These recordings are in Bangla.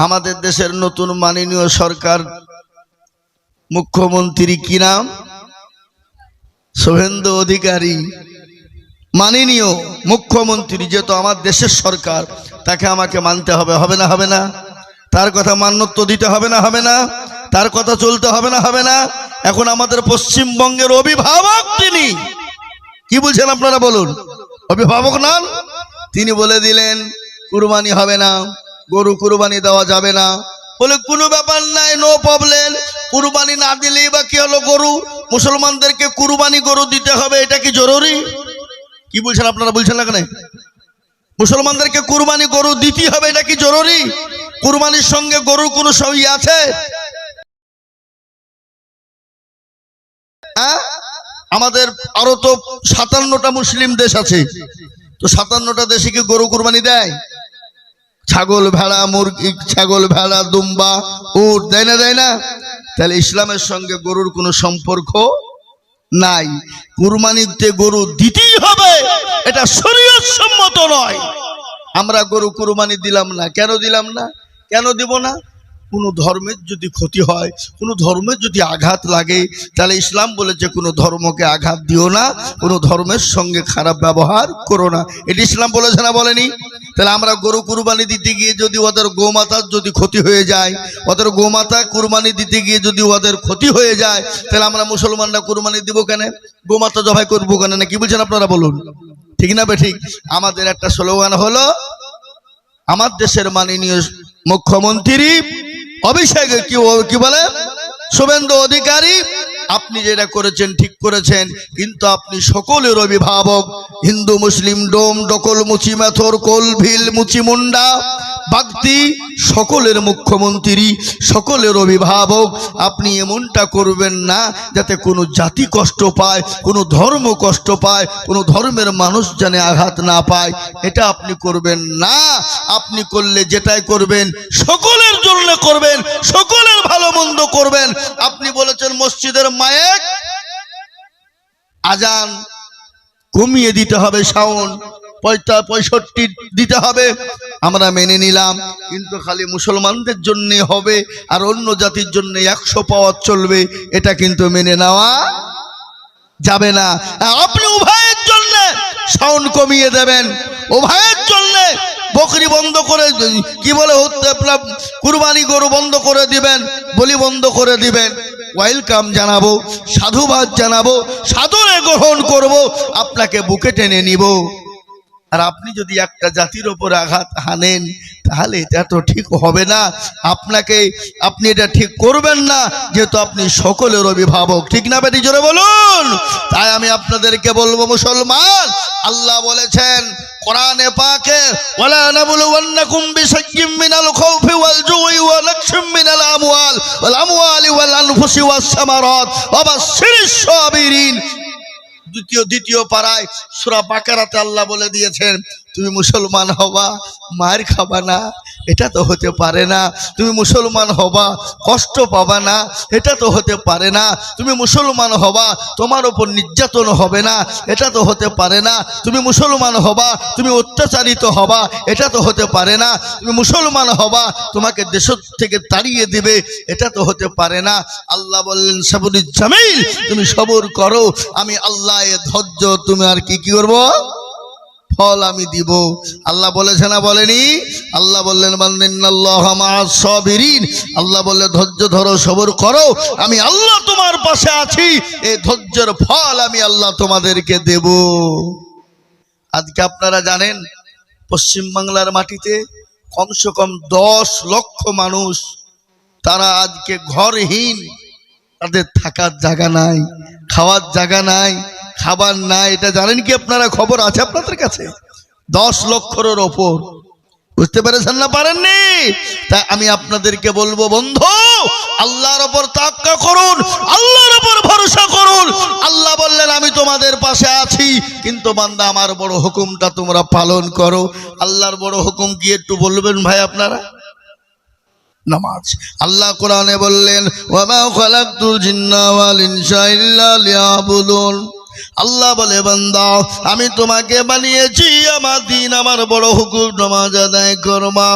আমাদের দেশের নতুন মাননীয় সরকার মুখ্যমন্ত্রী কি নাম? শুভেন্দু অধিকারী। মাননীয় মুখ্যমন্ত্রী যেহেতু আমার দেশের সরকার, তাকে আমাকে মানতে হবে, হবে না? হবে না? তার কথা মান্যত্ব দিতে হবে না? হবে না? তার কথা চলতে হবে না? হবে না? এখন আমাদের পশ্চিমবঙ্গের অভিভাবক তিনি, কি বলছেন আপনারা বলুন? অভিভাবক নন? তিনি বলে দিলেন কুরবানি হবে না, গরু কুরবানি দেওয়া যাবে না। বলে কোনো ব্যাপার নাই, নো প্রবলেম, কুরবানি না দিলেই বা কি হলো, গরু মুসলমানদেরকে কুরবানি গরু দিতে হবে, এটা কি জরুরি? কি বলছেন আপনারা? বলছেন না কেন? মুসলমানদেরকে কুরবানি গরু দিতে হবে, এটা কি জরুরি? কুরবানির সঙ্গে গরুর কোনো সই আছে? আমাদের আরো তো 57টা মুসলিম দেশ আছে, তো 57টা দেশে কি গরু কুরবানি দেয়? ছাগল ভেড়া মুরগি, ছাগল ভেড়া দুম্বা উট দেয় না? দেয় না? তাহলে ইসলামের সঙ্গে গরুর কোনো সম্পর্ক নাই। কুরবানিতে গরু দিতেই হবে, এটা শরীয়ত সম্মত নয়। আমরা গরু কুরবানি দিলাম না, কেন দিলাম না? কেন দিব না? কোনো ধর্মের যদি ক্ষতি হয়, কোনো ধর্মের যদি আঘাত লাগে, তাহলে ইসলাম বলেছে কোনো ধর্মকে আঘাত দিও না, কোনো ধর্মের সঙ্গে খারাপ ব্যবহার করো না। এটি ইসলাম বলেছে না? বলেনি? তাহলে আমরা গরু কুরবানি দিতে গিয়ে যদি ওদের গোমাতার যদি ক্ষতি হয়ে যায়, ওদের গোমাতা কুরবানি দিতে গিয়ে যদি ওদের ক্ষতি হয়ে যায়, তাহলে আমরা মুসলমানরা কুরবানি দিব কেন? গোমাতা জবাই করবো কেন? না কি বলছেন আপনারা বলুন? ঠিক না বেঠিক? আমাদের একটা স্লোগান হলো, আমার দেশের মাননীয় মুখ্যমন্ত্রী অভিষেক কি বলে, শুভেন্দু অধিকারী, আপনি যেটা করেছেন ঠিক করেছেন, কিন্তু আপনি সকলের অভিভাবক। হিন্দু মুসলিম ডোম ডকল মুচি মেথর কোল ভিল মুচি মুন্ডা বাগদি সকলের মুখ্যমন্ত্রী, সকলের অভিভাবক। আপনি এমনটা করবেন না যাতে কোনো জাতি কষ্ট পায়, কোনো ধর্ম কষ্ট পায়, কোনো ধর্মের মানুষ যেন আঘাত না পায়, এটা আপনি করবেন না। আপনি করলে যেটাই করবেন সকলের জন্য করবেন, সকলের ভালো মন্দ করবেন। আপনি বলেছেন মসজিদের মাইক আজান কমিয়ে দিতে হবে, সাউন্ড 65 দিতে হবে, আমরা মেনে নিলাম, কিন্তু খালি মুসলমানদের জন্য হবে আর অন্য জাতির জন্য 100 পাওয়ার চলবে, এটা কিন্তু মেনে নেওয়া যাবে না। আপনি উভয়ের জন্য সাউন্ড কমিয়ে দেবেন, উভয়ের জন্য বকরি বন্ধ করে, কি বলে কুরবানি গরু বন্ধ করে দিবেন, বলি বন্ধ করে দিবেন। ওয়েলকাম জানাবো, সাধুবাদ জানাবো, সাদরে গ্রহণ করব, আপনাকে বুকে টেনে নিব। আর আপনি যদি একটা জাতির ওপর আঘাত হানেন, তাহলে এটা তো ঠিক হবে না। আপনি এটা ঠিক করবেন না, যেহেতু আপনি সকলের অভিভাবক। ঠিক না বেটি? জোরে বলুন। তাই আমি আপনাদেরকে বলবো, মুসলমান, আল্লাহ বলেছেন কোরআনে পাকে, ওয়ালা নাবলুওয়ান্নাকুম বিশাইয়্যিম মিনাল খাউফি ওয়াল জুই ওয়া নাকশিম মিনাল আমওয়ালি ওয়াল আনফুসি ওয়াস সামারাত ওয়া বাশশিরিশ সাবিরিন। দ্বিতীয় পারায় সূরা বাকারাতে আল্লাহ বলে দিয়েছেন, তুমি মুসলমান হবা, মার খাবা না, এটা তো হতে পারে না। তুমি মুসলমান হবা, কষ্ট পাবা না, এটা তো হতে পারে না। তুমি মুসলমান হবা, তোমার উপর নির্যাতন হবে না, এটা তো হতে পারে না। তুমি মুসলমান হবা, তুমি অত্যাচারিত হবা, এটা তো হতে পারে না। তুমি মুসলমান হবা, তোমাকে দেশ থেকে তাড়িয়ে দিবে, এটা তো হতে পারে না। আল্লাহ বললেন সাবরুল জামিল, তুমি সবর করো, আমি আল্লাহ এ ধৈর্য তুমি আর কি করবো, ফল আমি দিব। আল্লাহ বলেছে না? বলেনি? আল্লাহ বললেন বান্দিনাল্লাহু মাআস সাবিরিন, আল্লাহ বললে ধৈর্য ধরো, সবর করো, আমি আল্লাহ তোমার পাশে আছি, এই ধৈর্যের ফল আমি আল্লাহ তোমাদেরকে দেব। আজকে আপনারা জানেন পশ্চিম বাংলার মাটিতে কমসে কম 10 লক্ষ মানুষ, তারা আজকে ঘরহীন, তাদের থাকার জায়গা নাই, খাওয়ার জায়গা নাই, খাবার নাই। এটা জানেন কি আপনারা? খবর আছে আপনাদের কাছে? 10 লক্ষের ওপর। বুঝতে পেরেছেন না? পারেননি? তাই আমি আপনাদেরকে বলবো, বন্ধু, আল্লাহর উপর তাওয়াক্কুল করুন, আল্লাহর উপর ভরসা করুন। আল্লাহ বললেন আমি তোমাদের পাশে আছি, কিন্তু বান্দা আমার বড় হুকুমটা তোমরা পালন করো। আল্লাহর বড় হুকুম কি একটু বলবেন ভাই আপনারা? নামাজ। আল্লাহ কোরআনে বললেন, ওয়া মা খালাকতুল জিন্না ওয়াল ইনসা ইল্লা লিয়াবুদুন, আল্লাহ বলে বান্দা আমি তোমাকে বানিয়েছি আমার দিন আমার বড় হুকুম নামাজ আদায় করবা।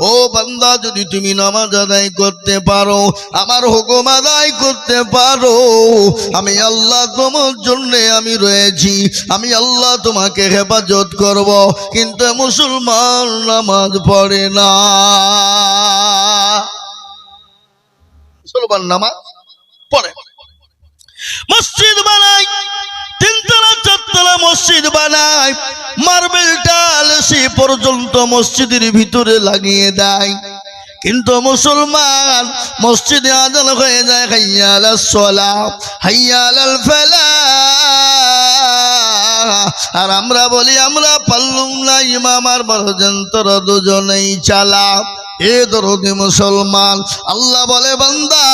ও বান্দা যদি তুমি নামাজ আদায় করতে পারো, আমার হুকুম আদায় করতে পারো, আমি আল্লাহ তোমার জন্য আমি রয়েছি, আমি আল্লাহ তোমাকে হেফাজত করব। কিন্তু মুসলমান নামাজ পড়ে না, মুসলমান নামাজ পড়ে, মসজিদ বানায়, তিনতলা চারতলা মসজিদ বানায়, মার্বেল টাইল সে পর্যন্ত মসজিদের ভিতরে লাগিয়ে দেয়, কিন্তু মুসলমান মসজিদে আযান হয়ে যায় হাইয়া আলাস সালাহ হাইয়া আলাল ফালাহ, আর আমরা বলি আমরা পারলুম না ইমাম আর পর্যন্ত দুজনেই চালা। এ দরদি মুসলমান, আল্লাহ বলে বান্দা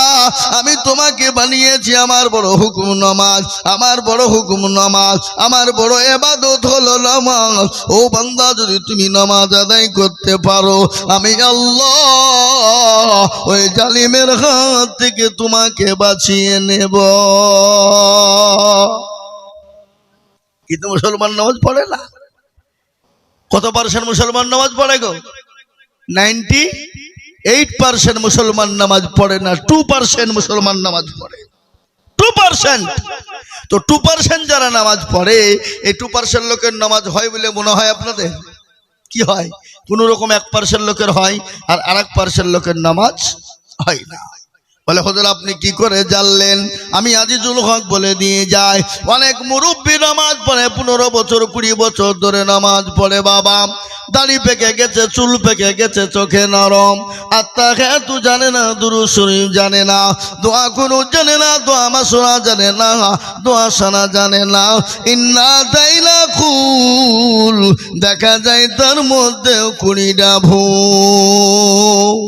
আমি তোমাকে বানিয়েছি আমার বড় হুকুম নামাজ, আমার বড় হুকুম নামাজ, আমার বড় ইবাদত হলো নামাজ। ও বান্দা যদি তুমি নামাজ আদায় করতে পারো, আমি আল্লাহ ওই জালিমের হাত থেকে তোমাকে বাঁচিয়ে নেব। কিন্তু মুসলমান নামাজ পড়ে না। কত পার্সেন্ট মুসলমান নামাজ পড়ে গো? 98% মুসলমান নামাজ পড়ে না, 2% মুসলমান নামাজ পড়ে, 2%। তো 2% যারা নামাজ পড়ে, এই 2% লোকের নামাজ হয় বলে মনে হয় আপনাদের? কি হয়? কোন রকম 1% লোকের হয়, আর 1% লোকের নামাজ হয় না। বলে হুজুর আপনি কি করে জানলেন? আমি আজিজুল হক বলে দিয়ে যাই, অনেক মুরব্বী নামাজ পড়ে, 15 বছর 20 বছর ধরে নামাজ পড়ে, বাবা দাড়ি পেকে গেছে, চুল পেকে গেছে, চোখে নরম, আত্মা জানে না, দুরূদ শরীফ জানে না, দোয়া কুনুত জানে না, দোয়া মাসুরা জানে না, দোয়া সানা জানে না, ইন্না তাইলা কুল দেখা যায় তার মধ্যে 20টা ভুল।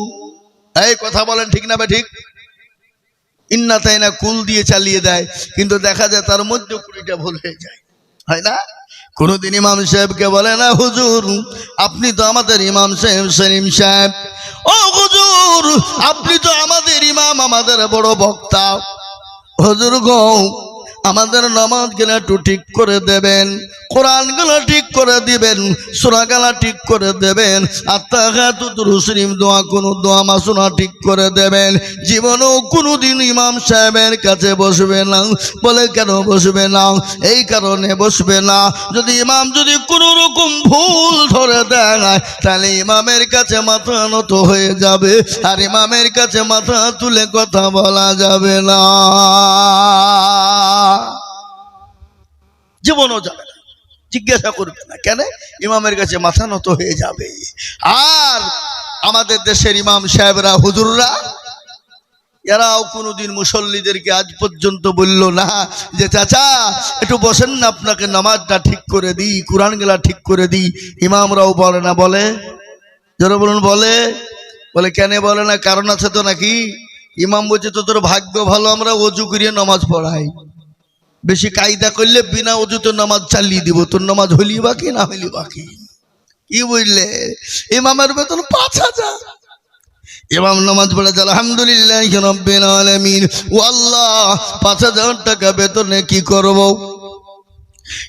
এই কথা বলেন ঠিক না বে ঠিক? ইন্না তাইনা কুল দিয়ে চালিয়ে দেয়, কিন্তু দেখা যায় তার মধ্যে 20টা ভুল হয়ে যায়, হয় না? কোনদিন ইমাম সাহেবকে বলে না হুজুর আপনি তো আমাদের ইমাম সাহেব সেলিম সাহেব, ও হুজুর আপনি তো আমাদের ইমাম, আমাদের বড় বক্তা, হুজুর গো আমাদের নামাজ গুলা একটু ঠিক করে দেবেন, কোরআন গুলা ঠিক করে দিবেন, সূরা গুলা ঠিক করে দেবেন, আত্তাহিয়াতু দুরূদ শরীফ দোয়া কোনো দোয়া মাসুরা ঠিক করে দেবেন। জীবনেও কোনোদিন ইমাম সাহেবের কাছে বসবে না। বলে কেন বসবে না? এই কারণে বসবে না, যদি ইমাম যদি কোনো রকম ভুল ধরে দেয় তাহলে ইমামের কাছে মাথা নত হয়ে যাবে, আর ইমামের কাছে মাথা তুলে কথা বলা যাবে না, জীবনও যাবে না, জিজ্ঞাসা করবে না, কেন? ইমামের কাছে মাথা নত হয়ে যাবে। আর আমাদের দেশের ইমাম সাহেবরা হুজুররা এরাও কোনোদিন মুসল্লিদেরকে আজ পর্যন্ত বলল না যে চাচা একটু বসেন না, আপনাকে নামাজটা ঠিক করে দিই, কোরআন গুলা ঠিক করে দিই। ইমামরাও বলে না, বলে যারা বলুন বলে, বলে কেন বলে না? কারণ আছে তো নাকি? ইমাম বলছে তো তোর ভাগ্য ভালো আমরা ওযু করিয়ে নামাজ পড়াই, বেশি কায়দা করলে বিনা ওযুতে নামাজ চালিয়ে দিব, তোর নামাজ হইলি বাকি না হইলি বাকি। কি বুঝলে? ইমামের বেতন 5000, ইমাম নামাজ পড়ে আলহামদুলিল্লাহি রাব্বিল আলামিন, ও আল্লাহ 5000 টাকা বেতনে কি করব?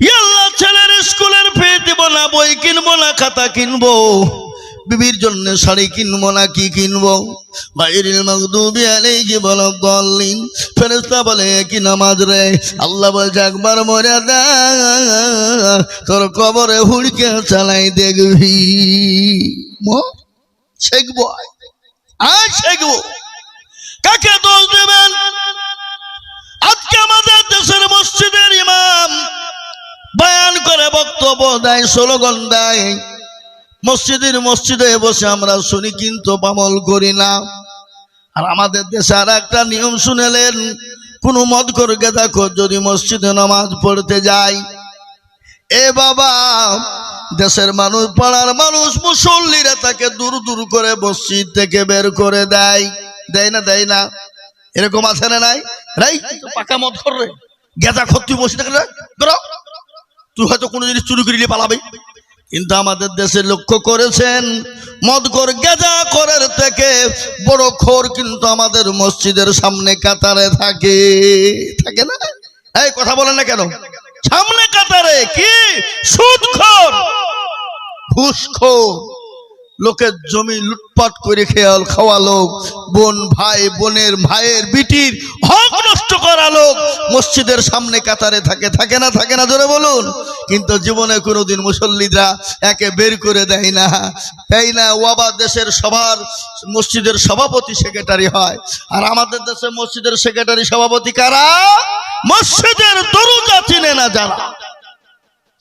ইয়া আল্লাহ ছেলের স্কুলের ফি দেব না, বই কিনবো না, খাতা কিনবো, বিবির জন্য শাড়ি কিনবো না, কি কিনবো? গায়রিল মাগদুবি আলাইহিম ওয়ালাদ-দাল্লিন। ফেরেশতা বলে কি নামাজ রে? আল্লাহ বলছে একবার মরে যা, তোর কবরে হুড়কে চালাই দেখবি। শিখবো আজ শিখবো। কাকে দোষ দেবেন? আজকে আমাদের দেশের মসজিদের ইমাম বয়ান করে, বক্তব্য দেয়, স্লোগান দেয়, মসজিদে বসে আমরা শুনি কিন্তু আমল করি না। আর আমাদের দেশে আর একটা নিয়ম শুনেলেন, কোন মদখোর গেদাখোর যদি মসজিদে নামাজ পড়তে যায়, এ বাবা দেশের মানুষ, পাড়ার মানুষ, মুসল্লিরা তাকে দূর দূর করে মসজিদ থেকে বের করে দেয়, দেয় না? দেয় না? এরকম আছে না নাই? রাই পাকা মদখোর রে, গেদাখোর, তুই মসজিদে তুই হয়তো কোনো জিনিস চুরি করিলে পালাবে। কিন্তু আমাদের দেশে লক্ষ্য করেছেন, মদখোর গেদাখোরের থেকে বড় খোর কিন্তু আমাদের মসজিদের সামনে কাতারে থাকে, থাকে না? এই কথা বলেন না কেন? সামনে কাতারে কি সুদখোর ঘুষখোর, লোকের জমি লুটপাট করে খেয়াল খাওয়া লোক, বোন ভাই বোনের ভাইয়ের বিটির হক নষ্ট করা লোক মসজিদের সামনে কাতারে থাকে না জোরে বলুন। কিন্তু জীবনে কোনোদিন মুসল্লিরা একে বের করে দেয় না। ওয়াবা দেশের সবার মসজিদের সভাপতি সেক্রেটারি হয়, আর আমাদের দেশে মসজিদের সেক্রেটারি সভাপতি কারা? মসজিদের দরজা চিনে না যারা।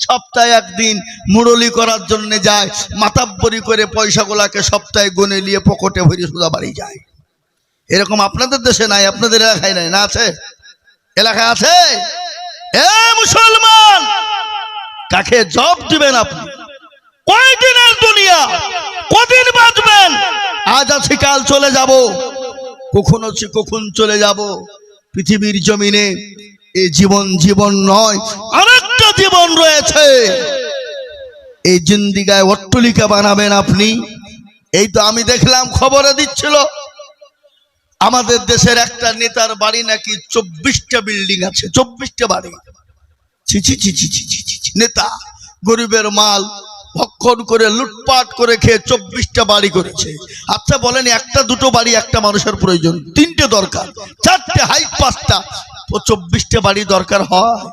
সপ্তাহে একদিন মুরলি করার জন্য যায়, মাতাব্বরি করে পয়সাগুলাকে সপ্তাহে গুনে নিয়ে পকেটে ভরে সোজা বাড়ি যায়। এরকম আপনাদের দেশে নাই, আপনাদের এলাকায় নাই? না আছে? এলাকায় আছে? এ মুসলমান, কাকে জব দিবেন আপনি? কয়দিনের দুনিয়া, কদিন বাঁচবেন? আজ আছি কাল চলে যাব, কখন আছি কখন চলে যাব। পৃথিবীর জমিনে এই জীবন নয়, আরেকটা জীবন রয়েছে। এই জিন্দিগায় অট্টালিকা বানাবেন আপনি। এই তো আমি দেখলাম খবরে দিচ্ছিল, আমাদের দেশের একটা নেতার বাড়ি নাকি 24টা বিল্ডিং আছে, 24টা বাড়ি। ছি ছি ছি ছি ছি ছি ছি। নেতা গরিবের মাল ভক্ষণ করে লুটপাট করে খেয়ে 24টা বাড়ি করেছে। আচ্ছা বলেন, একটা দুটো বাড়ি একটা মানুষের প্রয়োজন, 3টে দরকার, 4টে হাই 5টা, 24টা বাড়ি দরকার হয়?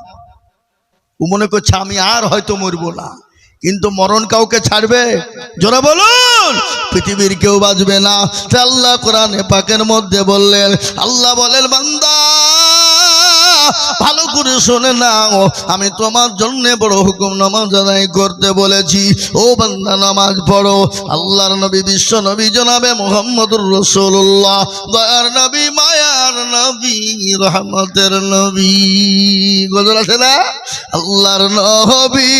ও মনে করছে আমি আর হয়তো মরবো না, কিন্তু মরণ কাউকে ছাড়বে? জোরে বলুন। পৃথিবীর কেউ বাঁচবে না। আল্লাহ কোরআনে পাকের মধ্যে বললেন, আল্লাহ বলেন, বান্দা ভালো করে শুনে নাও, আমি তোমার জন্য বড় হুকুম নামাজ আদায় করতে বলেছি। ও বান্দা নামাজ পড়ো। আল্লাহর নবী বিশ্ব নবী জনাবে মুহাম্মদুর রাসূলুল্লাহ, দয়ার নবী, মায়ার নবী, রহমতের নবী, গজল আছে না? আল্লাহর নবী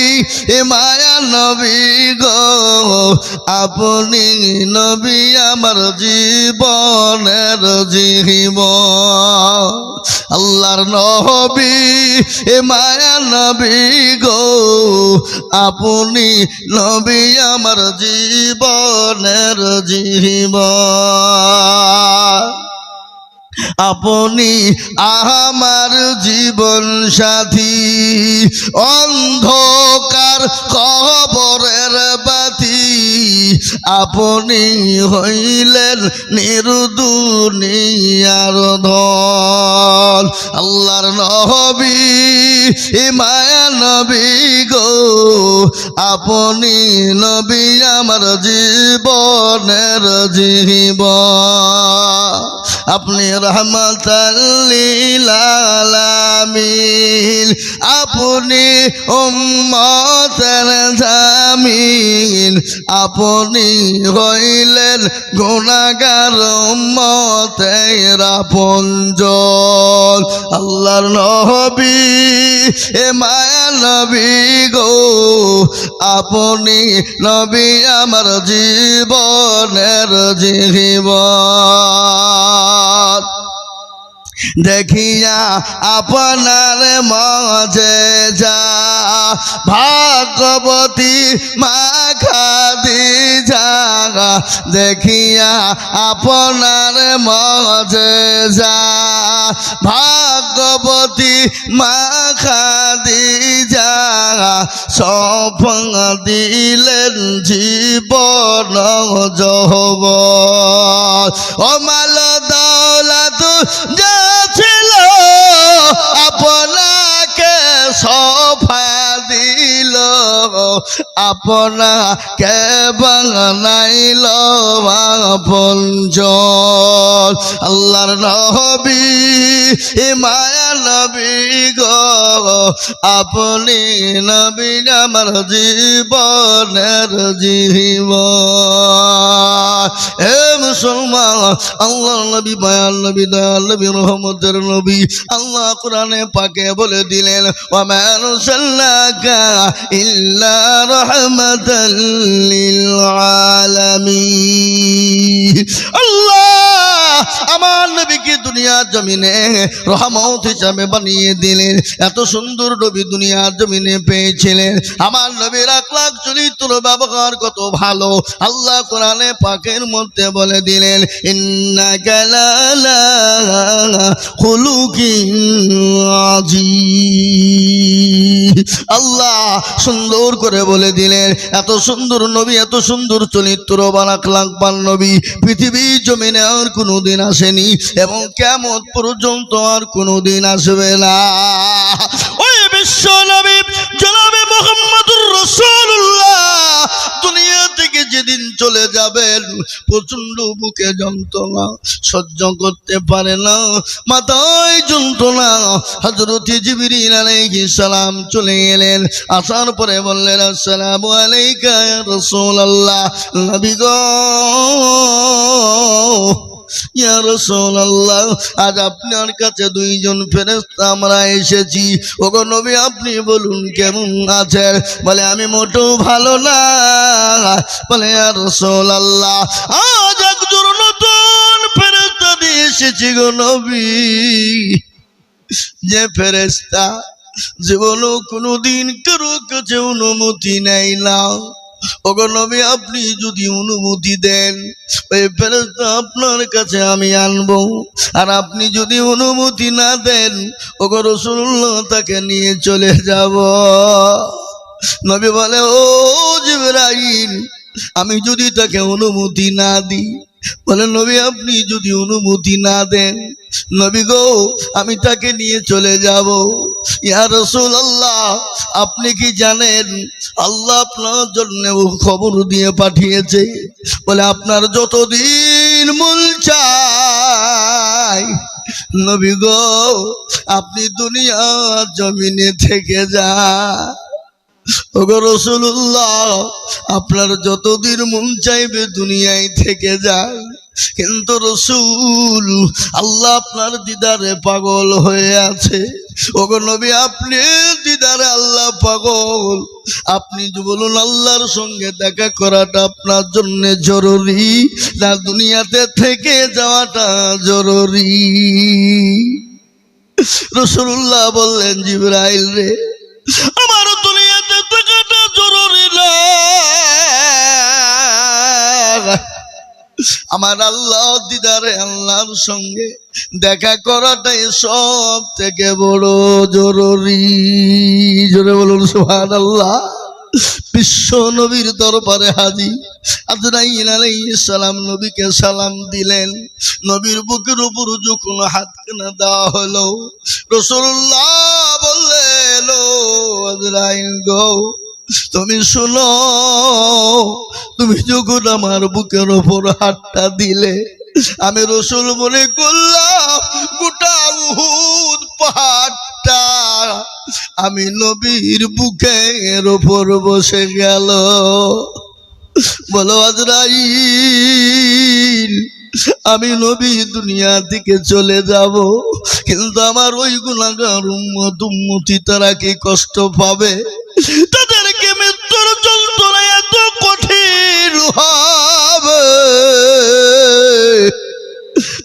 এ মায়ার নবী গো, আপনি নবী আমার জীবনের জীবন। আল্লাহর নবী এ মায়া নবী গো, আপনি নবী আমার জীবনের জীবন। আপনি আমার জীবন সাথী, অন্ধকার কবরের বাতি, আপনি হইলেন নির্দুনিয়ার ধন। আল্লাহর নবী এ মায়া নবী গো, আপনি নবী আমার জীবনের জীবন। আপনি রহমতাল লিল আলামিন, আপনি উম্মতের জামিন, আপনি হইলেন গুনাহগার উম্মতের আপনজন। আল্লাহর নবী এ মায়া নবী গো, আপনি নবী আমার জীবনের জীবন। দেখিয়া আপনার মজেজা, ভাগবতী মা খাদিজা, দেখিয়া আপনার মজেজা, ভাগবতী মা খাদিজা, সপন দিলেন জীবন যৌবন। ও মাল দৌলত যা ছিল আপনাকে সফা দিল, আপনাকে বানাইল আপনজন। আল্লাহর নবী এ মায়া নবী গো, আপনি নবী আমার জীবনের জীবন। হে মুসলমান, আল্লাহর নবী, মায়ার নবী, দয়াল নবী, রহমতের নবী, আল্লাহ কোরআনে পাকে বলে দিলেন, ওয়া মা আরসালনাকা ইল্লা রাহমাতাল লিল আলামিন। আল্লাহ আমার নবীকে দুনিয়ার জমিনে রহমত হিসাবে বানিয়ে দিলেন। এত সুন্দর নবী দুনিয়ার জমিনে পেয়েছিলেন। আমার নবীর আখলাক চরিত্র ব্যবহার কত ভালো, আল্লাহ কোরআনে পাকের মধ্যে বলে দিলেন, ইন্নাকা লালা খুলুকিন আযীম। আল্লাহ সুন্দর করে বলে দিলেন, এত সুন্দর নবী, এত সুন্দর চরিত্রবান আখলাকবান নবী পৃথিবীর জমিনে আর কোনোদিন আসেনি এবং কিয়ামত পর্যন্ত আর কোনোদিন আসবে না। ওই বিশ্ব নবী জনাবে মুহাম্মদুর রাসূলুল্লাহ দুনিয়া থেকে যেদিন চলে যাবেন প্রচন্ড বুকে যন্ত্রণা সহ্য করতে পারে না, মাথায় যন্ত্রণা। হযরত জিবরিল আলাইহিস সালাম চলে এলেন, আসার পরে বললেন, আসসালামু আলাইকা ইয়া রাসূলুল্লাহ। নবী গো, ইয়া রাসূলুল্লাহ, আজ আপনার কাছে দুইজন ফেরেশতা আমরা এসেছি। ওগো নবী, আপনি বলুন কেমন আছেন? বলে, আমি মোটেও ভালো না। বলে, ইয়া রাসূলুল্লাহ, আজ একজন নতুন ফেরেশতা দিয়ে এসেছি গো নবী, যে ফেরেশতা জীবনও কোনোদিন কারো কাছে অনুমতি নেয় না। ওগো নবী, আপনি যদি অনুমতি দেন ওই ফেরেশতা আপনার কাছে আমি আনবো, আর আপনি যদি অনুমতি না দেন ওগো রাসূলুল্লাহ তাকে নিয়ে চলে যাব। নবী বলে, ও জিবরাইল, আমি যদি তাকে অনুমতি না দিই? বলে, নবী আপনি যদি অনুমতি না দেন, নবী গো, আমি তাকে নিয়ে চলে যাব। ইয়া রাসূলুল্লাহ, আপনি কি জানেন আল্লাহ আপনার জন্য খবর দিয়ে পাঠিয়েছে? বলে, আপনার যতদিন মন চায় নবী গো আপনি দুনিয়ার জমিনে থেকে যান। ওগো রাসূলুল্লাহ, আপনার যতদিন মন চাইবে দুনিয়ায় থেকে যান, কিন্তু রাসূল আল্লাহ আপনার দিদারে পাগল হয়ে আছে। ওগো নবী, আপনি দিদারে আল্লাহ পাগল। আপনি বলুন, আল্লাহর সঙ্গে দেখা করাটা আপনার জন্য জরুরি না দুনিয়াতে থেকে যাওয়াটা জরুরি? রাসূলুল্লাহ বললেন, জিবরাইল রে, আমার দুনিয়াতে থাকাটা জরুরি না, আমার আল্লাহ দিদারে আল্লাহর সঙ্গে দেখা করাটাই সব থেকে বড় জরুরি। জোরে বলুন সুবহানাল্লাহ। বিশ্ব নবীর দরবারে হাজির আজরাইল আলাইহিস সালাম নবীকে সালাম দিলেন। নবীর বুকের উপর যখন হাতখানা দেওয়া হলো, রাসূলুল্লাহ বললেন, ও আজরাইল গো, তুমি শোনো, তুমি যখন আমার বুকের উপর হাতটা দিলে আমি রাসূল মনে করলাম গোটা উহুদ পাহাড়টা আমি নবীর বুকের উপর বসে গেল। বলো আজরাইল, আমি নবী দুনিয়া থেকে চলে যাব, কিন্তু আমার ওই গুনাহগার উম্মতি তারা কি কষ্ট পাবে? তাদেরকে মৃত্যুর যন্ত্রণা এত কঠিন হবে,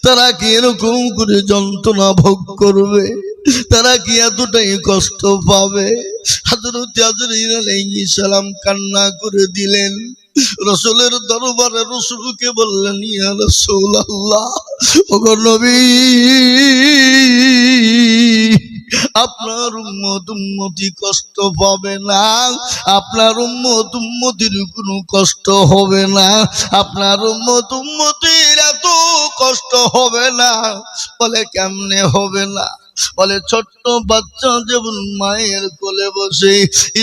তারা কি এরকম করে যন্ত্রণা ভোগ করবে? তারা কি এতটাই কষ্ট পাবে? হযরত আজরাইল আলাইহিস সালাম কান্না করে দিলেন। রাসূলের দরবারে রাসূলকে বললেন, ইয়া রাসূলুল্লাহ, ওগো নবী, আপনার উম্মতি কষ্ট পাবে না, আপনার উম্মতির কোনো কষ্ট হবে না, আপনার উম্মতির এত কষ্ট হবে না। বলে, কেমনে হবে না? বলে, ছোট্ট বাচ্চা যেমন মায়ের কোলে বসে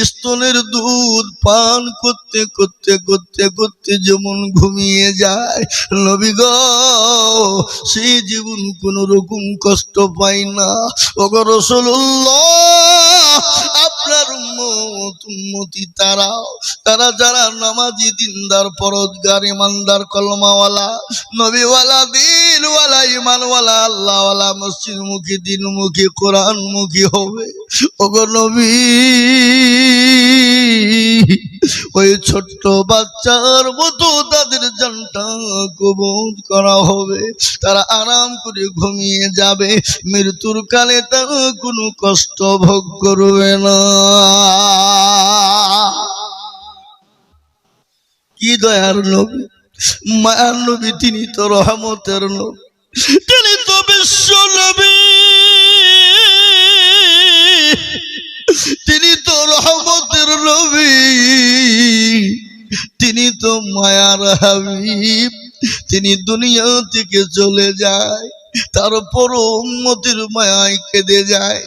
স্তনের দুধ পান করতে করতে করতে করতে যেমন ঘুমিয়ে যায়, নবী গো সেই জীবন কোন রকম কষ্ট পায় না। ওগো রাসূলুল্লাহ, আপনার উম্মতি তারা যারা নামাজি, দিনদার, পরহেজগার, ইমানদার, কলমাওয়ালা, নবীওয়ালা, দিনওয়ালা, ইমানওয়ালা, আল্লাহওয়ালা, মসজিদমুখী, দিনমুখী, কোরআনমুখী হবে। ওগো নবী, ওই ছোট্ট বাচ্চার মতো তাদের জানটা কবজ করা হবে, তারা আরাম করে ঘুমিয়ে যাবে, মৃত্যুর কালে তারা কোনো কষ্ট ভোগ করবে না। কি দয়ার নবী, মায়ার নবী, তিনি তো রহমতের নবী, তিনি তো বিশ্ব নবী, তিনি তো রহমতের নবী, তিনি তো মায়ার হাবিব। তিনি দুনিয়া থেকে চলে যায়, তারপর উম্মতের মায়ায় কেঁদে যায়,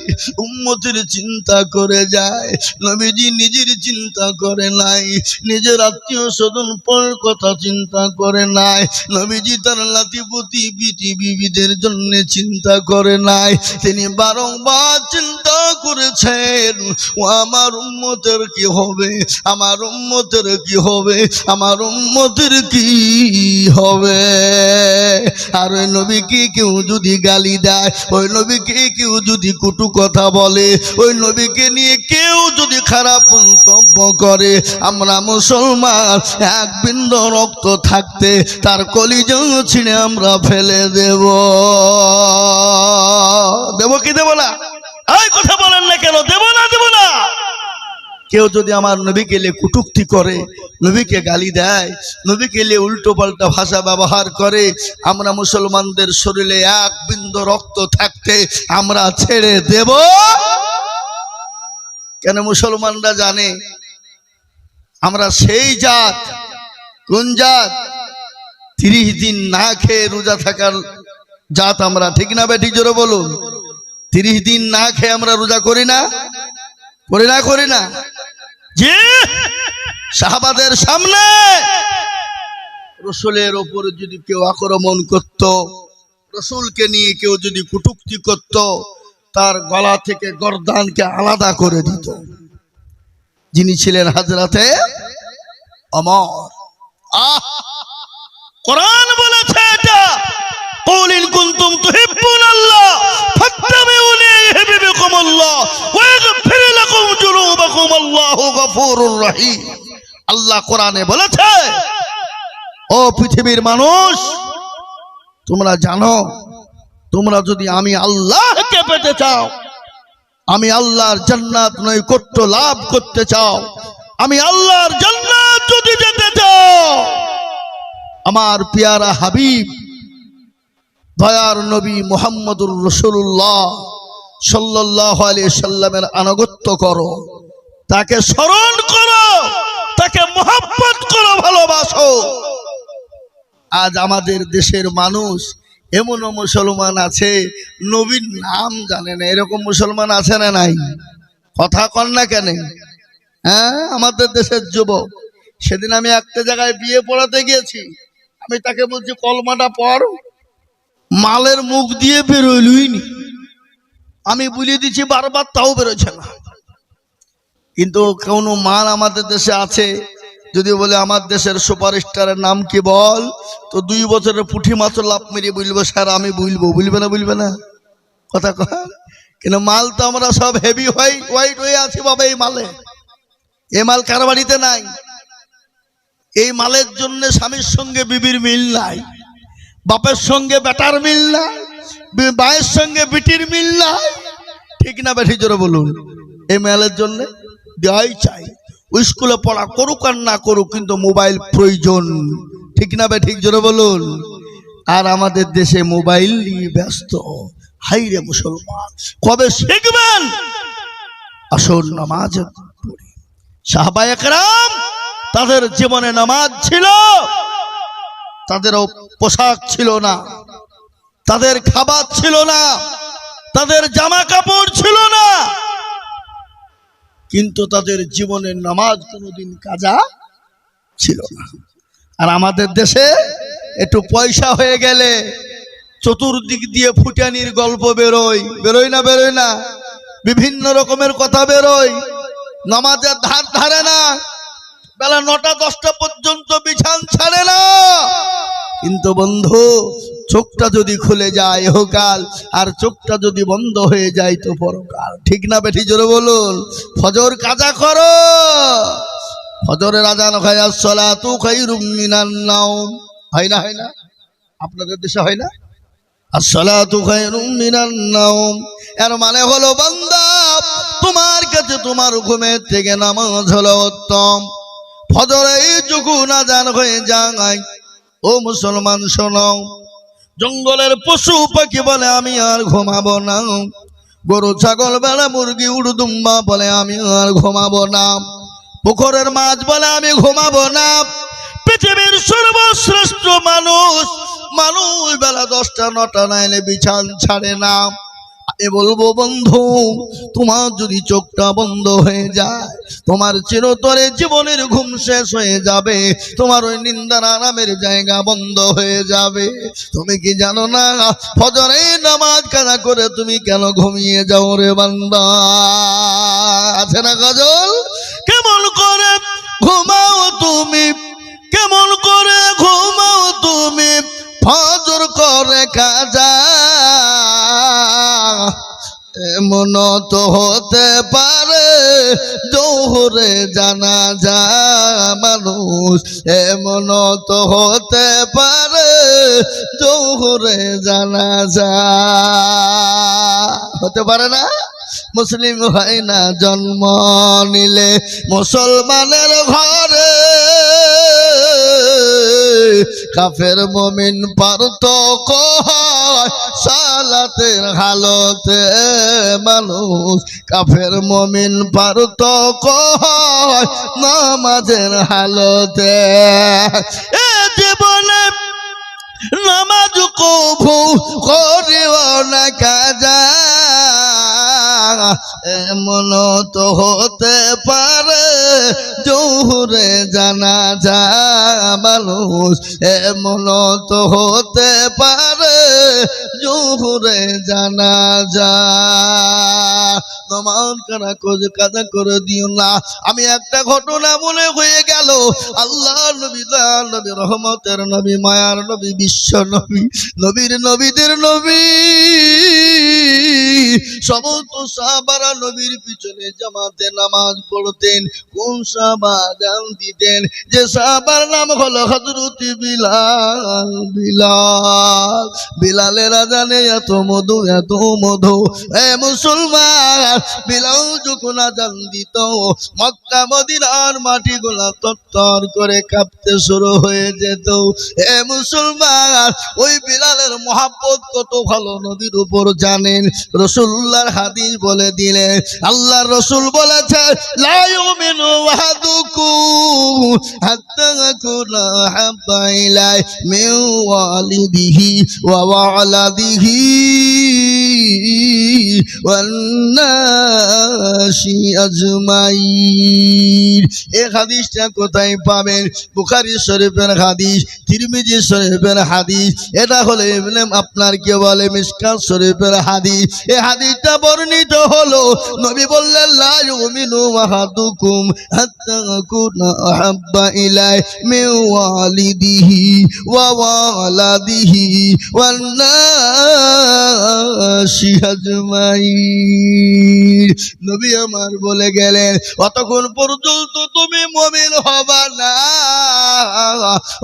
উম্মতের চিন্তা করে যায়। নবীজি নিজের চিন্তা করে নাই, নিজের আত্মীয় স্বজন পরের কথা চিন্তা করে নাই, নবীজি তার নাতিপুতি বিটি বিবিদের জন্য চিন্তা করে নাই। তিনি বারংবার চিন্তা করেছেন, ও আমার উম্মতের কি হবে, আমার উম্মতের কি হবে, আমার উম্মতের কি হবে। আর ওই নবীকে কেউ যদি গালি দেয়, ওই নবীকে কেউ যদি কটু কথা বলে, ওই নবীকে নিয়ে কেউ যদি খারাপ মন্তব্য করে, আমরা মুসলমান এক বিন্দু রক্ত থাকতে তার কলিজা ছিঁড়ে আমরা ফেলে দেব। দেব কি দেব না? এই কথা বলেন না কেন? দেব না, দেব না। কেউ যদি আমার নবীকে নিয়ে কটূক্তি করে, নবীকে গালি দেয়, নবীকে নিয়ে উল্টো পাল্টা ভাষা ব্যবহার করে, আমরা মুসলমানদের শরীরে এক বিন্দু রক্ত থাকতে আমরা ছেড়ে দেব কেন? মুসলমানরা জানে আমরা সেই জাত। কোন জাত? 30 দিন না খেয়ে রোজা থাকার জাত আমরা, ঠিক না বেঠিক? জোরে বলুন। 30 দিন না খেয়ে আমরা রোজা করি না? করি না? করি না? জি। সাহাবাদের সামনে রসুলের ওপরে যদি কেউ আক্রমণ করত, রসুলকে নিয়ে কেউ যদি কটূক্তি করত, তার গলা থেকে গর্দানকে আলাদা করে দিত। যিনি ছিলেন হযরতে ওমর। কোরআন বলেছে এটা, কুল ইন কুনতুম তুহিব্বুনাল্লাহ ফাত্তাবিউনি ইউহিব্বুকুমুল্লাহ ওয়া ইয়াগফির লাকুম যুনুবাকুম আল্লাহু গফুরুর রহিম। আল্লাহ কোরআনে বলেছে, ও পৃথিবীর মানুষ, তোমরা জানো, তোমরা যদি আমি আল্লাহকে পেতে চাও, আমি আল্লাহর জান্নাত নৈকট্য লাভ করতে চাও, আমি আল্লাহর জান্নাত যদি যেতে চাও, আমার পেয়ারা হাবিব দয়ার নবী মুহাম্মদুর রাসূলুল্লাহ সাল্লাল্লাহু আলাইহি সাল্লামের আনুগত্য করো, তাকে স্মরণ করো, তাকে মহব্বত করো, ভালোবাসো। আজ আমাদের দেশের মানুষ এমনও মুসলমান আছে নবীর নাম জানে না, এরকম মুসলমান আছে না নাই? কথা কন না কেন? হ্যাঁ, আমাদের দেশের যুবক। সেদিন আমি একটা জায়গায় বিয়ে পড়াতে গিয়েছি, আমি তাকে বলছি কলমাটা পড়, মালের মুখ দিয়ে বেরোইলুইনি। আমি বলে দিচ্ছি বারবার, তাও বেরোচ্ছে না। কিন্তু কোন মাল আমাদের দেশে আছে, যদি বলে আমার দেশের সুপারস্টারের নাম কি বল, তো 2 বছরের পুঁটি মাছ লাভ মেরে বলবো স্যার আমি বলবো। বলবে না? বলবে না? কথা কয়। কিন্তু মাল তো আমরা সব হেভি হোয়াইট হয়ে আছি বাবা। এই মালে, এই মাল কার বাড়িতে নাই? এই মালের জন্য স্বামীর সঙ্গে বিবির মিল নাই, বাপের সঙ্গে বেটার মিল নাই, ভাইয়ের সঙ্গে বিটির মিল নাই, ঠিক না বেঠি? জোরে বলুন। এই মালের জন্য দেওয়াই চাই। স্কুলে পড়া করুক আর না করুক, কিন্তু মোবাইল প্রয়োজন, ঠিক না বেঠিক? জোরে বলুন। আর আমাদের দেশে মোবাইল নিয়ে ব্যস্ত। হাই রে মুসলমান, কবে শিখবেন? আসল নামাজ পড়ি। সাহাবায়ে কেরাম তাদের জীবনে নামাজ ছিল, তাদের পোশাক ছিল না, তাদের খাবার ছিল না, তাদের জামা কাপড় ছিল না, কিন্তু তাদের জীবনের নামাজ কোনোদিন কাজা ছিল না। আর আমাদের দেশে একটু পয়সা হয়ে গেলে চতুর্দিক দিয়ে ফুটানির গল্প বেরোয়, বেরোয় না? বেরোয় না? বিভিন্ন রকমের কথা বেরোয়। নামাজের ধার ধারে না, বেলা 9টা 10টা পর্যন্ত বিছান ছাড়ে না। কিন্তু বন্ধু, চোখটা যদি খুলে যায় ইহকাল, আর চোখটা যদি বন্ধ হয়ে যায় তো পরকাল, ঠিক না বেঠি? জোরে বলুন। ফজর কাজা করো, ফজরের আজান হয় আসসালাতু খায়রুম মিনান নাওম, হয় না আপনাদের দেশে হয় না? আসসালাতু খায়রুম মিনান নাওম এর মানে হলো বান্দা তোমার কাছে তোমার ঘুমের থেকে নামাজ হলো উত্তম। ফজরে যখন আজান হয়ে যায়, ও মুসলমান শোনো, জঙ্গলের পশু পাখি বলে আমি আর ঘুমাবো না, গরু ছাগল বেড়া মুরগি উড়দুম্বা বলে আমি আর ঘুমাবো না, পুকুরের মাছ বলে আমি ঘুমাবো না, পৃথিবীর সর্বশ্রেষ্ঠ মানুষ বেলা 10টা 9টা নাইলে বিছান ছাড়ে না। আমি বলবো বন্ধু, তোমার যদি চোখটা বন্ধ হয়ে যায়, তোমার চিরতরে জীবনের ঘুম শেষ হয়ে যাবে, তোমার ওই নিন্দার আরামের জায়গা বন্ধ হয়ে যাবে। তুমি কি জানো না ফজরে নামাজ কাজা করে তুমি কেন ঘুমিয়ে যাও রে বান্দা? আছে না গজল? কেমন করে ঘুমাও তুমি, কেমন করে ঘুমাও তুমি, ফজর করে কাজা, এমন তো হতে পারে জোহরে জানাজা মানুষ, এমন তো হতে পারে জোহরে জানাজা, হতে পারে না? মুসলিম হয় না জন্ম নিলে মুসলমানের ঘরে, কাফের মুমিন পার্থক্য হয় সালাতের হালতে মানুষ, কাফের মুমিন পার্থক্য হয় নামাজের হালতে। এ জীবনে নামাজ কবু করিও না কাজা, এমন তো হতে পারে জোহরে জানাজা মানুষ, এমন তো হতে পারে জোহরে জানাজা। নামাজ কাজা করে দিও না। আমি একটা ঘটনা মনে হয়ে গেল, আল্লাহ নবী দয়াল নবী রহমতের নবী মায়ার নবী বিশ্ব নবী নবীর নবীদের নবী সমস্ত সাহাবারা নবীর পিছনে জামাতে নামাজ পড়তেন। কোন সাহাবা জান দিতেন? যে সাহাবার নাম হলো হযরত বিলাল। বিলালের আজানে এত মধু, এত মধু। এ মুসলমান, বিলাল যখন আজান দিত মক্কা মদিনার মাটিগুলা তত্তর করে কাঁপতে শুরু হয়ে যেত। এ মুসলমান, ওই বিলালের মহাব্বত কত ভালো নবীর উপর জানেন? রাসূলুল্লাহর হাদিস বলে দিলেন, আল্লাহর রাসূল বলেছে, লা ইউমিনু আহাদুকুম হাত্তা আকুনা হাব্বা ইলাই মিন ওয়ালিদিহি ওয়া ওয়ালাদিহি ওয়ান নাসি আজমাইন। এই হাদিসটা কোথায় পাবেন? বুখারী শরীফের হাদিস, তিরমিজি শরীফের হাদিস, এটা হলো আপনার কি বলে মিশকাত শরীফের হাদিস। এই হাদিসটা বর্ণিত হলো, নবী বললেন, লা ইউমিনু আহাদুকুম হাত্তা আকুনা আহাব্বা ইলাই মিন ওয়ালিদিহি ওয়া ওয়ালাদিহি ওয়ান নাসি আজমাইন। নবী আমার বলে গেলেন, অতক্ষণ পর্যন্ত তুমি মুমিন হবা না,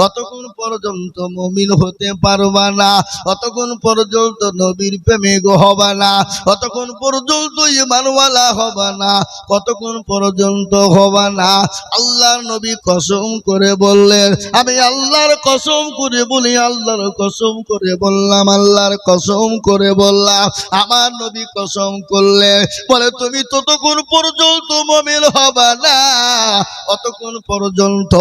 অতক্ষণ পর্যন্ত মুমিন হতে পারবা না, অতক্ষণ পর্যন্ত নবীর প্রেমিক হবা না, অতক্ষণ পর্যন্ত ঈমানওয়ালা হবা না, কতক্ষণ পর্যন্ত হবা না। আল্লাহর নবী কসম করে বললেন, আমি আল্লাহর কসম করে বলি, আল্লাহর কসম করে বললাম, আল্লাহর কসম করে বললাম, আমার নবী কসম করলেন, বলে তুমি ততক্ষণ পর্যন্ত মুমিন হবা না, অতক্ষণ পর্যন্ত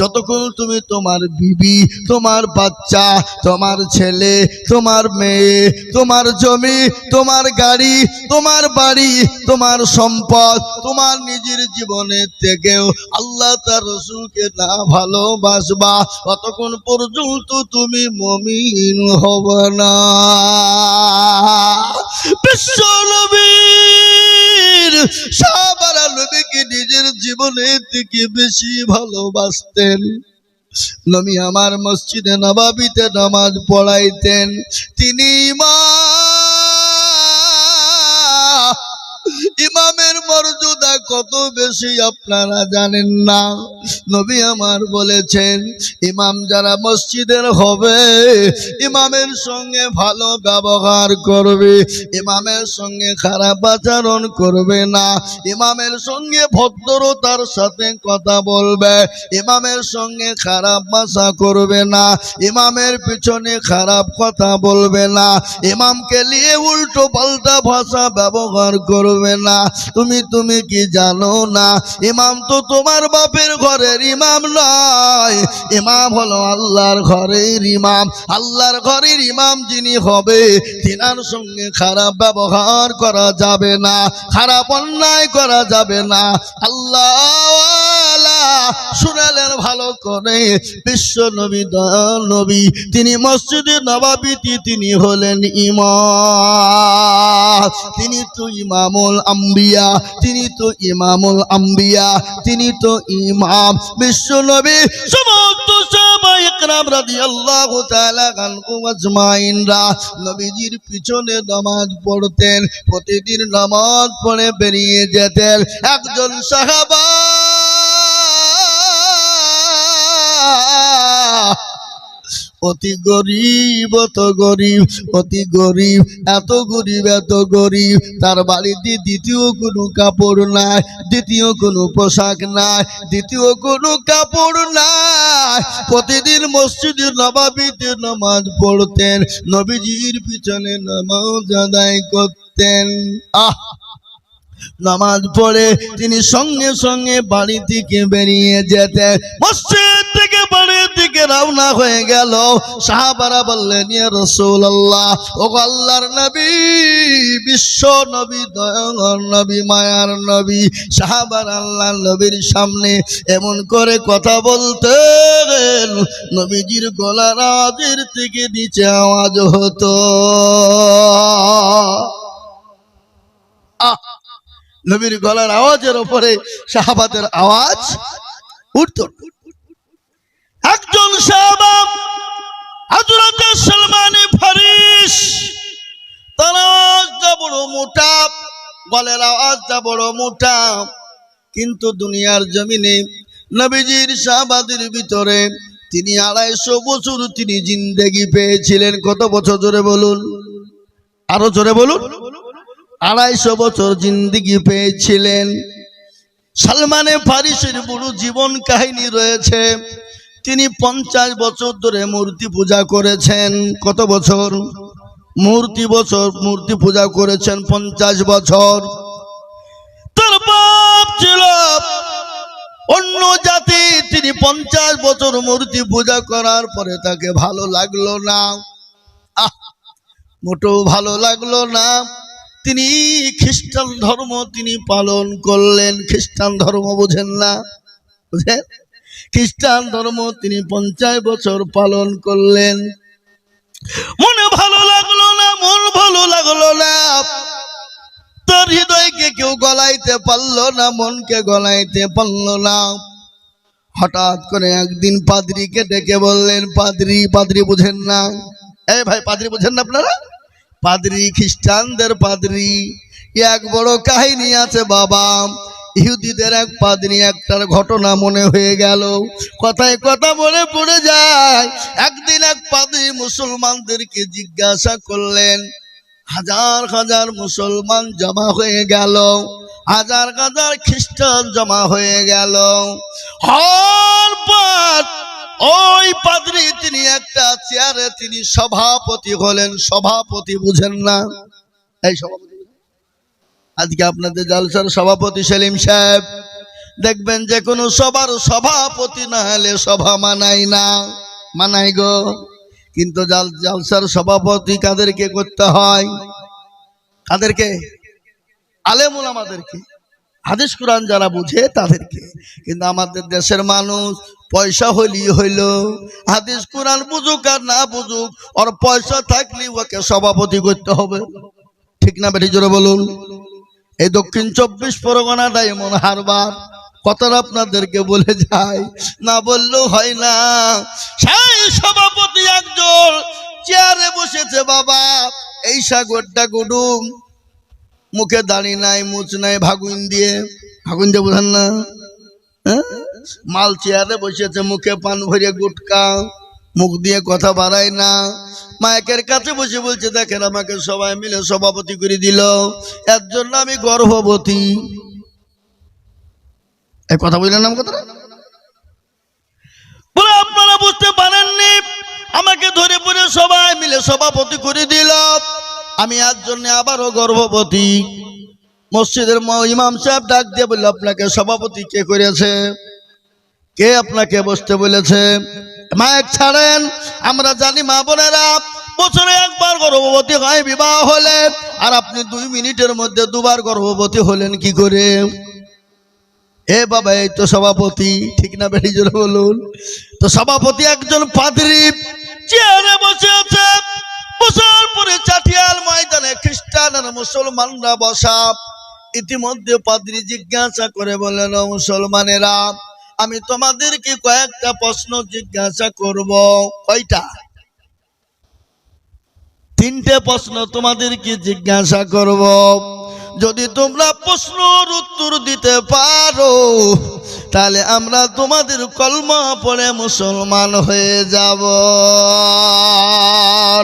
যতক্ষণ তুমি তোমার বিবি, তোমার বাচ্চা, তোমার ছেলে, তোমার মেয়ে, তোমার জমি, তোমার গাড়ি, তোমার বাড়ি, তোমার সম্পদ, তোমার নিজের জীবনের থেকেও আল্লাহ তার রাসূলকে না ভালোবাসবা, অতক্ষণ পর্যন্ত তুমি মুমিন হবে না। বিশ্ব নবীর সাহাবারা নবীকে নিজের জীবনের থেকে বেশি ভালোবাসতেন। নবী আমার মসজিদে নববীতে নামাজ পড়াইতেন। তিনি ইমামের মর্যাদা কত বেশি আপনারা জানেন না। নবী আমার বলেছেন, ইমাম যারা মসজিদের হবে, ইমামের সঙ্গে ভালো ব্যবহার করবে, ইমামের সঙ্গে খারাপ আচরণ করবে না, ইমামের সঙ্গে ভদ্রতার সাথে কথা বলবে, ইমামের সঙ্গে খারাপ ভাষা করবে না, ইমামের পিছনে খারাপ কথা বলবে না, ইমামকে নিয়ে উল্টো পাল্টা ভাষা ব্যবহার করবে না। তুমি কি জানো না, ইমাম তো তোমার বাপের ঘরের ইমাম নয়, ইমাম হলো আল্লাহর ঘরের ইমাম। আল্লাহর ঘরের ইমাম যিনি হবে, তিনার সঙ্গে খারাপ ব্যবহার করা যাবে না, খারাপ অন্যায় করা যাবে না। আল্লাহ শুনালেন ভালো করে, বিশ্ব নবী দয়াল নবী, তিনি মসজিদে নববীতে তিনি হলেন ইমাম। তিনি তো ইমামুল আম্বিয়া, তিনি তো ইমামুল আম্বিয়া, তিনি তো ইমাম। বিশ্ব নবী সমস্ত সাহাবায়ে কেরাম রাদিয়াল্লাহু তাআলা আনহুম আজমাইনরা নবীজির পিছনে নামাজ পড়তেন, প্রতিদিন নামাজ পড়ে বেরিয়ে যেতেন। একজন সাহাবা অতি গরিব, অত গরিব, অতি গরিব, এত গরিব, এত গরিব, তার বাড়িতে দ্বিতীয় কোনো কাপড় নাই, দ্বিতীয় কোনো পোশাক নাই, দ্বিতীয় কোনো কাপড় নাই। প্রতিদিন মসজিদে নববীতে নামাজ পড়তেন, নবীজির পিছনে নামাজ আদায় করতেন। নামাজ পড়ে তিনি সঙ্গে সঙ্গে বাড়ি থেকে বেরিয়ে যেতেন। মসজিদ থেকে বাড়ির দিকে রওনা হয়ে গেল। সাহাবারা বললেন, ইয়া রাসূলুল্লাহ, ও আল্লাহর নবী, বিশ্ব নবী, দয়ার নবী, মায়ার নবী। সাহাবারা আল্লাহর নবীর সামনে এমন করে কথা বলতেন, নবীজির গলার আওয়াজের থেকে নিচে আওয়াজ হতো। নবীর গলার আওয়াজের উপরে সাহাবাদের আওয়াজ উঠত। একজন সাহাবা হযরত সালমান ফারিসি, তার আওয়াজটা বড় মোটা, গলার আওয়াজটা বড় মোটা, কিন্তু দুনিয়ার জমিনে নবীজির সাহাবাদের ভিতরে তিনি 250 বছর তিনি জিন্দেগি পেয়েছিলেন। কত বছর? জোরে বলুন, আরো জোরে বলুন। 250 বছর জিন্দেগি পেয়েছিলেন। সালমানে ফারিসির বড় জীবন কাহিনী রয়েছে। তিনি 50 বছর ধরে মূর্তি পূজা করেছেন। কত বছর? মূর্তি পূজা করেছেন 50 বছর। তার বাপ ছিল অন্য জাতি। তিনি 50 বছর মূর্তি পূজা করার পরে তাকে ভালো লাগলো না, মোটেও ভালো লাগলো না। তিনি খ্রিস্টান ধর্ম তিনি পালন করলেন। খ্রিস্টান ধর্ম বোঝেন না? বুঝেন? খ্রিস্টান ধর্ম তিনি 50 বছর পালন করলেন। মনে ভালো লাগলো না, মন ভালো লাগলো না। তার হৃদয়কে কেউ গলাইতে পারলো না, মনকে গলাইতে পারলো না। হঠাৎ করে একদিন পাদ্রীকে ডেকে বললেন, পাদ্রী বুঝেন না? এই ভাই, পাদ্রী বুঝেন না আপনারা? পাদ্রী, খ্রিস্টানদের পাদ্রী। এক বড় কাহিনী আছে বাবা। ইহুদিদের এক পাদ্রী, একটার ঘটনা মনে হয়ে গেল, কথায় কথা মনে পড়ে যায়। একদিন এক পাদ্রী মুসলমানদেরকে জিজ্ঞাসা করলেন। হাজার হাজার মুসলমান জমা হয়ে গেল, হাজার হাজার খ্রিস্টান জমা হয়ে গেল। হঠাৎ ওই পাদ্রী তিনি একটা চেয়ারে তিনি সভাপতি হলেন। সভাপতি বুঝেন না? এই সভাপতি, আজকে আপনাদের জালসার সভাপতি সেলিম সাহেব, দেখবেন যে কোনো সবার সভাপতি না হলে সভা মানাই না, মানাই গো। কিন্তু জালসার সভাপতি কাদেরকে করতে হয়? কাদেরকে? আলেম ওলামাদেরকে, হাদিস কোরআন যারা বুঝে তাদেরকে। কিন্তু আমাদের দেশের মানুষ পয়সা হইলি হইল, হাদিস কোরআন বুঝুক আর না বুঝুক, ওর পয়সা থাকলে ওকে সভাপতি করতে হবে। ঠিক না বেটি? জোরে বলুন। এই দক্ষিণ 24 পরগনাটা এমন হারবার, কথাটা আপনাদেরকে বলে যায়, না বললেও হয় না। সেই সভাপতি একজন চেয়ারে বসেছে বাবা, এই সাগরটা গুডুম, মুখে দাড়ি নাই, মুছ নাই, ভাগুন দিয়ে আগুন যে বোঝান না, হ্যাঁ? মাল চেয়ারে বসেছে, মুখে পান ভরে গুটকা, মুখ দিয়ে কথা বাড়ায় না, মাইকের কাছে বসে বলছে দেখেন আমাকে সবাই মিলে সভাপতি করে দিল, এর জন্য আমি গর্ভবতী। এই কথা বললেন নাম কথাটা বলে আপনারা বুঝতে পারেননি, আমাকে ধরে পড়ে সবাই মিলে সভাপতি করে দিল, আমি এর জন্য আবারও গর্ভবতী। মসজিদের ইমাম সাহেব ডাক দিয়ে বলল আপনাকে সভাপতি কে করেছে, কে আপনাকে বসতে বলেছে? মাইক ছাড়েন, আমরা জানি মা বোনেরা বছরে একবার গর্ভবতী হয় বিবাহ হলে, আর আপনি 2 মিনিটের মধ্যে 2 বার গর্ভবতী হলেন কি করে? এ বাবা এই তো সভাপতি, ঠিক না বেশি জোরে বলুন? তো সভাপতি একজন পাদ্রী চেয়ারে বসে আছে, বসার পরে চাটিয়াল ময়দানে খ্রিস্টান আর মুসলমানরা বসা। ইতিমধ্যে পাদ্রী জিজ্ঞাসা করে বললেন মুসলমানেরা আমি তোমাদেরকে কয়েকটা প্রশ্ন জিজ্ঞাসা করব। কয়টা? 3টে প্রশ্ন তোমাদেরকে জিজ্ঞাসা করব, যদি তোমরা প্রশ্নের উত্তর দিতে পারো তাহলে আমরা তোমাদের কলমা পড়ে মুসলমান হয়ে যাব।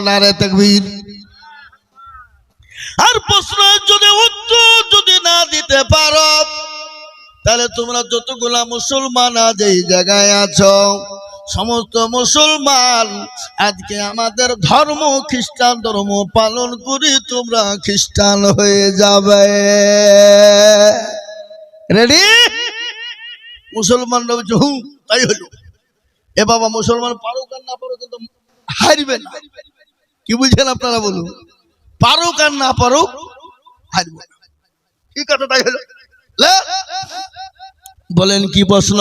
নারে তাকবীর। আর প্রশ্নের যদি উত্তর যদি না দিতে পারো তাহলে তোমরা যতগুলা মুসলমান আজ এই জায়গায় আছো সমস্ত মুসলমান আজকে আমাদের ধর্ম খ্রিস্টান ধর্ম পালন করে তোমরা খ্রিস্টান হয়ে যাবে। রেডি? মুসলমানরা বলছে হুঁ তাই হলো। এ বাবা মুসলমান পারুক আর না পারুক কিন্তু হারবে না। কি বুঝছেন আপনারা বলুন? পারুক আর না পারুক হারবে না। ঠিক আছে তাই হলো। বলেন কি প্রশ্ন?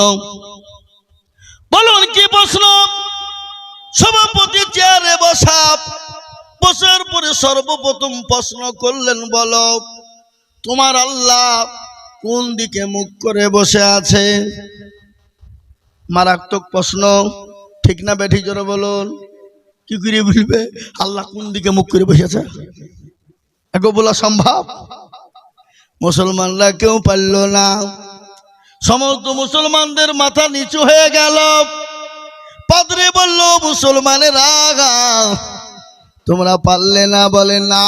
বলুন কি প্রশ্ন? সভাপতি চেয়ারে বসা, বসার পরে সর্বপ্রথম প্রশ্ন করলেন বলো তোমার আল্লাহ কোন দিকে মুখ করে বসে আছে? মারাত্মক প্রশ্ন, ঠিক না বেঠি জোরে বলুন? কি করে বলবে আল্লাহ কোন দিকে মুখ করে বসে আছে? এগো বলা সম্ভব? মুসলমানরা কেউ পারল না। সমস্ত মুসলমানদের মাথা নিচু হয়ে গেল। পাদ্রী বলল মুসলমানেরা তোমরা পারলে না? বলে না।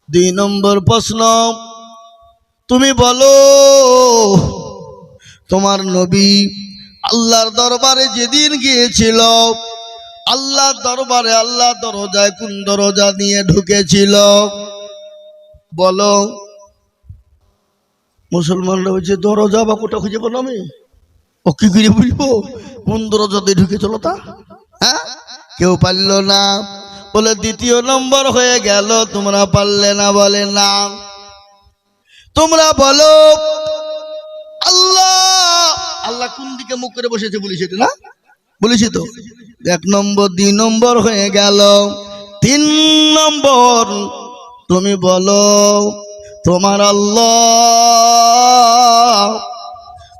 2 নম্বর প্রশ্ন, তুমি বলো তোমার নবী আল্লাহর দরবারে যেদিন গিয়েছিল আল্লাহর দরবারে আল্লাহ দরজায় কোন দরজা দিয়ে ঢুকেছিল? বলো। মুসলমানরা বলছে দরজা বা কোটা খুঁজে বলো আমি ও কি করে বলবো কোন দরজা দিয়ে ঢুকেছিল তা? হ্যাঁ, কেউ পারল না। বলে 2য় নম্বর হয়ে গেল, তোমরা পারলে না। বলে না। তোমরা বলো আল্লাহ আল্লাহ কোন দিকে মুখ করে বসেছে বলেছি না? বলেছি তো। 1 নম্বর। 2 নম্বর হয়ে গেল। 3 নম্বর তুমি বলো তোমার আল্লাহ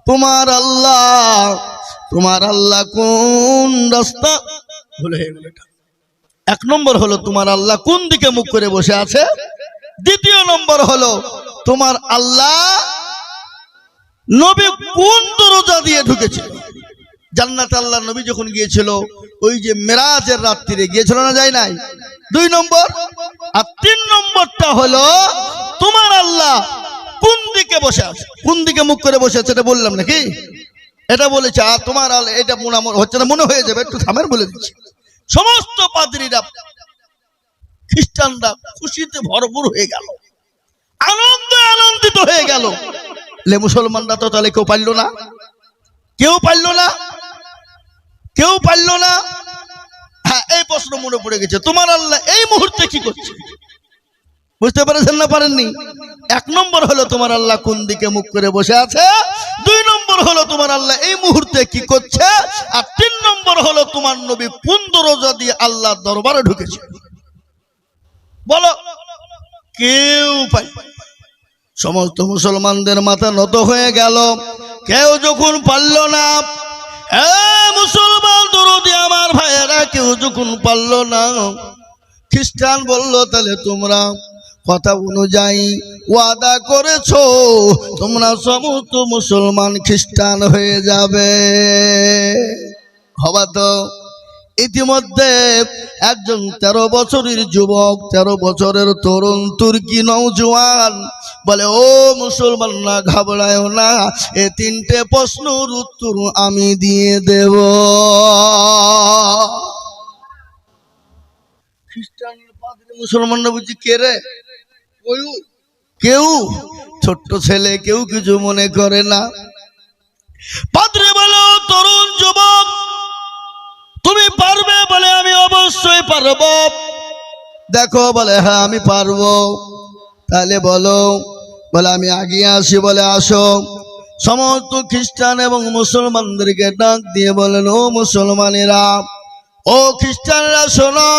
তোমার আল্লাহ তোমার আল্লাহ কোন রাস্তা ভুলে হয়ে গেল। 1 নম্বর হলো তোমার আল্লাহ কোন দিকে মুখ করে বসে আছে। 2য় নম্বর হলো তোমার আল্লাহ নবী কোন দরজা দিয়ে ঢুকেছিল? জান্নাতে আল্লাহ নবী যখন গিয়েছিল ওই যে মেরাজের রাত্রিরে গিয়েছিল না, যায় নাই? 2 নম্বর। আর 3 নম্বরটা হলো তোমার আল্লাহ কোন দিকে বসে আছে, কোন দিকে মুখ করে বসে আছে এটা বললাম নাকি? এটা বলেছে। আর তোমার আল্লাহ এটা মনে হচ্ছে না, মনে হয়ে যাবে, একটু থামেন বলে দিচ্ছি। সমস্ত পাদ্রীরা খ্রিস্টানরা খুশিতে ভরপুর হয়ে গেল, আনন্দিত হয়ে গেল। মুসলমানরা তো তাহলে কেউ পারল না, কেউ পারল না, কেউ পারল না। হ্যাঁ, এই প্রশ্ন মনে পড়ে গেছে, তোমার আল্লাহ এই মুহূর্তে কি করছে? বুঝতে পেরেছেন না পারেননি? 1 নম্বর হলো তোমার আল্লাহ কোন দিকে মুখ করে বসে আছে। 2 নম্বর হলো তোমার আল্লাহ এই মুহূর্তে কি করছে। আর 3 নম্বর হলো তোমার নবী কোন দরজা দিয়ে আল্লাহর দরবারে ঢুকেছে। বলো। কেউ পাই। সমস্ত মুসলমানদের মাথা নত হয়ে গেল। কেউ যখন পারল না, মুসলমান দরদি আমার ভাইয়েরা, কেউ যখন পারল না, খ্রিস্টান বলল তাহলে তোমরা কথা অনুযায়ী ওয়াদা করেছো তোমরা সমস্ত মুসলমান খ্রিস্টান হয়ে যাবে। হবা তো? ইতিমধ্যে একজন 13 বছরের যুবক, 13 বছরের তরুণ তুর্কি নওজোয়ান বলে, ও মুসলমানরা ঘাবড়ায় না, এই 3টে প্রশ্নের উত্তর আমি দিয়ে দেব। খ্রিস্টানের পাদ্রী মুসলমানরা বুঝি কে রে? কেউ ছোট্ট ছেলে, কেউ কিছু মনে করে না। পাদ্রী বলো, তরুণ যুবক তুমি পারবে? বলে আমি অবশ্যই পারবো। দেখো, বলে হ্যাঁ আমি পারবো। তাহলে বলো। বলে আমি আগিয়ে আসি। বলে আসো। সমস্ত খ্রিস্টান এবং মুসলমানদেরকে ডাক দিয়ে বলেন, ও মুসলমানেরা, ও খ্রিস্টানরা শোনো,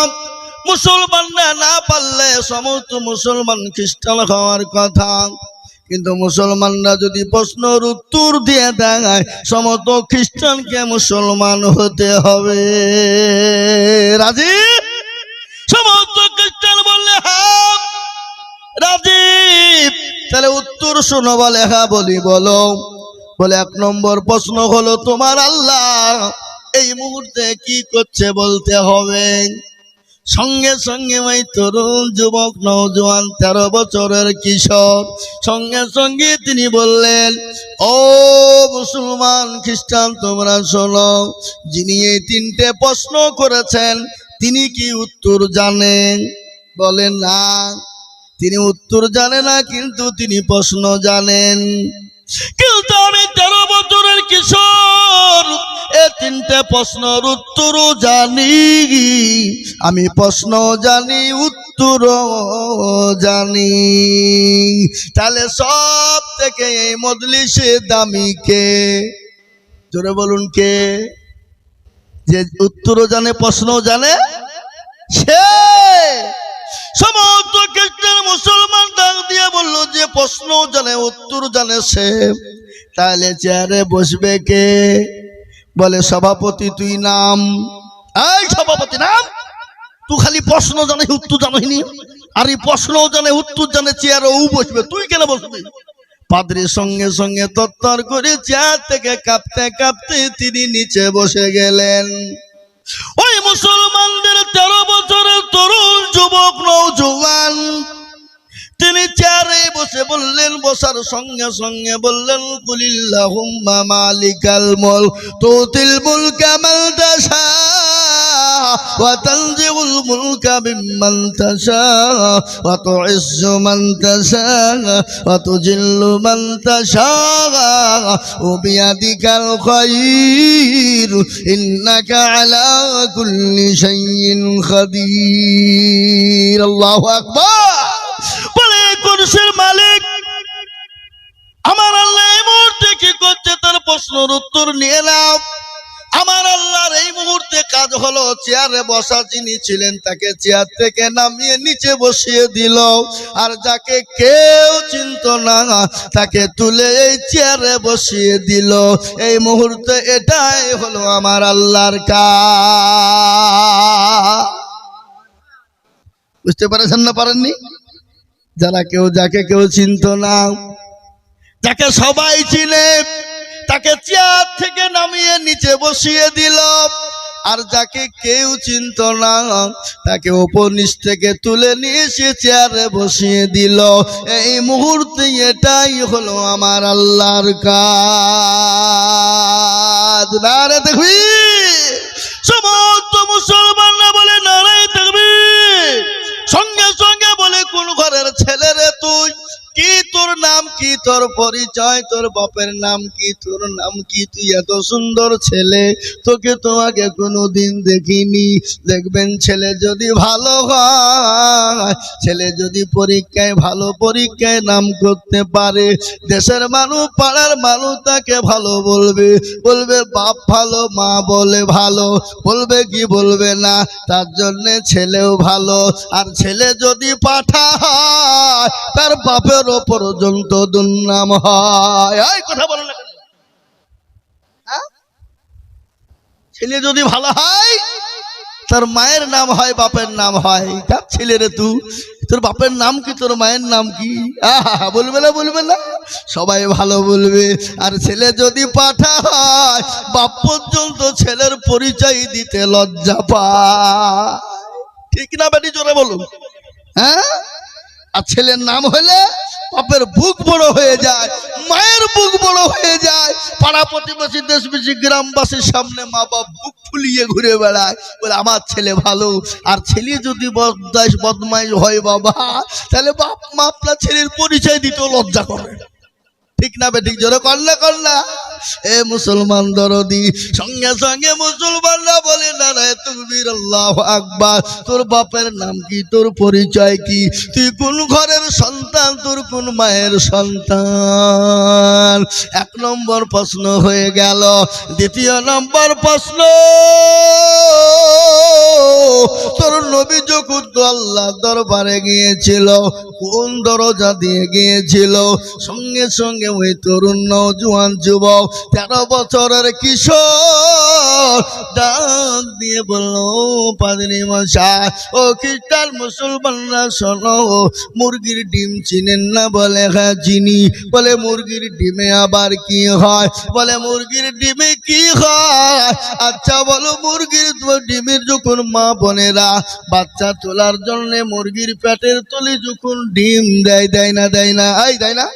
মুসলমানরা না পারলে সমস্ত মুসলমান খ্রিস্টান হওয়ার কথা, কিন্তু মুসলমানরা যদি প্রশ্নের উত্তর দিয়ে দেয় সমস্ত খ্রিস্টানকে মুসলমান হতে হবে। রাজি? সমস্ত খ্রিস্টান বললে হ্যাঁ রাজি। তাহলে উত্তর শোনো। বলে হ্যাঁ বলি। বলো। বলে 1 নম্বর প্রশ্ন হলো, তোমার আল্লাহ এই মুহূর্তে কি করছে বলতে হবে। সঙ্গে সঙ্গে ওই তরুণ যুবক নওজোয়ান 13 বছরের কিশোর সঙ্গে সঙ্গে তিনি বললেন, ও মুসলমান খ্রিস্টান তোমরা শোনো, যিনি এই 3টে প্রশ্ন করেছেন তিনি কি উত্তর জানেন? বলেন না, তিনি উত্তর জানে না, কিন্তু তিনি প্রশ্ন জানেন। কিন্তু আমি 13 বছরের কিশোর, এই 3টে প্রশ্নের উত্তরও জানি। আমি প্রশ্ন জানি, উত্তরও জানি। তাহলে সব থেকে এই মজলিসে দামি কে? জোরে বলুন কে? যে উত্তরও জানে, প্রশ্নও জানে, সে। সমস্ত খ্রিস্টান মুসলমান ডাক দিয়ে বলল, যে প্রশ্ন জানে উত্তর জানে সে। তাহলে চেয়ারে বসবে কে? বলে সভাপতি তুই নাম। এই সভাপতি নাম। তুই খালি প্রশ্ন জানে উত্তর জানিনি, আর এই প্রশ্ন জানে উত্তর জানে, চেয়ারে ও বসবে, তুই কেন বসবি? পাদ্রীর সঙ্গে সঙ্গে তত্তর করে চেয়ার থেকে কাঁপতে কাঁপতে তিনি নিচে বসে গেলেন। ওই মুসলমানদের 13 বছরের তরুণ যুবক নওজোয়ান তিনি চেয়ারে বসে বললেন, বসার সঙ্গে সঙ্গে বললেন, কুলিল্লাহুম্মা মালিকাল মুলক তুতিল মুলকা মান তাশা ওয়া তানজিউল মুলকা বিমান তাশা ওয়া তুইজ্জু মান তাশা ওয়া তুজিল্লু মান তাশা ওয়া বিয়াদিকাল খায়র ইন্নাকা আলা কুল্লি শাইইন কাদির। আল্লাহু আকবার। কুরসির মালিক আমার আল্লাহ এই মুহূর্তে কি করছে তার প্রশ্নের উত্তর নিয়ে নাও। আমার আল্লাহর এই মুহূর্তে কাজ হলো, চেয়ারে বসা যিনি ছিলেন তাকে চেয়ার থেকে নামিয়ে নিচে বসিয়ে দিল, আর যাকে কেউ চিনত না তাকে তুলে এই চেয়ারে বসিয়ে দিল। এই মুহূর্তে এটাই হলো আমার আল্লাহর কাজ। বুঝতে পারছেন না পারেননি? যাকে কেউ চিনত না, যাকে সবাই চিনে, তাকে চেয়ার থেকে নামিয়ে নিচে বসিয়ে দিল, আর যাকে কেউ চিনত না তাকে উপর নিচ থেকে তুলে নিয়ে এসে চেয়ারে বসিয়ে দিল। এই মুহূর্তে এটাই হলো আমার আল্লাহর কাজ। নারে তাকবীর। সমস্ত মুসলমানরা বলে নারে তাকবীর। সঙ্গে সঙ্গে বলে, কোন ঘরের ছেলে রে তুই? কি তোর নাম কি, তোর পরিচয়, তোর বাপের নাম কি, তোর নাম কি? তুই এত সুন্দর ছেলে, তোকে তো আগে কোনোদিন দেখিনি। দেখবেন ছেলে যদি ভালো হয়, ছেলে যদি পরীক্ষায় ভালো পরীক্ষায় নাম করতে পারে, দেশের মানুষ পাড়ার মানুষ তাকে ভালো বলবে, বলবে বাপ ভালো, মা বলে ভালো, বলবে কি বলবে না? তার জন্য ছেলেও ভালো। আর ছেলে যদি পাঠা হয়, তার বাপের পর্যন্ত দুর্নাম হয়। এই কথা বলে না কেন? ছেলে যদি ভালো হয় তার মায়ের নাম হয় বাপের নাম হয়। কার ছেলে রে তুই? তোর বাপের নাম কি, তোর মায়ের নাম কি? বলবে না, বলবে না, সবাই ভালো বলবে। আর ছেলে যদি পাঠা হয়, বাপ পর্যন্ত ছেলের পরিচয় দিতে লজ্জা পায়। ঠিক না বেটি, জোরে বলুন। হ্যাঁ, আর ছেলের নাম হলে বাপের বুক বড় হয়ে যায়, মায়ের বুক বড় হয়ে যায়। পাড়া প্রতিবেশী, দেশবাসী, গ্রামবাসীর সামনে মা বাপ বুক ফুলিয়ে ঘুরে বেড়ায়, বলে আমার ছেলে ভালো। আর ছেলে যদি বদমাইশ হয় বাবা, তাহলে বাপ মা আপনার ছেলের পরিচয় দিতেও লজ্জা করে। ঠিক না বেঠিক, জোরে কন্যা কন্যা। এ মুসলমান দরদি, সঙ্গে সঙ্গে মুসলমানরা বলে নারায়ে তাকবীর, আল্লাহু আকবার। তোর বাপের নাম কি, তোর পরিচয় কি, তুই কোন ঘরের সন্তান, তোর কোন মায়ের সন্তান? এক নম্বর প্রশ্ন হয়ে গেল। দ্বিতীয় নম্বর প্রশ্ন, তোর নবী যখন আল্লাহ দরবারে গিয়েছিল, কোন দরজা দিয়ে গিয়েছিল? সঙ্গে সঙ্গে ওই তরুণ নওজোয়ান যুবক 13 বছরের কিশোর ডাক দিয়ে বলল, পাদ্রী মশাই, ও খ্রিস্টান মুসলমানরা শোনো, মুরগির ডিম চিনেন না? বলে হ্যাঁ চিনি। বলে মুরগির ডিমে আবার কি হয়? বলে মুরগির ডিমে কি হয়? আচ্ছা বলো, মুরগির ডিমের যখন মা বোনেরা বাচ্চা তোলার জন্য মুরগির পেটের তলে যখন ডিম দেয়, দেয় না? দেয় না? দেয় না?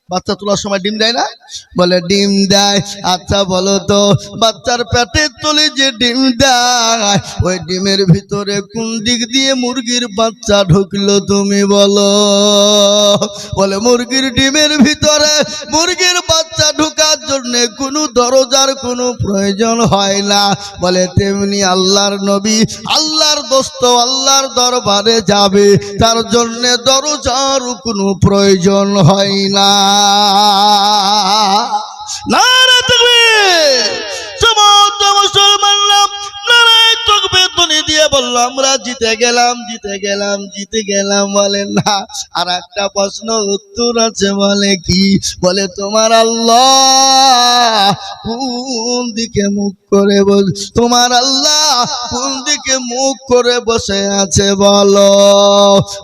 বাচ্চা তোলার সময় ডিম দেয় না? বলে ডিম দেয়। আচ্ছা বলো তো, বাচ্চার পেটের তলে যে ডিম দেয়, ওই ডিমের ভিতরে কোন দিক দিয়ে মুরগির বাচ্চা ঢুকলো তুমি বলো? বলে মুরগির ডিমের ভিতরে মুরগির বাচ্চা ঢুকার জন্য কোনো দরজার কোনো প্রয়োজন হয় না। বলে তেমনি আল্লাহর নবী, আল্লাহর দোস্ত আল্লাহর দরবারে যাবে, তার জন্য দরজার কোনো প্রয়োজন হয় না। নারে তাকবীর! সমস্ত মুসলমানরা নারে তাকবীর ধ্বনি দিয়ে বলল, আমরা জিতে গেলাম, জিতে গেলাম, জিতে গেলাম। বলে না, আর একটা প্রশ্ন উত্তর আছে। বলে কি? বলে তোমার আল্লাহ কোন দিকে মুখ করে বসে? তোমার আল্লাহ কোন দিকে মুখ করে বসে আছে বলো?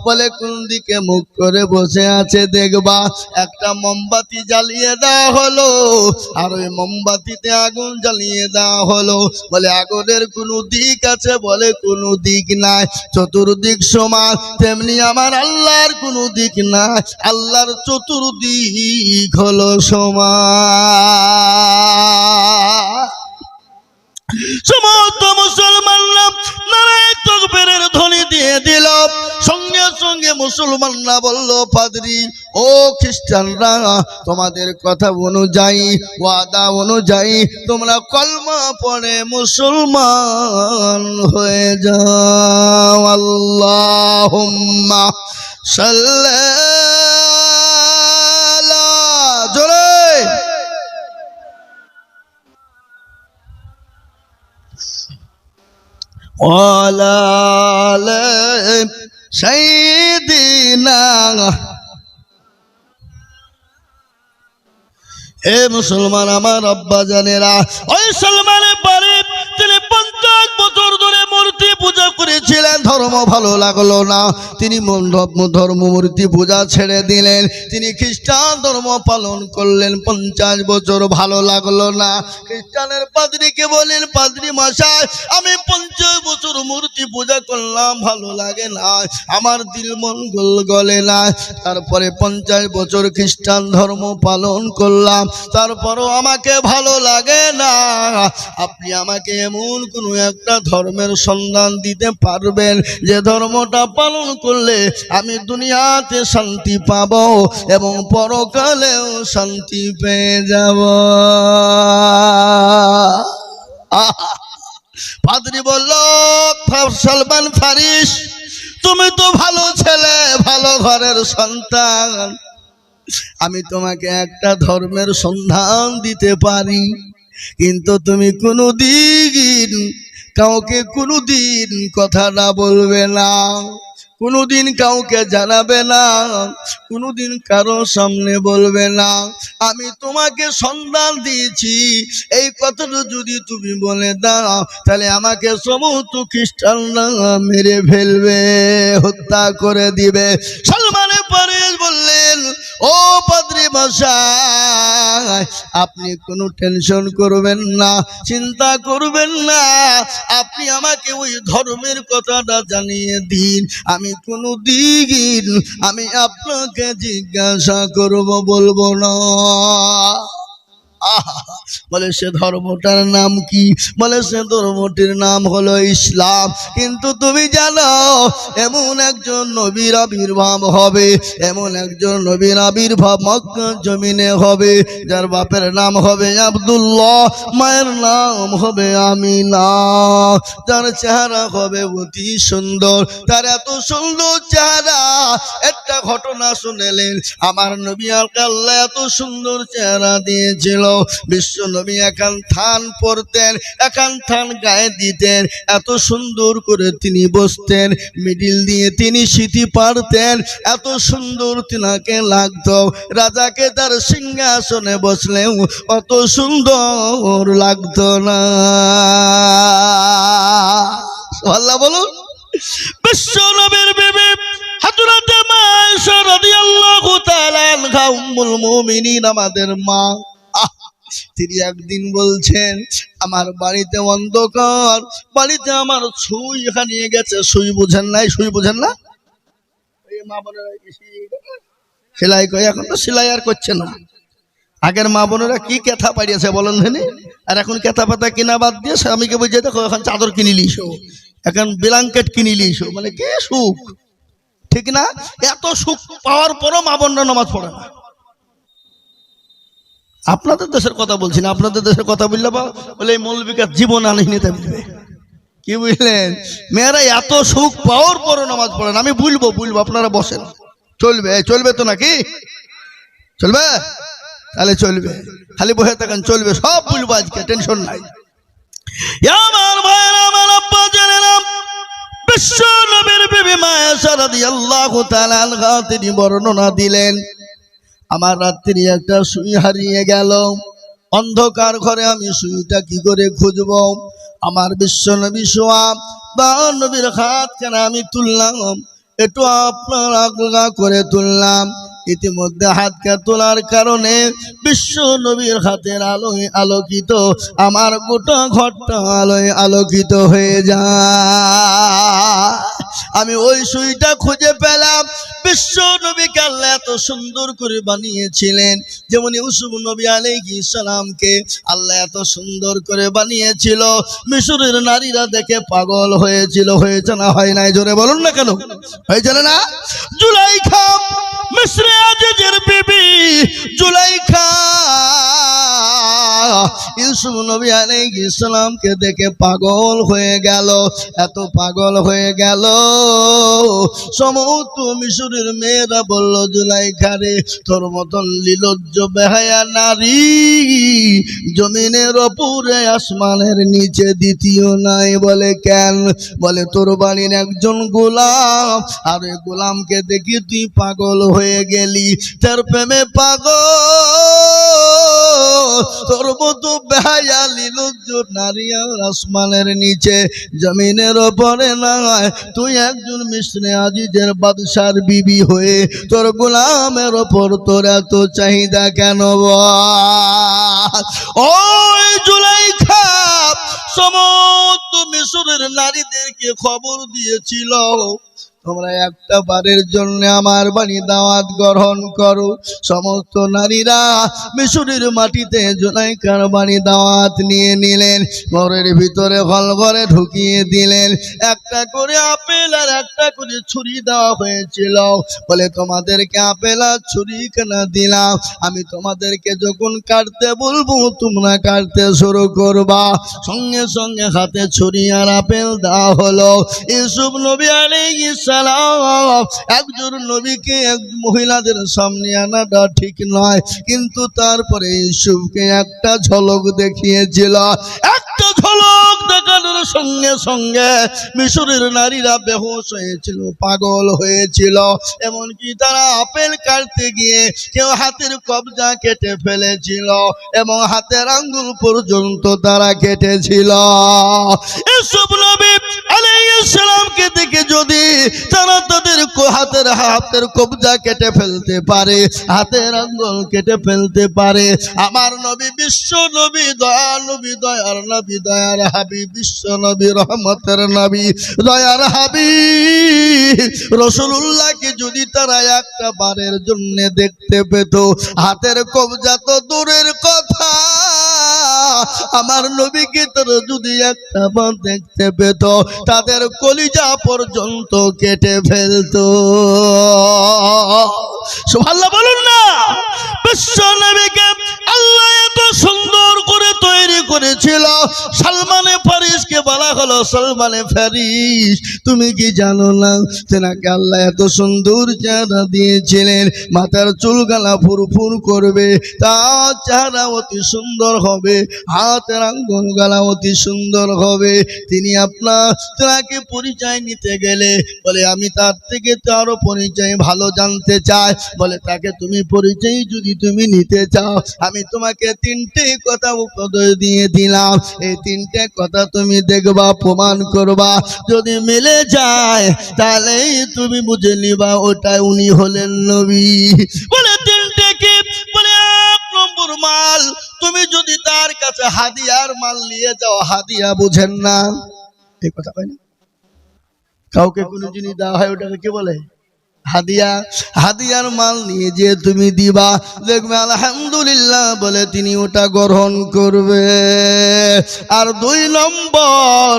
বলে কোন দিকে মুখ করে বসে আছে দেখবা। একটা মোমবাতি জ্বালিয়ে দেওয়া হলো, আর ওই মোমবাতিতে আগুন জ্বালিয়ে দেওয়া হলো। বলে আগুনের কোনো দিক আছে? বলে কোনো দিক নাই, চতুর্দিক সমান। তেমনি আমার আল্লাহর কোনো দিক নাই, আল্লাহর চতুর্দিক হলো সমান। সমস্ত মুসলমানরা নারায়ে তাকবীরের ধ্বনি দিয়ে দিল। সঙ্গে সঙ্গে মুসলমানরা বলল, পাদ্রী, ও খ্রিস্টানরা, তোমাদের কথা অনুযায়ী, ওয়াদা অনুযায়ী তোমরা কলমা পড়ে মুসলমান হয়ে যাও। আল্লাহুম্মা সাল্লি আলা, জোরে ওয়ালা আলি সাইয়্যিদিনা। এ মুসলমান আমার আব্বা জানেরা, ওই সলমানের বাড়ি তিনি 50 বছর ধরে মূর্তি পূজা করেছিলেন। ধর্ম ভালো লাগলো না, তিনি ধর্ম মূর্তি পূজা ছেড়ে দিলেন, তিনি খ্রিস্টান ধর্ম পালন করলেন। 50 বছর ভালো লাগলো না। খ্রিস্টানের পাদ্রীকে বলেন, পাদ্রী মশাই, আমি 50 বছর মূর্তি পূজা করলাম, ভালো লাগে না, আমার দিল মন গলে না। তারপরে 50 বছর খ্রিস্টান ধর্ম পালন করলাম, তারপরও আমাকে ভালো লাগে না। আপনি আমাকে এমন কোনো একটা ধর্মের সন্ধান দিতে পারবেন যে ধর্মটা পালন করলে আমি দুনিয়াতে শান্তি পাব এবং পরকালেও শান্তি পেয়ে যাব? পাদ্রী বলল, সলমান ফারিস, তুমি তো ভালো ছেলে, ভালো ঘরের সন্তান, আমি তোমাকে একটা ধর্মের সন্ধান দিতে পারি, কিন্তু তুমি কোনোদিন কাউকে কোনোদিন কথাটা বলবে না, কোনোদিন কাউকে জানাবে না, কোনোদিন কারো সামনে বলবে না। আমি তোমাকে সন্ধান দিয়েছি, এই কথাটা যদি তুমি বলে দাও তাহলে আমাকে সমস্ত খ্রিস্টানরা মেরে ফেলবে, হত্যা করে দিবে। সালমানে ফারিস বললেন, ও পাদ্রী মশাই, আপনি কোনো টেনশন করবেন না, চিন্তা করবেন না, আপনি আমাকে ওই ধর্মের কথাটা জানিয়ে দিন, আমি কোনো দিন আমি আপনাকে জিজ্ঞাসা করব, বলবো না। বলে সে ধর্মটার নাম কি? বলে সে ধর্মটির নাম হলো ইসলাম। কিন্তু তুমি জানো এমন একজন নবীর আবির্ভাব হবে, এমন একজন নবীর আবির্ভাব মক্কা জমিনে হবে, যার বাপের নাম হবে আব্দুল্লাহ, মায়ের নাম হবে আমিনা, যার চেহারা হবে অতি সুন্দর। তার এত সুন্দর চেহারা, একটা ঘটনা শুনেলেন, আমার নবী আল্লাহ এত সুন্দর চেহারা দিয়েছিল, বিশ্ব নবী একান থান পরতেন, একান থান গায়ে দিতেন, এত সুন্দর করে তিনি বসতেন, মিডিল দিয়ে তিনি সিঁথি পারতেন, এত সুন্দর তিনাকে লাগতো। রাজাকে তার সিংহাসনে বসলেও অত সুন্দর লাগতো না। আল্লাহ বলুন। বিশ্ব নবীর বিবি হযরত আয়েশা রাদিয়াল্লাহু তাআলা আনহা উম্মুল মুমিনিন, আমাদের মা, তিনি একদিন বলছেন, আমার বাড়িতে অন্ধকার, বাড়িতে আমার সুই হারিয়ে গেছে। সুই বুঝেন নাই? সুই বুঝেন না? সেলাই করে, এখন তো সেলাই আর করছে না। আগের মা বোনেরা কি কেথা পাড়িয়েছে বলেন ধেনি, আর এখন কেথা পাতা কিনা বাদ দিয়ে স্বামীকে বুঝিয়ে দেখো এখন চাদর কিনে লিসো, এখন ব্ল্যাঙ্কেট কিনে লিসো, মানে কে সুখ, ঠিক না? এত সুখ পাওয়ার পরও মা বোনরা নামাজ পড়ে না। আপনাদের দেশের কথা বলছি না, আপনাদের দেশের কথা বললে বলে এই মৌলবিকার জীবন আনহিনি তা বলবে, কি বুঝলেন? মেয়েরা এত সুখ পাওয়ার পরও নামাজ পড়ে না। আমি বলবো, আপনারা বসেন, চলবে, চলবে তো নাকি? চলবে, তাহলে চলবে, খালি বসে থাকেন, চলবে, সব বলবো আজকে, টেনশন নাই। আমার ভাইরা, আমার আব্বা জানেন, বিশ্ব নবীর বিবি মা আয়েশা রাদিয়াল্লাহু তাআলা আনহা তিনি বর্ণনা দিলেন, আমার রাত্রি একটা সুই হারিয়ে গেল, অন্ধকার ঘরে আমি সুইটা কি করে খুঁজব? আমার বিশ্ব নবী শোয়া বা নবীর হাত কেন আমি তুললাম, একটু আপনার আগা করে তুললাম। ইতিমধ্যে হাতকে তোলার কারণে বিশ্ব নবীর হাতের আলোয় আলোকিত আমার গোটা ঘরটা আলোয় আলোকিত হয়ে যায়। আমি ওই সুইটা খুঁজে পেলাম। বিশ্ব নবীকে আল্লাহ এত সুন্দর করে বানিয়েছিলেন, যেমন ইউসুফ নবী আলাইহিস সালামকে আল্লাহ এত সুন্দর করে বানিয়েছিল, মিশরের নারীরা দেখে পাগল হয়েছিল। হয়েছে না হয় নাই? জোরে বলুন না কেন? হয়েছে না? জুলাইখা, মিশরে আজিজের বিবি জুলাইখা ইউসুফ নবী আলাইহিস সালামকে দেখে পাগল হয়ে গেল, এত পাগল হয়ে গেল, সমস্ত মিশরের মেয়েরা বলল, জুলাইখা রে, তোর মতন লীলজ্জ বেহায়া নারী জমিনের ওপরে আসমানের নিচে দ্বিতীয় নাই। বলে কেন? বলে তোর বাড়ির একজন গোলাম, আর ওই গোলামকে দেখি তুই পাগল হয়ে গেলি, তার প্রেমে পাগল। তোর মতো বেহায়া লীলজ্জ নারী আর আসমানের নিচে জমিনের ওপরে নয়, তুই একজন মিশরে আজিজের বাদশার বিবি হয়ে তোর গোলামের ওপর তোর এত চাহিদা কেন? ওই জুলাইখা সমস্ত মিশরের নারীদেরকে খবর দিয়েছিল, তোমরা একটা বারের জন্য আমার বাড়ি দাওয়াত গ্রহণ করো। সমস্ত নারীরা মিশরের মাটিতে জুলাইখার বাড়ি দাওয়াত নিয়ে নিলেন, ঘরের ভিতরে হল ঘরে ঢুকিয়ে দিলেন। একটা করে আপেল আর একটা করে ছুরি দেওয়া হয়েছিল। বলে তোমাদেরকে আপেল আর ছুরি কেন দিলাম? আমি তোমাদেরকে যখন কাটতে বলবো তোমরা কাটতে শুরু করবা। সঙ্গে সঙ্গে হাতে ছুরি আর আপেল দেওয়া হলো। ইউসুফ নবী আলাইহিস সালাম একজন নবীকে এক মহিলাদের সামনে আনাটা ঠিক নয়, কিন্তু তারপরে ইউসুফকে একটা ঝলক দেখিয়েছিল। একটা ঝলক দেখানোর সঙ্গে সঙ্গে মিশরের নারীরা বেহুশ হয়েছিল, পাগল হয়েছিল। এমনকি তারা আপেল কাটতে গিয়ে কেউ হাতের কবজা কেটে ফেলেছিল এবং হাতের আঙ্গুল পর্যন্ত তারা কেটেছিল। এসব নবী আলাইহিস সালামকে দেখে যদি তারা তাদের হাতের কবজা কেটে ফেলতে পারে, হাতের আঙ্গুল কেটে ফেলতে পারে, আমার নবী বিশ্ব নবী, দয়ার নবী, দয়ার নবী, দয়ার হাবিব, বিশ্ব নবী, রহমতের নবী, দয়ার হাবিব রাসূলুল্লাহকে যদি তারা একটা বারের জন্য দেখতে পেত, হাতের কবজা তো দূরের কথা, আমার নবীকে তারা যদি একটা বার দেখতে পেত, তাদের কলিজা পর্যন্ত কেটে ফেলতো। সুবহানাল্লাহ বলুন না। বিশ্ব নবীকে আল্লাহ এত সুন্দর করে তৈরি করেছিল। সালমানে ফারিসকে বলা হলো, সালমানে ফারিস তুমি কি জানো না তেনাকে আল্লাহ এত সুন্দর চেহারা দিয়েছিলেন, মাথার চুলগালা ফুরফুর করবে, তার চেহারা অতি সুন্দর হবে, হাতের আঙ্গুল গালা অতি সুন্দর হবে। তিনি তেনাকে পরিচয় নিতে গেলে বলে আমি তার থেকে তো আরো পরিচয় ভালো জানতে চাই। বলে তাকে তুমি পরিচয় যদি তুমি নিতে চাও, আমি তোমাকে তিনটে কথা উপদেশ দিয়ে দিলাম, এই তিনটে কথা তুমি দেখবা, প্রমাণ করবা, যদি মিলে যায় তাহলেই তুমি বুঝে নিবা ওটাই উনি হলেন নবী। বলে তিনটে কি? বলে এক নম্বর মাল, তুমি যদি তার কাছে হাদিয়ার মাল নিয়ে যাও, হাদিয়া বুঝেন না এই কথা কয় না, কাউকে কোনো জিনিস দেওয়া হয় ওটাকে কি বলে? হাদিয়া। হাদিয়ার মাল নিয়ে যে তুমি দিবা, দেখবে আলহামদুলিল্লাহ বলে তিনি ওটা গ্রহণ করবে। আর দুই নম্বর,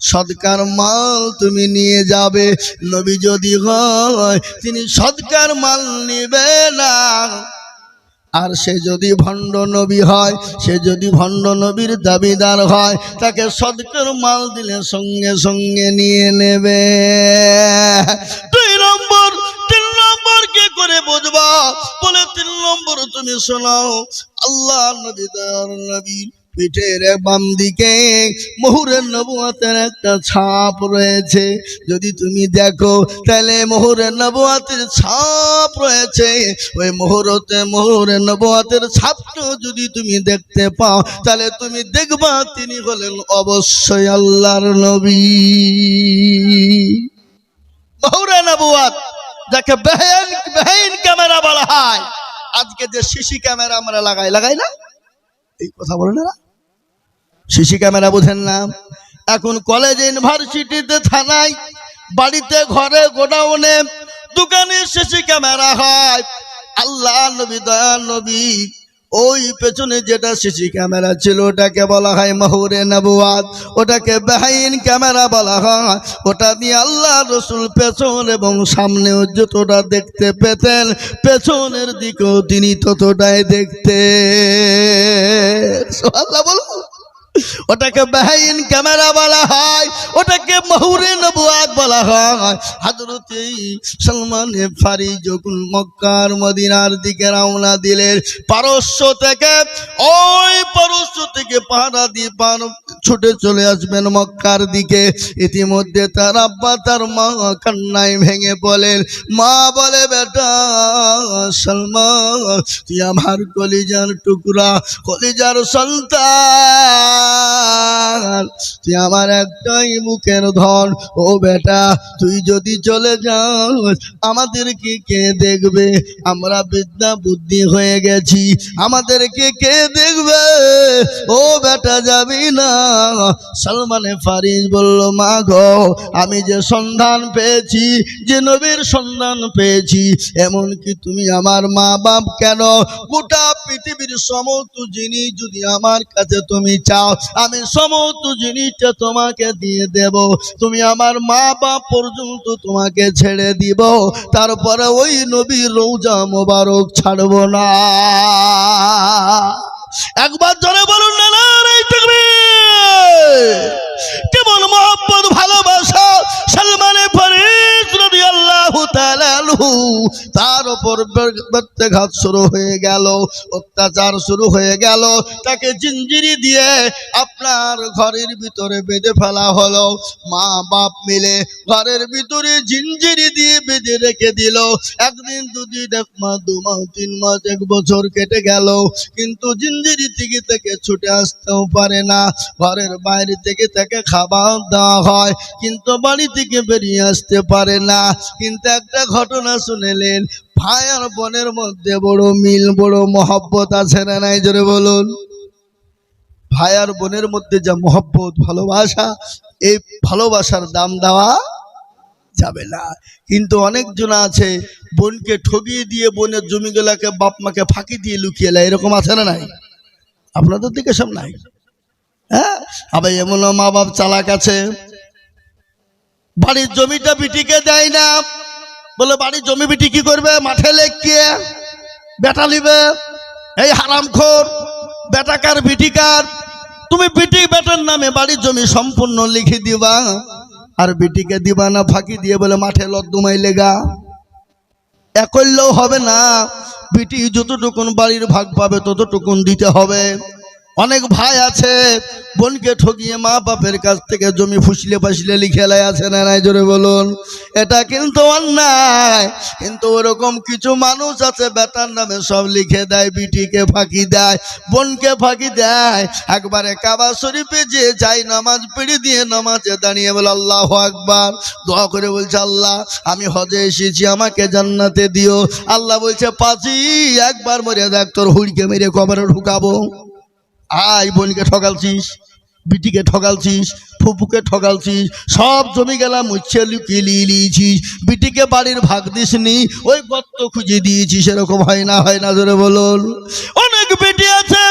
সদকার মাল তুমি নিয়ে যাবে, নবী যদি হয় তিনি সদকার মাল নিবে না। আর সে যদি ভণ্ড নবী হয়, সে যদি ভণ্ড নবীর দাবিদার হয়, তাকে সদকার মাল দিলে সঙ্গে সঙ্গে নিয়ে নেবে। দুই নম্বর, তিন নম্বর কি করে বুঝবা? বলে তিন নম্বর তুমি শোনাও, আল্লাহ নবী দয়ার নবী পিঠের বাম দিকে মুহরে নবুয়তের একটা ছাপ রয়েছে, যদি তুমি দেখো তাহলে মুহরে নবুয়তের ছাপ রয়েছে। ওই মুহরে নবুয়তের ছাপটা যদি তুমি দেখতে পাও, তাহলে তুমি দেখবা তিনি হলেন অবশ্যই আল্লাহর নবী। মুহরে নবুয়ত যাকে বেহাইন ক্যামেরা বলা হয়, আজকে যে সিসি ক্যামেরা আমরা লাগাই না, এই কথা বলে না, সিসি ক্যামেরা বোঝেন না? এখন কলেজে, ইউনিভার্সিটিতে, থানায়, বাড়িতে, ঘরে, গোডাউনে, দোকানে সিসি ক্যামেরা হয়। আল্লাহ নবী দয়ার নবী ওই পেছনে যেটা সিসি ক্যামেরা ছিল ওটাকে বলা হয় মুহরে নবুয়ত, ওটাকে বেহাইন ক্যামেরা বলা হয়। ওটা দিয়ে আল্লাহ রসুল পেছন এবং সামনেও যতটা দেখতে পেতেন, পেছনের দিকেও তিনি ততটাই দেখতেন। সুবহানাল্লাহ বলুন। ওটাকে বেহাইন ক্যামেরা বলা হয়, ওটাকে মুহরে নবুয়ত বলা হয়। হযরত সালমান ফারিস যখন মক্কার মদিনার দিকে রওনা দিলেন, পারস্য থেকে পাহাড়া দিয়ে ছুটে চলে আসবেন মক্কার দিকে। ইতিমধ্যে তার আব্বা তার মা কান্নায় ভেঙে বলেন, মা বলে বেটা সালমান তুই আমার কলিজার টুকরা, কলিজার সন্তান, তুই আমার একটাই মুখের ধন, ও বেটা তুই যদি চলে যাস আমাদেরকে কে দেখবে? আমরা বিদ্যা বুদ্ধি হয়ে গেছি, আমাদেরকে কে দেখবে? ও বেটা যাবি না। সালমানে ফারিস বলল, মা গো আমি যে সন্ধান পেয়েছি, যে নবীর সন্ধান পেয়েছি, এমন কি তুমি আমার মা বাপ কেন গোটা পৃথিবীর সমস্ত জিনিস যদি আমার কাছে তুমি চাও, আমি সমস্ত জিনিসটা তোমাকে দিয়ে দেব, তুমি আমার মা বাপ পর্যন্ত তোমাকে ছেড়ে দিব, তারপরে ওই নবীর রওজা মোবারক ছাড়বো না। একবার জোরে বলুন না নারে তাকবীর। কেমন মহব্বত ভালোবাসা সালমানে ফারিস রাদিয়াল্লাহু তাআলা তার উপর প্রত্যাঘাত শুরু হয়ে গেল, অত্যাচার শুরু হয়ে গেল। তাকে জিঞ্জিরি দিয়ে আপনার ঘরের ভিতরে বেঁধে ফেলা হলো। মা বাপ মিলে ঘরের ভিতরে জিঞ্জিরি দিয়ে বেঁধে রেখে দিল। একদিন, দুদিন, এক মাস, 2 মাস, 3 মাস, 1 বছর কেটে গেল, কিন্তু জিঞ্জিরি থেকে ছুটে আসতেও পারে না। ঘরের বাইরে থেকে তাকে খাবার দেওয়া হয়, কিন্তু বাড়ি থেকে বেরিয়ে আসতে পারে না। কিন্তু একটা ঘটনা শুনেলেন, ভাই আর বোনের মধ্যে বড় মিল, বড় মহব্বত আছে না নাই? জোরে বলুন। ভাই আর বোনের মধ্যে যা মহব্বত, ভালোবাসা, এই ভালোবাসার দাম দেওয়া যাবে না। কিন্তু অনেকজন আছে বোনকে ঠগিয়ে দিয়ে বোনের জমিগুলাকে বাপ মাকে ফাঁকি দিয়ে লুকিয়ে নেয়, এরকম আছে না নাই? আপনাদের দিকে সব নাই? হ্যাঁ, আবার এমনও মা বাপ চালাক আছে, বাড়ির জমিটা বিটিকে দেয় না। বলে বাড়ির জমি বিটি কি করবে? মাঠে লেখিয়ে বেটা লিবে। এই হারামখোর, বেটাকার বিটিকার, তুমি বিটি বেটার নামে বাড়ির জমি সম্পূর্ণ লিখে দিবা, আর বিটিকে দিবা না, ফাঁকি দিয়ে বলে মাঠে লদ্দুমাই লেগা। এ করলেও হবে না, বিটি যতটুকুন বাড়ির ভাগ পাবে ততটুকুন দিতে হবে। অনেক ভাই আছে বোনকে ঠকিয়ে মা বাপের কাছ থেকে জমি ফুসলে ফাসলে লিখে লাই, আছে না নাই? জোরে বলুন। এটা কিন্তু অন্যায়। কিন্তু ওরকম কিছু মানুষ আছে বেটার নামে সব লিখে দেয়, বিটিকে ফাঁকি দেয়, বোনকে ফাঁকি দেয়। একবারে কাবা শরীফে যে যাই নামাজ পড়ে দিয়ে নামাজে দাঁড়িয়ে বলে আল্লাহু আকবার, দোয়া করে বলছে আল্লাহ আমি হজে এসেছি, আমাকে জান্নাতে দিও। আল্লাহ বলছে পাঁচি একবার মরে দেখ, তোর হুড়কে মেরে কবরে ঢুকাবো। আই বোনকে ঠকালছিস, বিটিকে ঠকালছিস, ফুপুকে ঠকালছিস, সব জমি গেলা মুচ্ছে লুকিয়ে নিয়েছিস, বিটিকে বাড়ির ভাগ দিসনি, ওই গর্ত খুঁজে দিয়েছিস। এরকম হয় না? হয় না? জোরে বলুন। অনেক বেটি আছে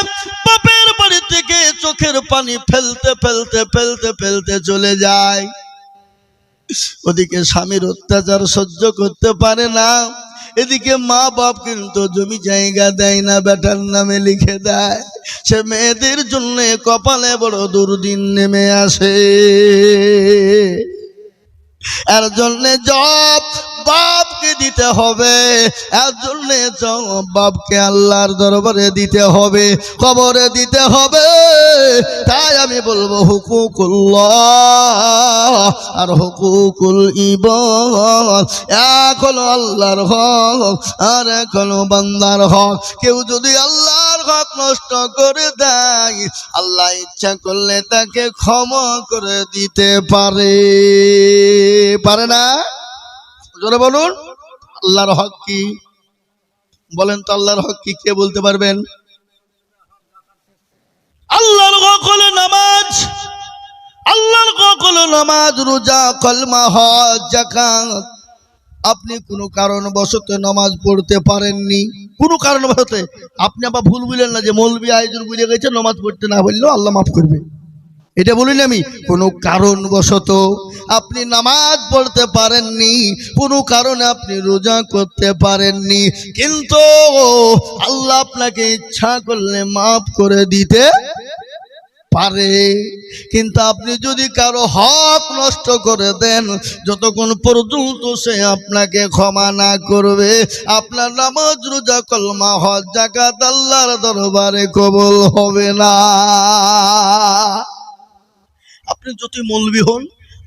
বাপের বাড়ি থেকে চোখের পানি ফেলতে ফেলতে ফেলতে ফেলতে চলে যায়, ওদিকে স্বামীর অত্যাচার সহ্য করতে পারে না, এদিকে মা বাপ কিন্তু জমি জায়গা দেয় না, বেটার নামে লিখে দেয়। সে মেয়েদের জন্য কপালে বড় দুর্দিন নেমে আসে। এর জন্য জব বাপকে দিতে হবে, এর জন্য জব বাপকে আল্লাহর দরবারে দিতে হবে, কবরে দিতে হবে। তাই আমি বলবো হুকুকুল্লাহ আর হুকুকুল ইবাদ, এক হলো আল্লাহর হক আর এক হলো বান্দার হক। কেউ যদি আল্লাহর হক নষ্ট করে দেয়, আল্লাহ ইচ্ছা করলে তাকে ক্ষমা করে দিতে পারে, পারে না? জোরে বলুন। আল্লাহর হক কি বলেন তো? আল্লাহর হক কি কে বলতে পারবেন? আল্লাহর হক হলো নামাজ, আল্লাহর হক হলো নামাজ, রোজা, কলমা, হজ, যাকাত। আপনি কোনো কারণবশত নামাজ পড়তে পারেননি, কোনো কারণবশত, আপনি আবার ভুল বুঝলেন না যে মৌলবি আয়োজন বুঝে গেছে নামাজ পড়তে না বললেও আল্লাহ মাফ করবে, এটা বলিনি আমি। কোনো কারণবশত আপনি নামাজ পড়তে পারেননি, কোনো কারণে আপনি রোজা করতে পারেননি, কিন্তু আল্লাহ আপনাকে ইচ্ছা করলে মাফ করে দিতে পারে। কিন্তু আপনি যদি কারো হক নষ্ট করে দেন, যতক্ষণ পর্যন্ত সে আপনাকে ক্ষমা না করবে, আপনার নামাজ, রোজা, কলমা, হজ, যাকাত আল্লাহর দরবারে কবুল হবে না। আপনি যতই মৌলবি হন,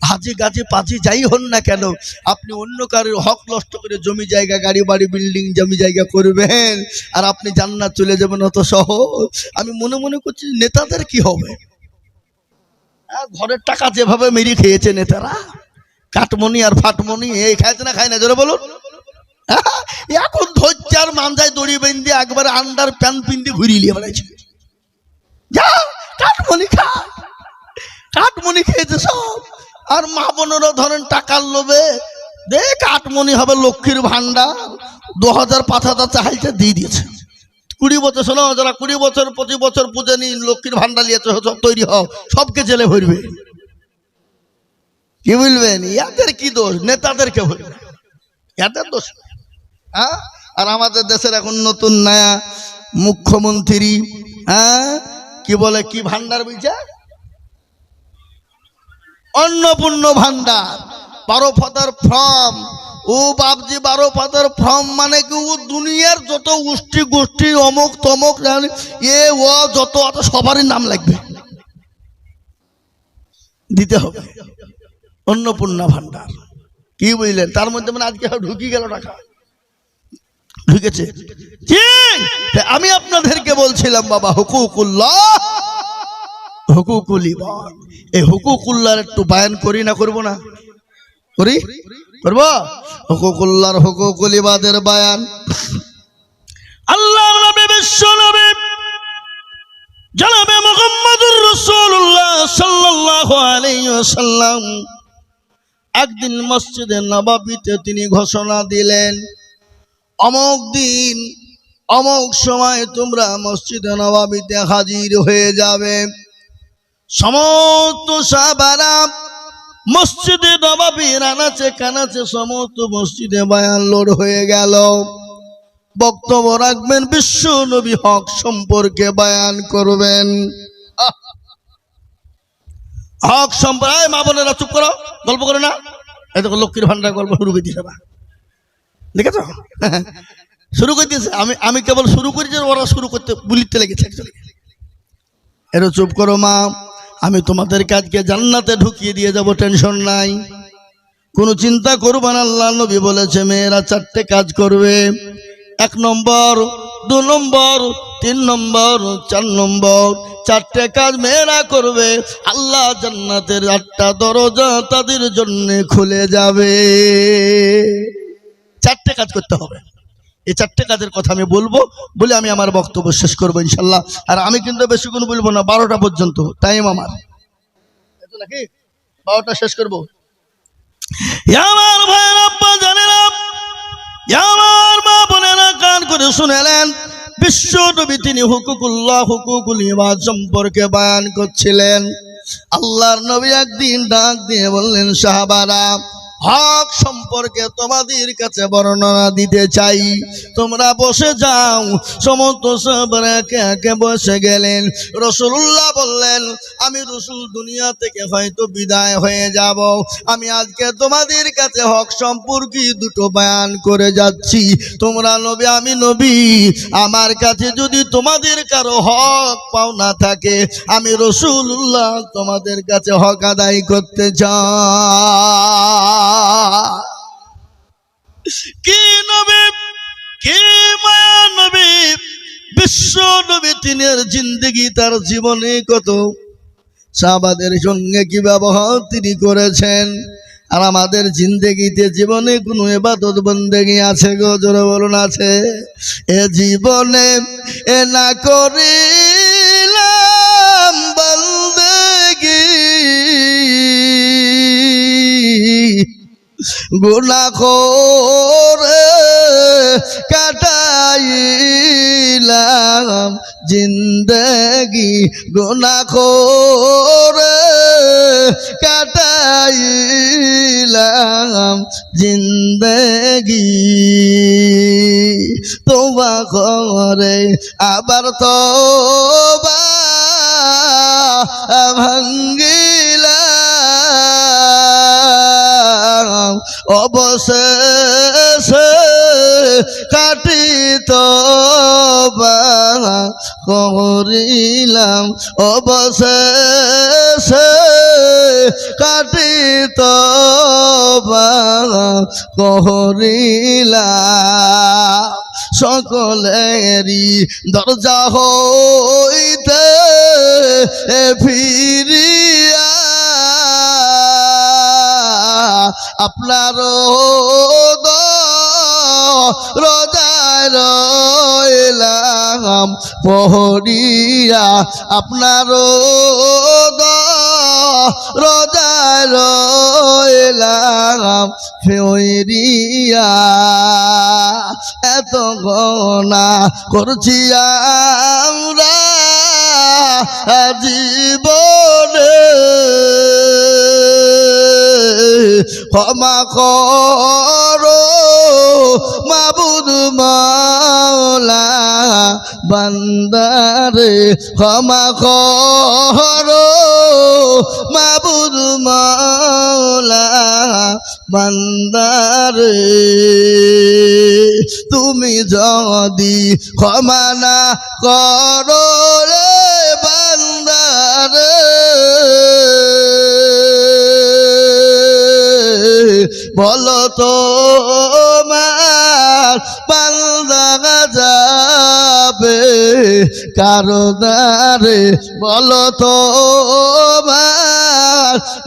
হাজি গাজি পাজি যাই হন না কেন, আপনি অন্য কারোর হক নষ্ট করে জমি জায়গা, গাড়ি বাড়ি, বিল্ডিং, জমি জায়গা করবেন আর আপনি জান্নাত চলে যাবেন, অত সহজ? আমি মনে মনে করছি নেতাদের কি হবে? ঘরের টাকা যেভাবে মেরে খেয়েছে নেতারা, কাটমনি আর ফাটমনি, এই খাইছে না খায় না? জোরে বলুন। এখন ধৈর্যার মানজায় দড়ি বেঁধে একবারে আন্ডার প্যান্ট পিন্দি ঘুরিয়ে নিয়ে বেড়াইছে, যা কাটমনি খা, কাটমনি খেয়েছে সব। আর মা বোনেরও ধরেন টাকার লোভে দেখ কাটমনি হবে লক্ষ্মীর ভান্ডার, 2000 5000 চাইছে দিয়ে দিয়েছে। 20 বছর, শোনো, যারা 20 বছর 25 বছর পুজো নিয়ে লক্ষ্মীর ভান্ডার নিয়েছে, সব তৈরি হও, সবকে জেলে ভরবে। কি বলবেন? এদের কি দোষ? নেতাদেরকে ভরবে, এদের দোষ। হ্যাঁ, আর আমাদের দেশের এখন নতুন নয়া মুখ্যমন্ত্রী, হ্যাঁ কি বলে, কি ভান্ডার বলছে? অন্নপূর্ণ ভান্ডার, 12 ফতার ফর্ম, ও বাপজি 12 পাতার ফর্ম মানে কি ও দুনিয়ার যত গোষ্ঠী অমুক তমুক এ ও যত সবারই নাম লাগবে, দিতে হবে। অন্নপূর্ণা ভান্ডার কি বুঝলেন? তার মধ্যে মানে আজকে ঢুকি গেল টাকা, ঢুকেছে। আমি আপনাদেরকে বলছিলাম বাবা, হুকুকুল্লাহ হুকুকুল ইবাদ, এই হুকুকুল্লাহর একটু বায়ান করি না করব না? করি, করব। হুকুকুল্লাহর হুকুকুল ইবাদের বায়ান আল্লাহর নবী বিশ্ব নবী জনাবে মুহাম্মদুর রাসূলুল্লাহ সাল্লাল্লাহু আলাইহি ওয়াসাল্লাম একদিন মসজিদে নববীতে তিনি ঘোষণা দিলেন, অমুক দিন অমুক সময় তোমরা মসজিদে নববীতে হাজির হয়ে যাবে। সমস্ত সাহাবারা মসজিদে নববীর আনাচে কানাচে সমস্ত মসজিদে বয়ান লোড হয়ে গেল। বক্তব্য রাখবেন বিশ্ব নবী হক সম্পর্কে বয়ান করবেন। হক সম্পর্কে মা বোনেরা চুপ করো, গল্প করো না। এই দেখো লক্ষ্মীর ভান্ডার গল্প শুরু করে দিয়েছে না, দেখেছ? শুরু করে দিয়েছে। আমি কেবল শুরু করেছি, ওরা শুরু করতে বুলিতে লেগেছে। এর চুপ করো মা, আমি তোমাদের কাজকে জান্নাতে ঢুকিয়ে দিয়ে যাব, টেনশন নাই, কোনো চিন্তা করবে না। আল্লাহ নবী বলেছে মেয়েরা 4টে কাজ করবে, 1 নম্বর, 2 নম্বর, 3 নম্বর, 4 নম্বর, 4টে কাজ মেয়েরা করবে। আল্লাহ জান্নাতের 8টা দরজা তাদের জন্য খুলে যাবে। 4টে কাজ করতে হবে। এই 4টে কাজের কথা আমি বলবো, বলে আমি আমার বক্তব্য শেষ করবো ইনশাল্লাহ। আর আমি কিন্তু বেশিক্ষণ বলবো না, 12টা পর্যন্ত টাইম আমার, নাকি 12টা শেষ করবো। আমার ভাইয়েরা আব্বা জানেরা, আমার মা বোনেরা কান করে শুনেলেন, বিশ্ব নবী তিনি হুকুকুল্লাহ হুকুকুল ইবাদ সম্পর্কে বয়ান করছিলেন। আল্লাহর নবী একদিন ডাক দিয়ে বললেন, সাহাবারা হক সম্পর্কে তোমাদের কাছে বর্ণনা দিতে চাই, তোমরা বসে যাও। সমস্ত সাহাবারা একে একে বসে গেলেন। রাসূলুল্লাহ বললেন, আমি রাসূল দুনিয়া থেকে হয়তো বিদায় হয়ে যাব, আমি আজকে তোমাদের কাছে হক সম্পর্কে 2টো বয়ান করে যাচ্ছি। তোমরা নবী, আমি নবী, আমার কাছে যদি তোমাদের কারো হক পাওনা থাকে, আমি রাসূলুল্লাহ তোমাদের কাছে হক আদায় করতে চাই। কি নবী, কি মায়া নবী, বিশ্ব নবী তিনের জিন্দেগি, তার জীবনে কত সাহাবাদের সঙ্গে কি ব্যবহার তিনি করেছেন। আর আমাদের জিন্দেগিতে জীবনে কোনো ইবাদত বন্দেগি আছে গো? জোরে বলুন, আছে? এ জীবনে এ না করিলাম বন্দেগি, গুনাহ করে কাটাইলাম জিন্দেগি, গুনাহ করে কাটাইলাম জিন্দেগি। তোবা করে আবার তোবা ভাঙ্গিলাম, অবশেষে কাটি তোবা করিলাম, অবশেষে কাটি তোবা করিলাম। সকলেরই দরজা হইতে ফিরিয়া আপনার রোজায় রইলাম পহরিয়া, আপনার রোজায় রইলাম ফেরিয়া। এত গনা করছি আমরা জীবনে, ক্ষমা করো মাবুদ মাওলা বান্দারে ক্ষমা করো মাবুদ মাওলা বান্দারে তুমি যদি ক্ষমা না করো রে বান্দারে বলো তো বান্দা যাবে কারো দ্বারে বলো তো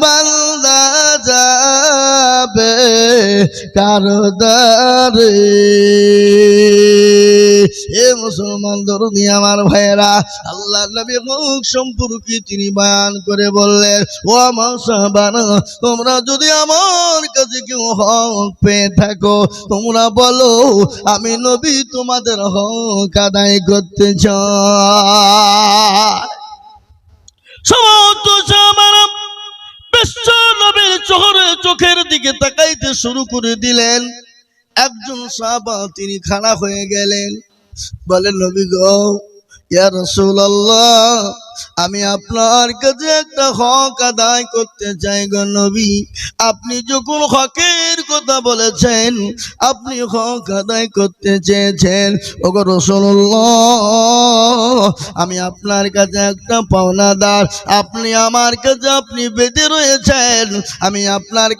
বান্দা যাবে কারো দ্বারে এ মুসলমান দরদি আমার ভাইয়েরা আল্লাহ নবী মুখ সম্পর্কে তিনি বয়ান করে বললেন ও আমার সাহাবারা তোমরা যদি আমার কাছে কেউ হক পেয়ে থাকো তোমরা বলো আমি নবী তোমাদের হক আদায় করতে চাই। সমস্ত সাহাবারা বিশ্ব নবীর চোখের দিকে তাকাইতে শুরু করে দিলেন। একজন সাহাবা তিনি খাড়া হয়ে গেলেন, বলেন নবী গো ইয়া রাসূলুল্লাহ আমি আপনার কাছে একটা হক আদায় করতে চাই গো নবী। আপনি যখন হকের কথা বলেছেন আপনি হক আদায় করতে চেয়েছেন ওগো রাসূলুল্লাহ আমি আপনার কাছে একটা পাওনাদার, আপনি আমার কাছে আপনি বেঁধে রয়েছেন, আমি আপনার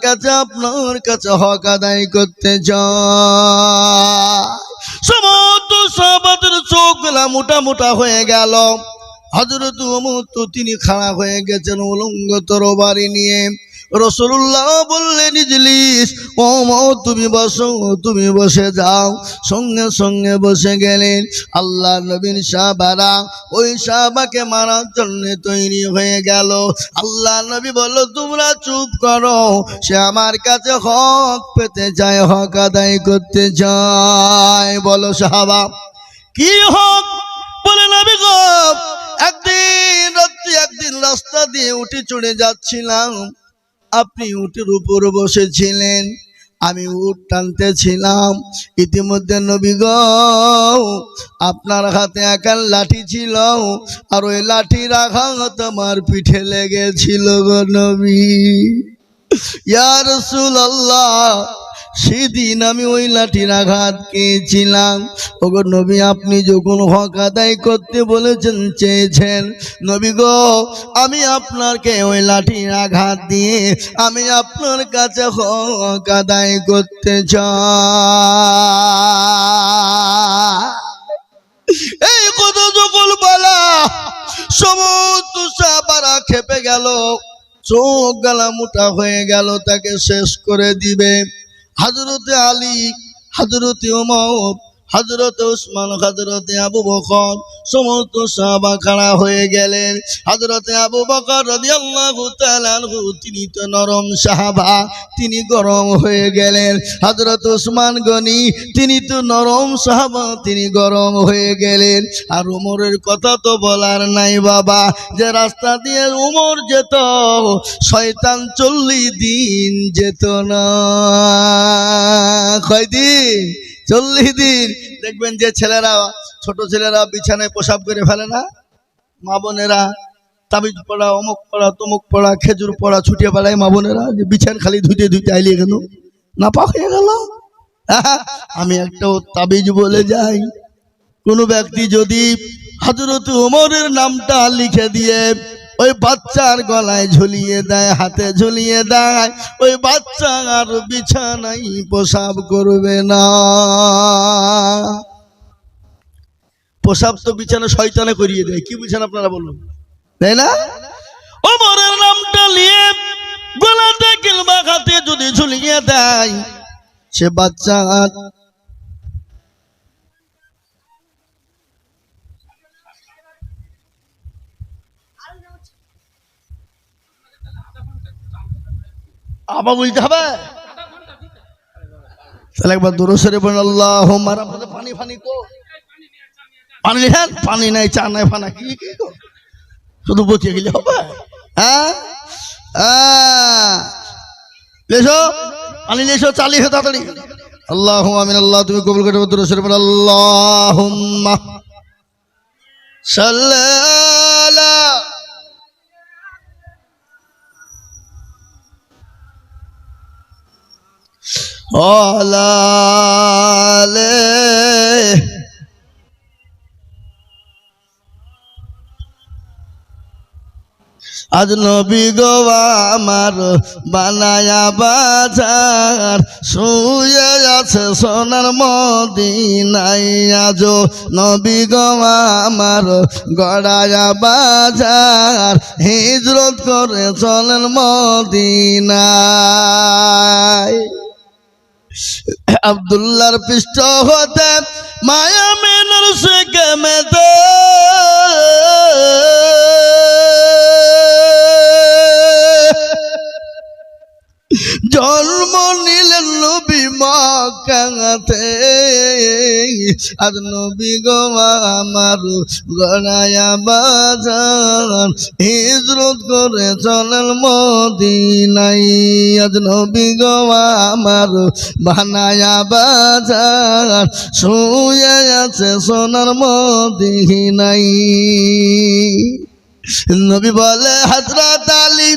কাছে হক আদায় করতে চাই। সমস্ত সাহাবাদের চোখগুলা মোটা মোটা হয়ে গেল। হযরত ওমর তো তিনি খাড়া হয়ে গেছেন উলঙ্গ তরবারি নিয়ে। রাসূলুল্লাহ বললেন ইজলিস ওমর তুমি বসে যাও। সঙ্গে সঙ্গে বসে গেলেন। আল্লাহ নবীর সাহাবারা ওই সাহাবাকে মারার জন্য তৈরি হয়ে গেল। আল্লাহ নবী বলল তোমরা চুপ করো, সে আমার কাছে হক পেতে চায়, হক আদায় করতে চায়। বলো সাহাবা কি হক? বলে নবী গো একদিন রাস্তা দিয়ে উঠে চড়ে যাচ্ছিলাম, আপনি উটের উপর বসেছিলেন, আমি উট টানতেছিলাম। ইতিমধ্যে নবী গো আপনার হাতে একাল লাঠি ছিল, আর ওই লাঠির আঘাত আমার পিঠে লেগেছিল গো নবী। ইয়া রাসূলুল্লাহ সেদিন আমি ওই লাঠির আঘাত খেয়েছিলাম। ওগো নবী আপনি যখন হক আদায় করতে বলেছেন চেয়েছেন নবী গো আমি আপনাকে ওই লাঠির আঘাত দিয়ে আমি আপনার কাছে হক আদায় করতে চাই। এই কথা যখন বলা সমস্ত সাহাবারা খেপে গেল, চোখ গলা মোটা হয়ে গেল, তাকে শেষ করে দিবে। হযরতে আলী, হযরতে ওমর, হযরতে উসমান, হযরতে আবু বকর সমস্ত সাহাবা খাড়া হয়ে গেলেন। হযরতে আবু বকর রাদিয়াল্লাহু তাআলা আনহু তিনি তো নরম সাহাবা, তিনি গরম হয়ে গেলেন। হযরত উসমান গনি তিনি তো নরম সাহাবা, তিনি গরম হয়ে গেলেন। আর ওমরের কথা তো বলার নাই বাবা, যে রাস্তা দিয়ে ওমর যেত শয়তান 40 দিন যেত না। কয়দিন? 40 দিন। দেখবেন যে ছেলেরা, ছোট ছেলেরা বিছানায় পেশাব করে ফেলে না, মা বোনেরা তাবিজ পড়া, অমুক পড়া, তমুক পড়া, খেজুর পড়া ছুটিয়ে বেলায় মা বোনেরা যে বিছান খালি ধুইতে ধুইতে আইলিয়ে গেল, নাপাক হয়ে গেল। আমি একটা তাবিজ বলে যাই, কোন ব্যক্তি যদি হযরত ওমরের নামটা লিখে দিয়ে ওই বাচ্চার গলায় ঝুলিয়ে দেয়, হাতে ঝুলিয়ে দেয়, ওই বাচ্চা আর বিছানায় পেশাব করবে না। পেশাব তো বিছানা শয়তানে করিয়ে দেয়, কি বুঝেন আপনারা বলুন, তাই না? ওমরের নামটা নিয়ে গলাতে কিংবা হাতে যদি ঝুলিয়ে দেয়, সে বাচ্চা আবার বলতে হবে। তাহলে একবার দূরে সরে বলেন আল্লাহুম্মা রাব্বানা পানি ফানি কো পানি নেন, পানি নাই, চা নাই, ফানা কি কি কো শুধু বসে গেলে হবে? হ্যাঁ লেসো পানি লেসো, চালিয়ে তাড়াতাড়ি। আল্লাহুম্মা আমিন। আল্লাহ তুমি কবুল করে দরুদ শরীফ আল্লাহুম্মা সাল্লি আলা ওয়ালা আলিহি। আজ নবী গো আমার বানায়া বাজার শুয়ে আছে সোনার মদিনায়। আজ নবী গো আমার গড়ায়া বাজার হিজরত করে চলেন মদিনায়। আব্দুল্লাহর পৃষ্ঠ হতে মায়া মেনুর শেখে মেতে জন্ম নিলেন নবী মক্কাতে। আজ নবী গো আমার গড়ায়া বাজার হিজরত করে চলেন মদিনায়। আজ নবী গো আমার বানায়া বাজার শুয়ে আছে সোনার মদিনায়। নবী বলে হযরত আলী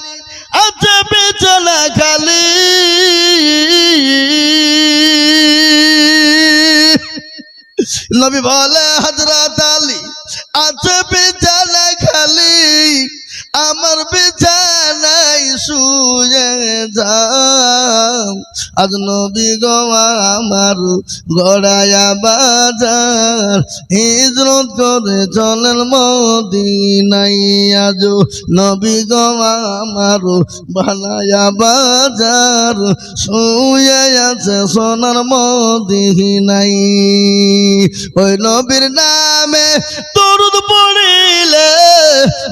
আচ্ছা বিছানা খালি, নবী বলে হযরত আলী আচ্ছা বিছানা খালি, আমার বিছানায় শুয়ে যাও। আজ নবী গো আমার গড়ায়া বাজার হিজরত করে চলেন মদিনায়। আজ নবী গো আমার বানায়া বাজার শুয়ে আছে সোনার মদিনায়। ওই নবীর নামে দরুদ পড়িলে,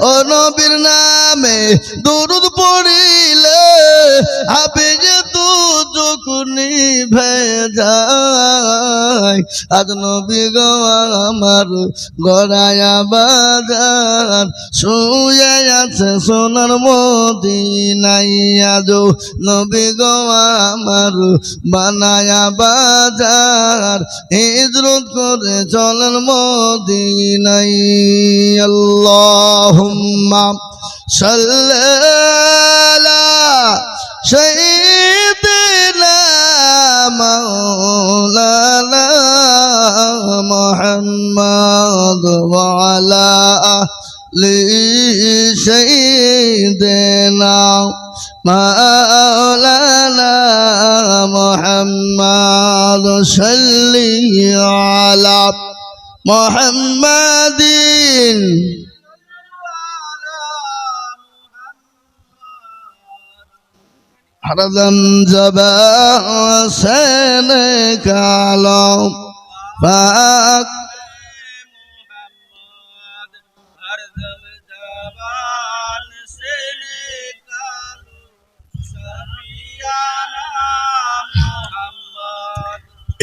ও নবীর নামে দরুদ পড়িলে আবেগে তো যখনি ভেজায়। আজ নবী গো আমার গড়ায়া বাজার শুয়ে আছে সোনার মদিনায়। আজ নবী গো আমার বানায়া বাজার হিজরত করে চলেন মদিনায়। আল্লাহুম্মা সাল্লি আলা সাইয়্যিদিনা মাওলানা মুহাম্মদ ওয়া আলা আলি সাইয়্যিদিনা মাওলানা মুহাম্মদ সাল্লি আলা মুহাম্মাদিন হরদম জবা সেনে কালো পাক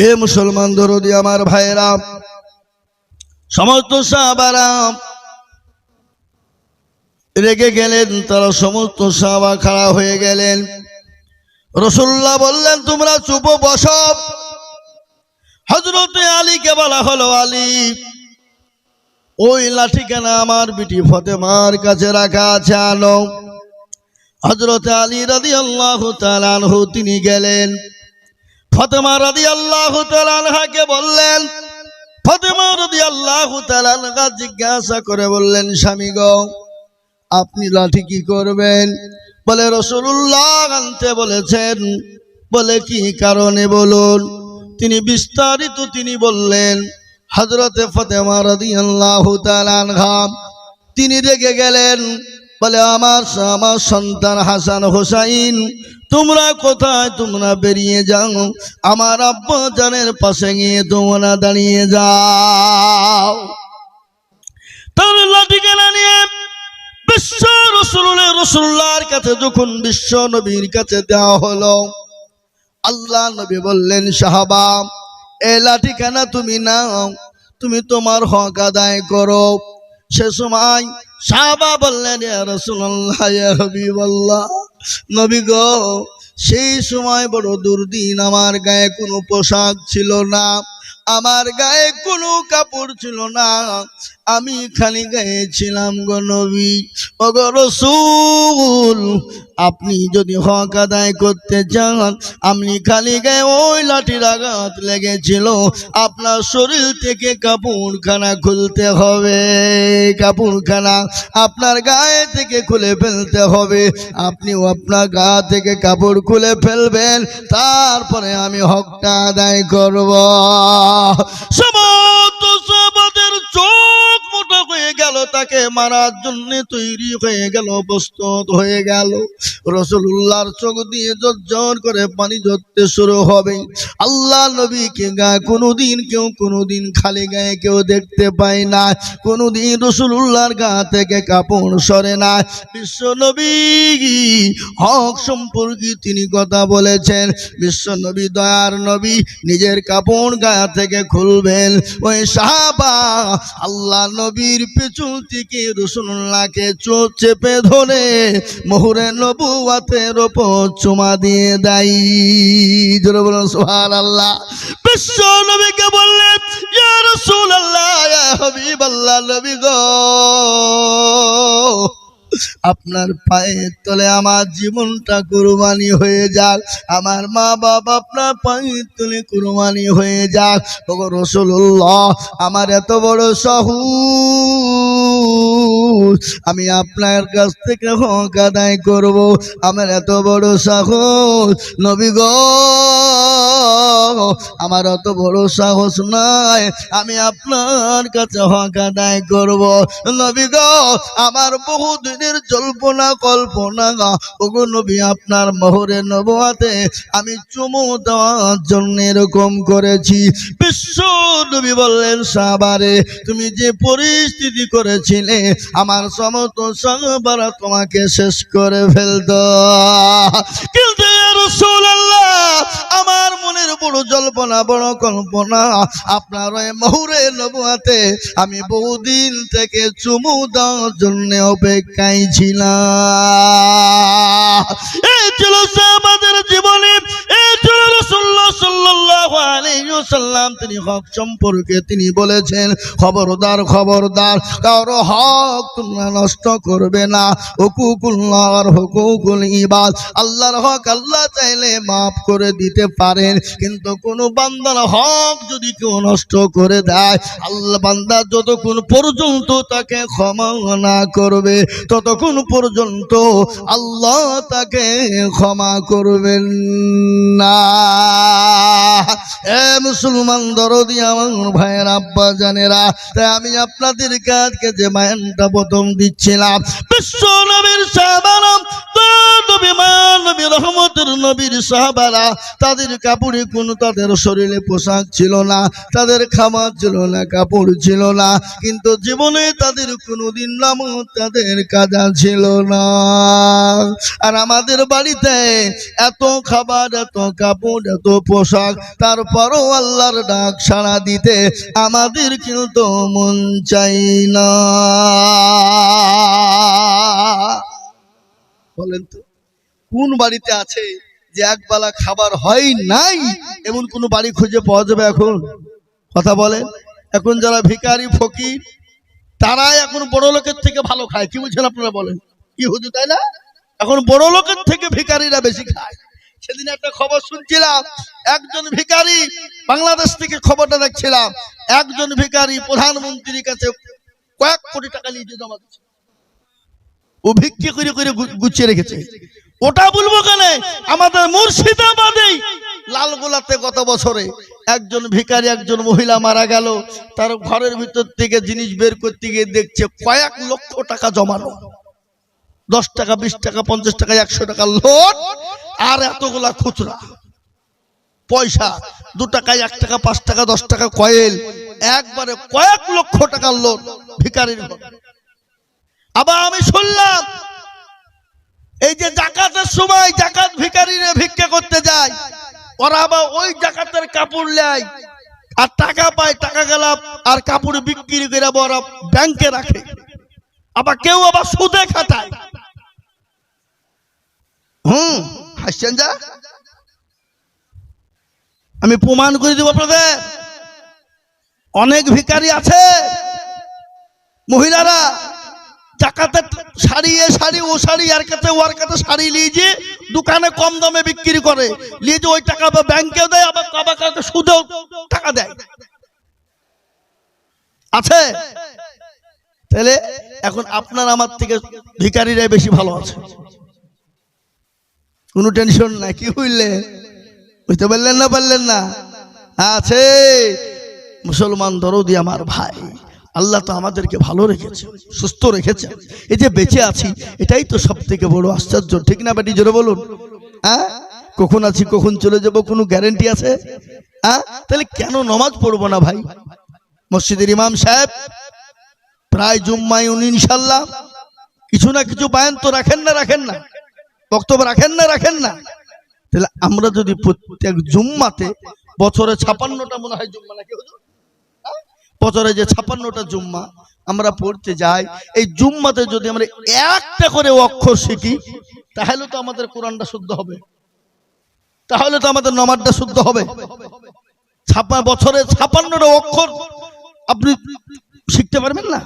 এ মুসলমান দরদি আমার ভাইরা, সমস্ত সাহাবারা রেগে গেলেন। তারা সমস্ত সাহাবা খাড়া হয়ে গেলেন। রাসূলুল্লাহ বললেন তোমরা চুপ বসো। হযরতে আলীকে বলা হলো, আলী ওই লাঠিখানা আমার বিটি ফাতেমার কাছে রাখা আছে, আনো। হযরতে আলী রাদিয়াল্লাহু তাআলা আনহু তিনি গেলেন। ফাতেমা রাদিয়াল্লাহু তাআলা আনহাকে বললেন, ফাতেমা রাদিয়াল্লাহু তাআলা আনহা জিজ্ঞাসা করে বললেন, স্বামী গো আপনি লাঠি কি করবেন? বলে রাসূলুল্লাহ আনতে বলেছেন। বলে কি কারণে বলুন। তিনি বিস্তারিত তিনি বললেন। হযরতে ফাতেমা রাদিয়াল্লাহু তাআলা আনহা তিনি রেগে গেলেন। বলে আমার সন্তান হাসান হোসাইন তোমরা কোথায়? তোমরা বেরিয়ে যাও, আমার আব্বা জানের পাশে গিয়ে তোমরা দাঁড়িয়ে যাও। তার লাঠিখানা নিয়ে বিশ্ব রাসূলুল্লাহর কাছে যখন বিশ্ব নবীর কাছে দেওয়া হলো, আল্লাহ নবী বললেন, সাহাবা এই লাঠিখানা তুমি নাও, তুমি তোমার হক আদায় করো। সে সময় সাহাবা বললেন, ইয়া রাসূলুল্লাহ, ইয়া হাবিবাল্লাহ, নবী গো সেই সময় বড় দুর্দিন, আমার গায়ে কোনো পোশাক ছিল না, আমার গায়ে কোনো কাপড় ছিল না, আমি খালি গায়ে ছিলাম গো নবী। ও গো রাসূল, আপনি যদি হক আদায় করতে চান, আপনি খালি গায়ে ওই লাঠির আঘাত লেগেছিল, আপনার শরীর থেকে কাপড়খানা খুলতে হবে, কাপড়খানা আপনার গায়ে থেকে খুলে ফেলতে হবে। আপনিও আপনার গা থেকে কাপড় খুলে ফেলবেন, তারপরে আমি হকটা আদায় করব। সমস্ত সাহাবাদের চোখ মোটা হয়ে গেল, তাকে মারার জন্য তৈরি হয়ে গেল, প্রস্তুত হয়ে গেল। রাসূলুল্লাহর চোখ দিয়ে ঝরঝর করে পানি ঝরতে শুরু হবে। আল্লাহ নবীকে গা কোনোদিন খালি গায়ে কেউ দেখতে পায় না, কোনোদিন রাসূলুল্লাহর গা থেকে কাপড় সরে না। বিশ্ব নবী হক সম্পর্কে তিনি কথা বলেছেন। বিশ্ব নবী দয়ার নবী নিজের কাপড় গা থেকে খুলবেন, ওই সাহাবা আল্লাহ নবীর পেছন থেকে রাসূলুল্লাহকে চোখ চেপে ধরে মোহরে নবুওয়াতের উপর চুমা দিয়ে দেয়। জোরে বলুন সুবহানাল্লাহ। বিশ্ব নবীকে বললেন, ইয়া রাসূলুল্লাহ, ইয়া হাবিবাল্লাহ, নবী গো, আপনার পায়ের তলে আমার জীবনটা কুরবানি হয়ে যাক, আমার মা বাবা আপনার পায়ের তলে কুরবানি হয়ে যাক। ওগো রাসূলুল্লাহ, আমার এত বড় সাহস, আমি আপনার কাছ থেকে হক আদায় করব, আমার এত বড় সাহস নবী গো, আমার অত বড় সাহস নাই, আমি আপনার কাছে হক আদায় করব। নবী গো, আমার বহুদিনের জল্পনা কল্পনা, ওগো নবী, আপনার মোহরে নবুয়াতে আমি চুমু দেওয়ার জন্য এরকম করেছি। বিশ্ব নবী বললেন, সাহাবারে, তুমি যে পরিস্থিতি করেছিলে, আমার সমস্ত সাহাবারা তোমাকে শেষ করে ফেলতো, কিন্তু ইয়া রাসূলুল্লাহ, আমার মনের বড় জল্পনা, বড় কল্পনা, আপনার ওই মোহরে নবুয়াতে আমি বহুদিন থেকে চুমু দেওয়ার জন্য অপেক্ষায় ছিলাম। এই ছিল আমাদের জীবনে, এই ছিল রাসূলুল্লাহ সাল্লাল্লাহু আলাইহি ওয়াসাল্লাম। তিনি হক সম্পর্কে তিনি বলেছেন, খবরদার খবরদার, কারো হক তোমরা নষ্ট করবে না। হুকুকুল্লাহর হুকুকুল ইবাদ, আল্লাহর হক আল্লাহ চাইলে মাফ করে দিতে পারেন, কিন্তু কোন বান্দার হক যদি কেউ নষ্ট করে দেয়, আল্লাহ বান্দা যতক্ষণ পর্যন্ত তাকে ক্ষমা না করবে, ততক্ষণ পর্যন্ত আল্লাহ তাকে ক্ষমা করবেন না। এ মুসলমান দরদি আমার ভাইয়ের আব্বা জানেরা, তাই আমি আপনাদের কাছে যে মায়ানটা প্রথম দিচ্ছিলাম, বিশ্ব নবীর সাহাবারা, নবী মায়া নবী রহমতের নবীর সাহাবারা, তাদের কাপড়ে কোনো, তাদের শরীরে পোশাক ছিল না, তাদের খাবার ছিল না, কাপড় ছিল না, কিন্তু জীবনে তাদের কোনোদিন নামত তাদের কাজা ছিল না। আর আমাদের বাড়িতে এত খাবার, এত কাপড়, এত পোশাক, তারপরও আল্লাহর ডাক সাড়া দিতে আমাদের কিন্তু মন চাই না। বলেন তো, কোন বাড়িতে আছে যে একবেলা খাবার হয় নাই, এমন কোন বাড়ি খুঁজে পাওয়া যাবে এখন? কথা বলেন। এখন যারা ভিখারি ফকির, তারাই এখন বড় লোকের থেকে ভালো খায়। কি বলছেন আপনারা? বলেন কি হুজুর, তাই না? এখন বড় লোকের থেকে ভিখারিরা বেশি খায়। সেদিন একটা খবর শুনছিলাম, একজন ভিখারি, বাংলাদেশ থেকে খবরটা দেখছিলাম, একজন ভিখারি প্রধানমন্ত্রীর কাছে কয়েক কোটি টাকা নিয়ে জমা দিচ্ছে, ও ভিক্ষে করে করে গুছিয়ে রেখেছে। ওটা বলবো কেন, আমাদের মুর্শিদাবাদে লালগোলাতে গত বছরে একজন ভিখারি, একজন মহিলা মারা গেল, তার ঘরের ভিতর থেকে জিনিস বের করতে গিয়ে দেখছে কয়েক লক্ষ টাকা জমানো, 10 টাকা, 20 টাকা, 50 টাকা, 100 টাকা নোট, আর এতগুলা খুচরা পয়সা, 2 টাকা, 1 টাকা, 5 টাকা, 10 টাকা কয়েল, একবারে কয়েক লক্ষ টাকার লোন ভিখারির ঘর। আবার আমি শুনলাম, এই যে জাকাতের সময় জাকাত ভিখারিরা ভিক্ষা করতে যায়, ওরা আবার ওই জাকাতের কাপড় নেয় আর টাকা পায়, টাকা গেল আর কাপড় বিক্রি করে ওরা ব্যাংকে রাখে, আবার কেউ আবার সুদে খাটায়। হাসছেন যা, আমি প্রমাণ করে দেব আপনাদের। অনেক ভিখারি আছে মহিলারা টাকাতে শাড়ি, এ শাড়ি ও শাড়ি, আর কাছে ওর কাছে শাড়ি নিয়ে যে দোকানে কম দামে বিক্রি করে, নিয়ে যে ওই টাকা ব্যাংকেও দেয়, আবার কাবা কাছে সুদেও টাকা দেয়, আছে। তাহলে এখন আপনার আমার থেকে ভিখারিরাই বেশি ভালো আছে, কোনো টেনশন নাই। কি বুঝলে, বুঝতে পারলেন না? পারলেন না? আছে মুসলমান দরদি আমার ভাই, আল্লাহ তো আমাদেরকে ভালো রেখেছে, সুস্থ রেখেছে, এই যে বেঁচে আছি এটাই তো সব থেকে বড় আশ্চর্য, ঠিক না বেটি? জোরে বলুন। হ্যাঁ, কখন আছি কখন চলে যাব কোনো গ্যারেন্টি আছে? হ্যাঁ, তাহলে কেন নামাজ পড়বো না ভাই? মসজিদের ইমাম সাহেব প্রায় জুম্মায় উনি ইনশাল্লাহ কিছু না কিছু বয়ান তো রাখেন না, রাখেন না, বক্তব্য রাখেন না, রাখেন না। তাহলে আমরা যদি প্রত্যেক জুম্মাতে, বছরে 56টা মনে হয় জুম্মা নাকি হুজুর, বছরে যে 56টা জুম্মা আমরা পড়তে যাই, এই জুম্মাতে যদি আমরা একটা করে অক্ষর শিখি, তাহলে তো আমাদের কোরআনটা শুদ্ধ হবে, তাহলে তো আমাদের নামাজটা শুদ্ধ হবে। বছরে 56টা অক্ষর আপনি শিখতে পারবেন না?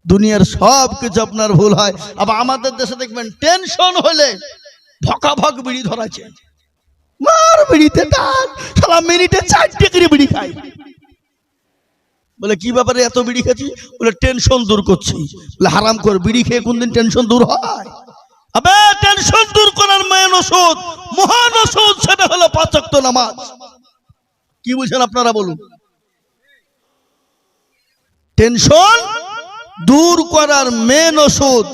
দুনিয়ার সব কিছু আপনার ভুল হয়। আবার আমাদের দেশে দেখবেন টেনশন হলে ভকাভক বিড়ি ধরাছে, মার বিড়িতে টান, সারা মিনিটে 4টে করে বিড়ি খাই। বলে কি ব্যাপারে এত বিড়ি খাচ্ছি? বলে টেনশন দূর করছি। বলে হারাম কর, বিড়ি খেয়ে কোনদিন টেনশন দূর হয়? আবে টেনশন দূর করার মেন ওষুধ, মহান ওষুধ, সেটা হলো 5 ওয়াক্ত নামাজ। কি বুঝেন আপনারা বলুন? টেনশন দূর করার মেন ওষুধ,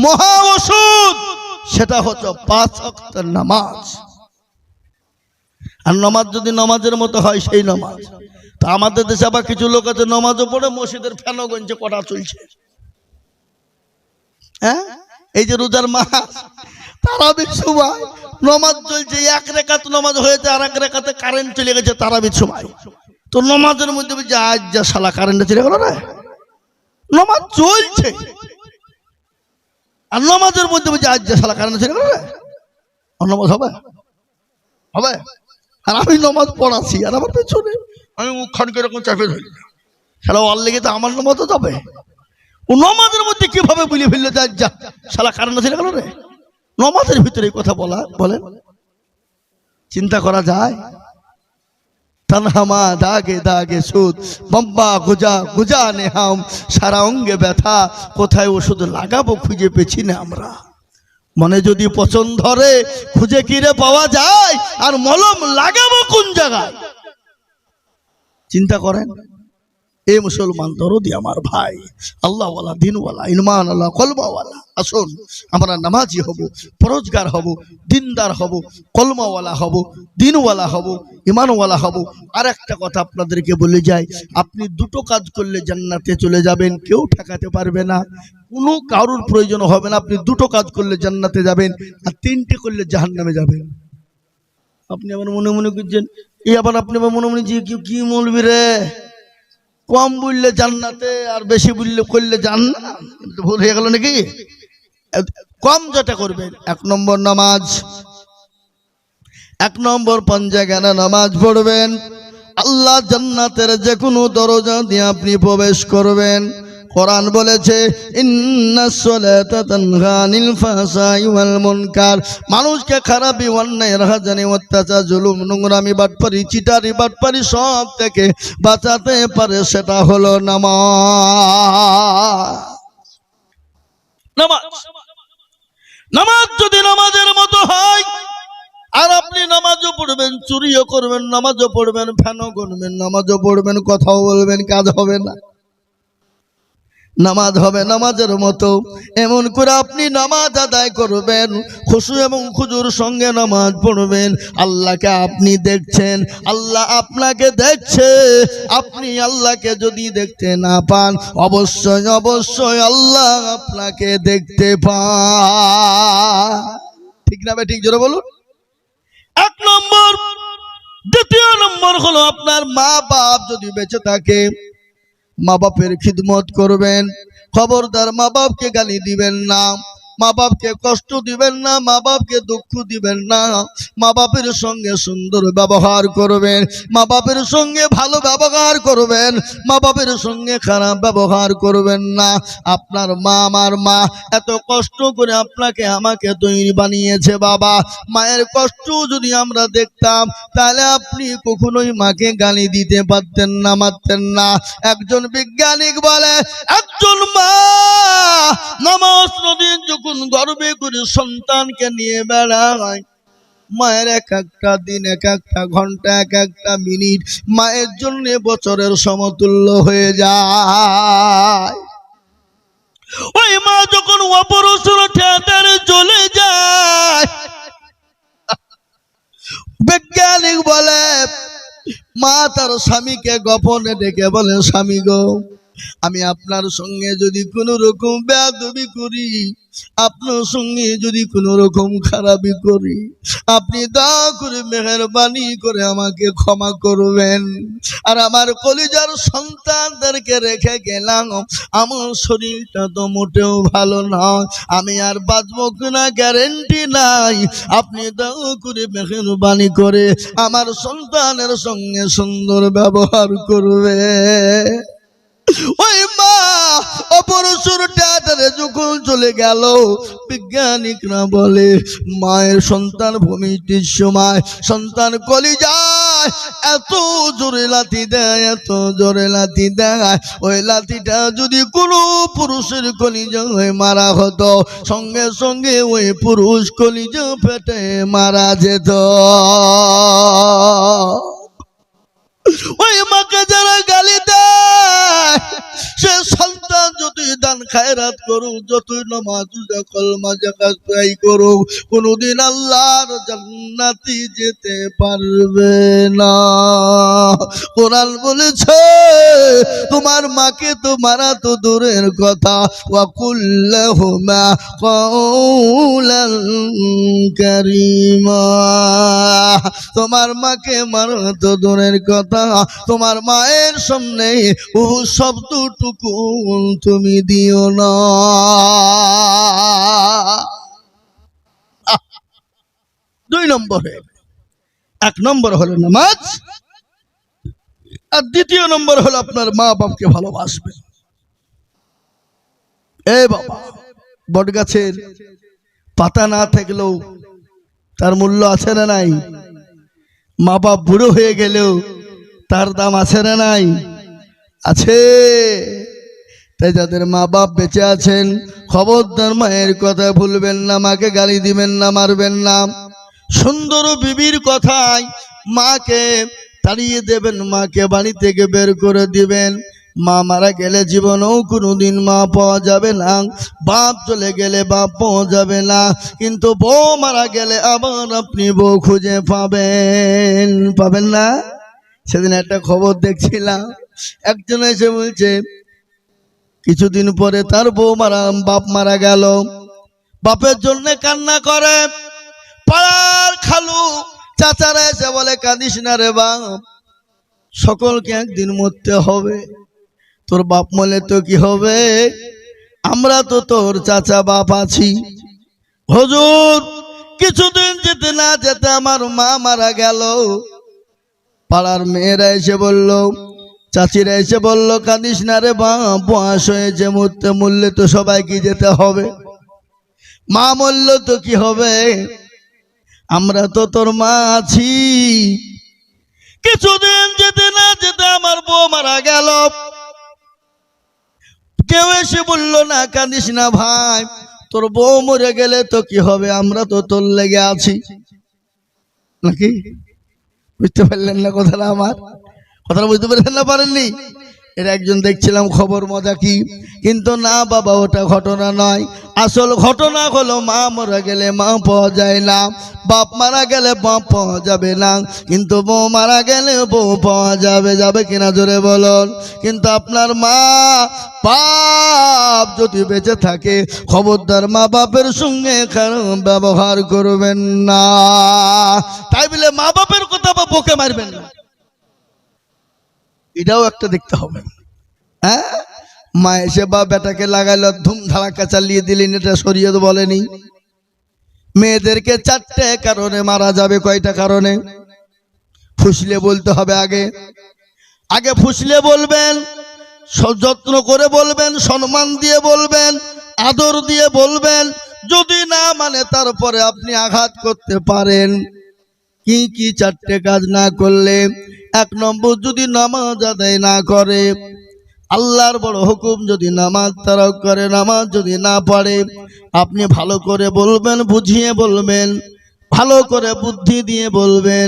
মহা ওষুধ, সেটা হচ্ছে 5 ওয়াক্ত নামাজ। আর নামাজ যদি নামাজের মতো হয় সেই নামাজ। তা আমাদের দেশে আবার কিছু লোক আছে নামাজও পড়ে, মসজিদের ফ্যানও গঞ্জে কটা চলছে। হ্যাঁ, এই যে রোজার মাস, তারাবির সময় নামাজ চলছে, 1 রাকাত নামাজ হয়েছে, আর 1 রাকাতে কারেন্ট চলে গেছে তারাবির সময়। তো নামাজের মধ্যে আজ যা শালা কারেন্ট চলে গেল রে, নামাজ চলছে আর নামাজের মধ্যে আজ যা শালা কারেন্ট চলে গেল রে, নামাজ হবে? হবে? আর আমি নামাজ পড়াচ্ছি, আর আমার পেছনে আমি মুখখানকে এরকম চাপে ধরি, শালা ওর লেগে তো আমার নামাজও যাবে। ও নামাজের মধ্যে কিভাবে বলে ফেললো যে আজ যা শালা কারেন্ট চলে গেল রে? নামাজের ভিতরে কথা বলা, বলেন চিন্তা করা যায়? তনহামা দাগে দাগে সুদ, বম্বা গুজা গুজা নেহাম, সারা অঙ্গে ব্যথা, কোথায় ওষুধ লাগাবো খুঁজে পেছি না আমরা। মনে যদি পছন্দ ধরে খুঁজে কিরে পাওয়া যায়, আর মলম লাগাবো কোন জায়গায়? চিন্তা করেন। এ মুসলমান দরদি আমার ভাই, আল্লাহওয়ালা, দিনওয়ালা, ইমান আল্লাহ, কলমাওয়ালা, আসুন আমরা নামাজি হব, পরোজগার হব, দিনদার হব, কলমাওয়ালা হব, দিনওয়ালা হব, ইমানওয়ালা হব। আর একটা কথা আপনাদেরকে বলে যাই, আপনি 2টো কাজ করলে জান্নাতে চলে যাবেন, কেউ ঠেকাতে পারবে না, কোনো কারোর প্রয়োজন হবে না। আপনি 2টো কাজ করলে জান্নাতে যাবেন, আর 3টে করলে জাহান্নামে যাবেন। আপনি আবার মনে মনে করছেন, এই আবার আপনি আবার মনে মনে যে কি বলবি রে, কম বললে জান্নাতে আর বেশি বললে করলে জান্নাত, ভুল হয়ে গেল নাকি? কম যেটা করবেন, 1 নম্বর নামাজ, 1 নম্বর পঞ্জাগানা নামাজ পড়বেন। আল্লাহ জান্নাতের যে কোনো দরজা দিয়ে আপনি প্রবেশ করবেন। কোরআন বলেছে ইন্নাস সালাতা তানহা আনিল ফাহশাই ওয়াল মুনকার, মানুষকে খারাপি, অন্যায়, রাহাজানি, অত্যাচার, জুলুম, নোংরামি, বাটপারি, চিটারি, বাটপারি সব থেকে বাঁচাতে পারে, সেটা হলো নামাজ। নামাজ নামাজ যদি নামাজের মতো হয়, আর আপনি নামাজও পড়বেন, চুরিও করবেন, নামাজও পড়বেন, ফ্যানও গুনবেন, নামাজও পড়বেন, কথাও বলবেন, কাজ হবে না। নামাজ হবে নামাজের মতো, এমন করে আপনি নামাজ আদায় করবেন, খুশু এবং খুজুর সঙ্গে নামাজ পড়বেন। আল্লাহকে আপনি দেখছেন, আল্লাহ আপনাকে দেখছে। আপনি আল্লাহকে যদি দেখতে না পান, অবশ্যই অবশ্যই আল্লাহ আপনাকে দেখতে পান। ঠিক না ঠিক? জোরে বলুন। 1 নম্বর। 2 নম্বর হলো আপনার মা বাপ যদি বেঁচে থাকে, মা বাপের খিদমত করবেন। খবরদার মা বাপকে গালি দিবেন না, মা বাপকে কষ্ট দিবেন না, মা বাপকে দুঃখ দিবেন না। মা বাপের সঙ্গে সুন্দর ব্যবহার করবেন, মা বাপের সঙ্গে ভালো ব্যবহার করবেন, মা বাপের সঙ্গে খারাপ ব্যবহার করবেন না। আপনার মা, আমার মা এত কষ্ট করে আপনাকে আমাকে তৈরি বানিয়েছে বাবা। মায়ের কষ্ট যদি আমরা দেখতাম তাহলে আপনি কখনোই মাকে গালি দিতে পারতেন না, মারতেন না। একজন বিজ্ঞানিক বলে একজন মা নামাজ নদীন যখন গর্বে করে সন্তানকে নিয়ে বেড়ায়, মায়ের এক একটা দিন, এক একটা ঘন্টা, এক একটা মিনিট মায়ের জন্য বছরের সমতুল্য হয়ে যায়। ওই মা যখন অপারেশন থিয়েটারে চলে যায়, বৈজ্ঞানিক বলে মা তার স্বামীকে গোপনে ডেকে বলে, স্বামী গো, আমি আপনার সঙ্গে যদি কোনো রকম বেয়াদবি করি, আপনার সঙ্গে যদি কোনো রকম খারাপি করি, আপনি দয়া করে মেহেরবানি করে আমাকে ক্ষমা করবেন। আর আমার কলিজার সন্তানদেরকে রেখে গেলাম, আমার শরীরটা তো মোটেও ভালো নয়, আমি আর বাঁচবো কিনা গ্যারেন্টি নাই। আপনি দয়া করে মেহেরবানি করে আমার সন্তানের সঙ্গে সুন্দর ব্যবহার করবে। ওই মা অপারেশন থিয়েটারে যখন চলে গেল, বিজ্ঞানিকরা বলে মায়ের সন্তান ভূমিষ্ঠির সময় সন্তান কলিজায় এত জোরে লাথি দেয়, এত জোরে লাথি দেয়, ওই লাথিটা যদি কোনো পুরুষের কলিজায় মারা হতো, সঙ্গে সঙ্গে ওই পুরুষ কলিজা ফেটে মারা যেত। ওই মাকে যারা গালি দেয়, সে সন্তান যতই দান খায়রাত করুক, যতই নামাজ রোজা কলমা যাকাত আদায় করুক, কোনদিন আল্লাহর জান্নাতে যেতে পারবে না। কোরআন বলেছে তোমার মাকে তো মারা তো দূরের কথা, ওয়া কুল্লাহুমা কাওলান কারীমা, তোমার মাকে মারা তো দূরের কথা, তোমার মায়ের সামনে ও শব্দটুকু তুমি দিও না। দুই নম্বরে, এক নম্বর হলো নামাজ, আর দ্বিতীয় নম্বর হলো আপনার মা বাপকে ভালোবাসবে। এ বাবা, বট গাছের পাতা না থাকলেও তার মূল্য আছে না নাই? মা বাপ বুড়ো হয়ে গেলেও তার দাম আছে না নাই? আছে। তাই যাদের মা বাপ বেঁচে আছেন, খবরদার মায়ের কথা ভুলবেন না, মাকে গালি দিবেন না, মারবেন না। সুন্দর বিবির কথায় মাকে তাড়িয়ে দেবেন, মাকে বাড়ি থেকে বের করে দিবেন। মা মারা গেলে জীবনেও কোনোদিন মা পাওয়া যাবে না, বাপ চলে গেলে বাপ পাওয়া যাবে না, কিন্তু বউ মারা গেলে আবার আপনি বউ খুঁজে পাবেন, পাবেন না? সেদিন একটা খবর দেখছিলাম, একজন এসে বলছে কিছুদিন পরে তার বউ বাপ মারা গেল, বাপের জন্য কান্না করে। পাড়ার খালু চাচারা এসে বলে কাঁদিস না রে বাপ, সকলকে একদিন মরতে হবে, তোর বাপ মরলে তো কি হবে, আমরা তো তোর চাচা বাপ আছি। হুজুর কিছুদিন যেতে না যেতে আমার মা মারা গেল। পাড়ার মেয়েরা এসে বলল, চাচিরা এসে বলল কাঁদিস না রে বাপ, বয়স হয়েছে, মরতে মরলে তো সবাইকে যেতে হবে, মা মরল তো কি হবে, আমরা তো তোর মা আছি। কিছুদিন যেতে না যেতে আমার বউ মারা গেল। কেউ এসে বলল না কাঁদিস না ভাই, তোর বউ মরে গেলে তো কি হবে, আমরা তো তোর লেগে আছি। নাকি বুঝতে পারলেন না কথাটা? আমার কথাটা বুঝতে পারলেন না? পারেননি? এর একজন দেখছিলাম খবর, মজা কি, কিন্তু না বাবা, ওটা ঘটনা নয়। আসল ঘটনা হলো মা মারা গেলে মা পাওয়া যায় না, বাপ মারা গেলে বাপ পাওয়া যাবে না, কিন্তু বউ মারা গেলে বউ পাওয়া যাবে। যাবে কিনা জোরে বলুন? কিন্তু আপনার মা বাপ যদি বেঁচে থাকে, খবরদার মা বাপের সঙ্গে খারাপ ব্যবহার করবেন না। তাই বলে মা বাপের কথা বা বকে মারবেন না, এটাও একটা দেখতে হবে। হ্যাঁ, মা এসে বা বেটাকে লাগাইলো, ধুম ধাড়াক্কা চালিয়ে দিলেন, এটা শরীয়ত বলেনি। মেয়েদেরকে 4টে কারণে মারা যাবে। কয়টা কারণে? ফুসলে বলতে হবে। আগে ফুসলে বলবেন, যত্ন করে বলবেন, সম্মান দিয়ে বলবেন, আদর দিয়ে বলবেন। যদি না মানে তারপরে আপনি আঘাত করতে পারেন। কি কি 4টে কাজ না করলে? 1 নম্বর, যদি নামাজ আদায় না করে, আল্লাহর বড় হুকুম, যদি নামাজ তারাক করে, নামাজ যদি না পড়ে, আপনি ভালো করে বলবেন, বুঝিয়ে বলবেন, ভালো করে বুদ্ধি দিয়ে বলবেন।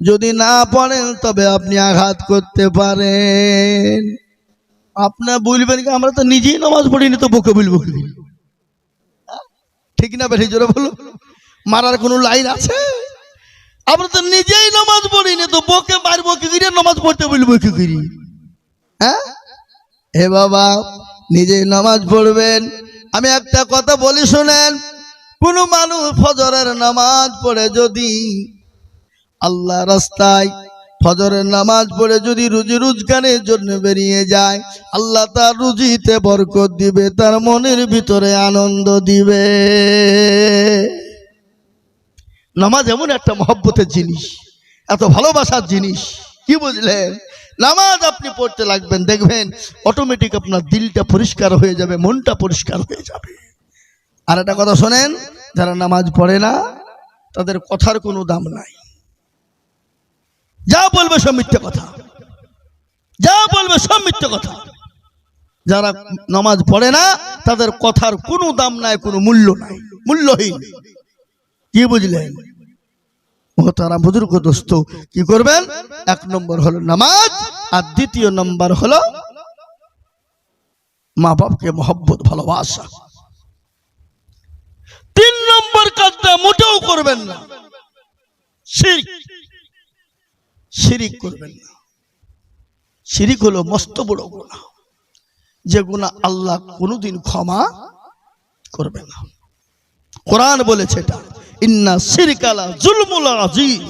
যদি না পড়েন তবে আপনি আঘাত করতে পারেন। আপনার বলবেন কি আমরা তো নিজেই নামাজ পড়িনি, তো বকে বলবো কি? ঠিক না বেশি জোরে বলো। মারার কোনো লাইন আছে? আমরা তো নিজেই নামাজ পড়িনি, তো বকে মারবো কি করে? নামাজ পড়তে বলবো কি করি? হ্যাঁ, হে বাবা, নিজেই নামাজ পড়বেন। আমি একটা কথা বলি শুনেন, কোন মানুষ ফজরের নামাজ পড়ে যদি আল্লাহ রাস্তায় ফজরের নামাজ পড়ে যদি রুজি রোজগারের জন্য বেরিয়ে যায়, আল্লাহ তার রুজিতে বরকত দিবে, তার মনের ভিতরে আনন্দ দিবে। নামাজ এমন একটা মহব্বতের জিনিস, এত ভালোবাসার জিনিস, কি বুঝলেন? নামাজ আপনি পড়তে লাগবেন, দেখবেন অটোমেটিক আপনার দিলটা পরিষ্কার হয়ে যাবে, মনটা পরিষ্কার হয়ে যাবে। আর একটা কথা শোনেন, যারা নামাজ পড়ে না তাদের কথার কোনো দাম নাই। যা বলবে সব মিথ্যে কথা, যা বলবে সব মিথ্যে কথা। যারা নামাজ পড়ে না তাদের কথার কোনো দাম নাই, কোনো মূল্য নাই, মূল্যহীন। কি বুঝলেন? মোহতারাম বুজুর্গ দোস্ত, কি করবেন? 1 নম্বর হলো নামাজ, আর 2য় নম্বর হলো মা বাপকে মহব্বত, ভালোবাসা। 3 নম্বর কাজটা মোটেও করবেন না, শিরক। শিরিক করবেন না। শিরিক হলো মস্ত বড় গুনাহ, যে গুনাহ আল্লাহ কোনোদিন ক্ষমা করবে না। কোরআন বলেছে এটা, ইন্না শিরকা লা যুলমুল আযীম,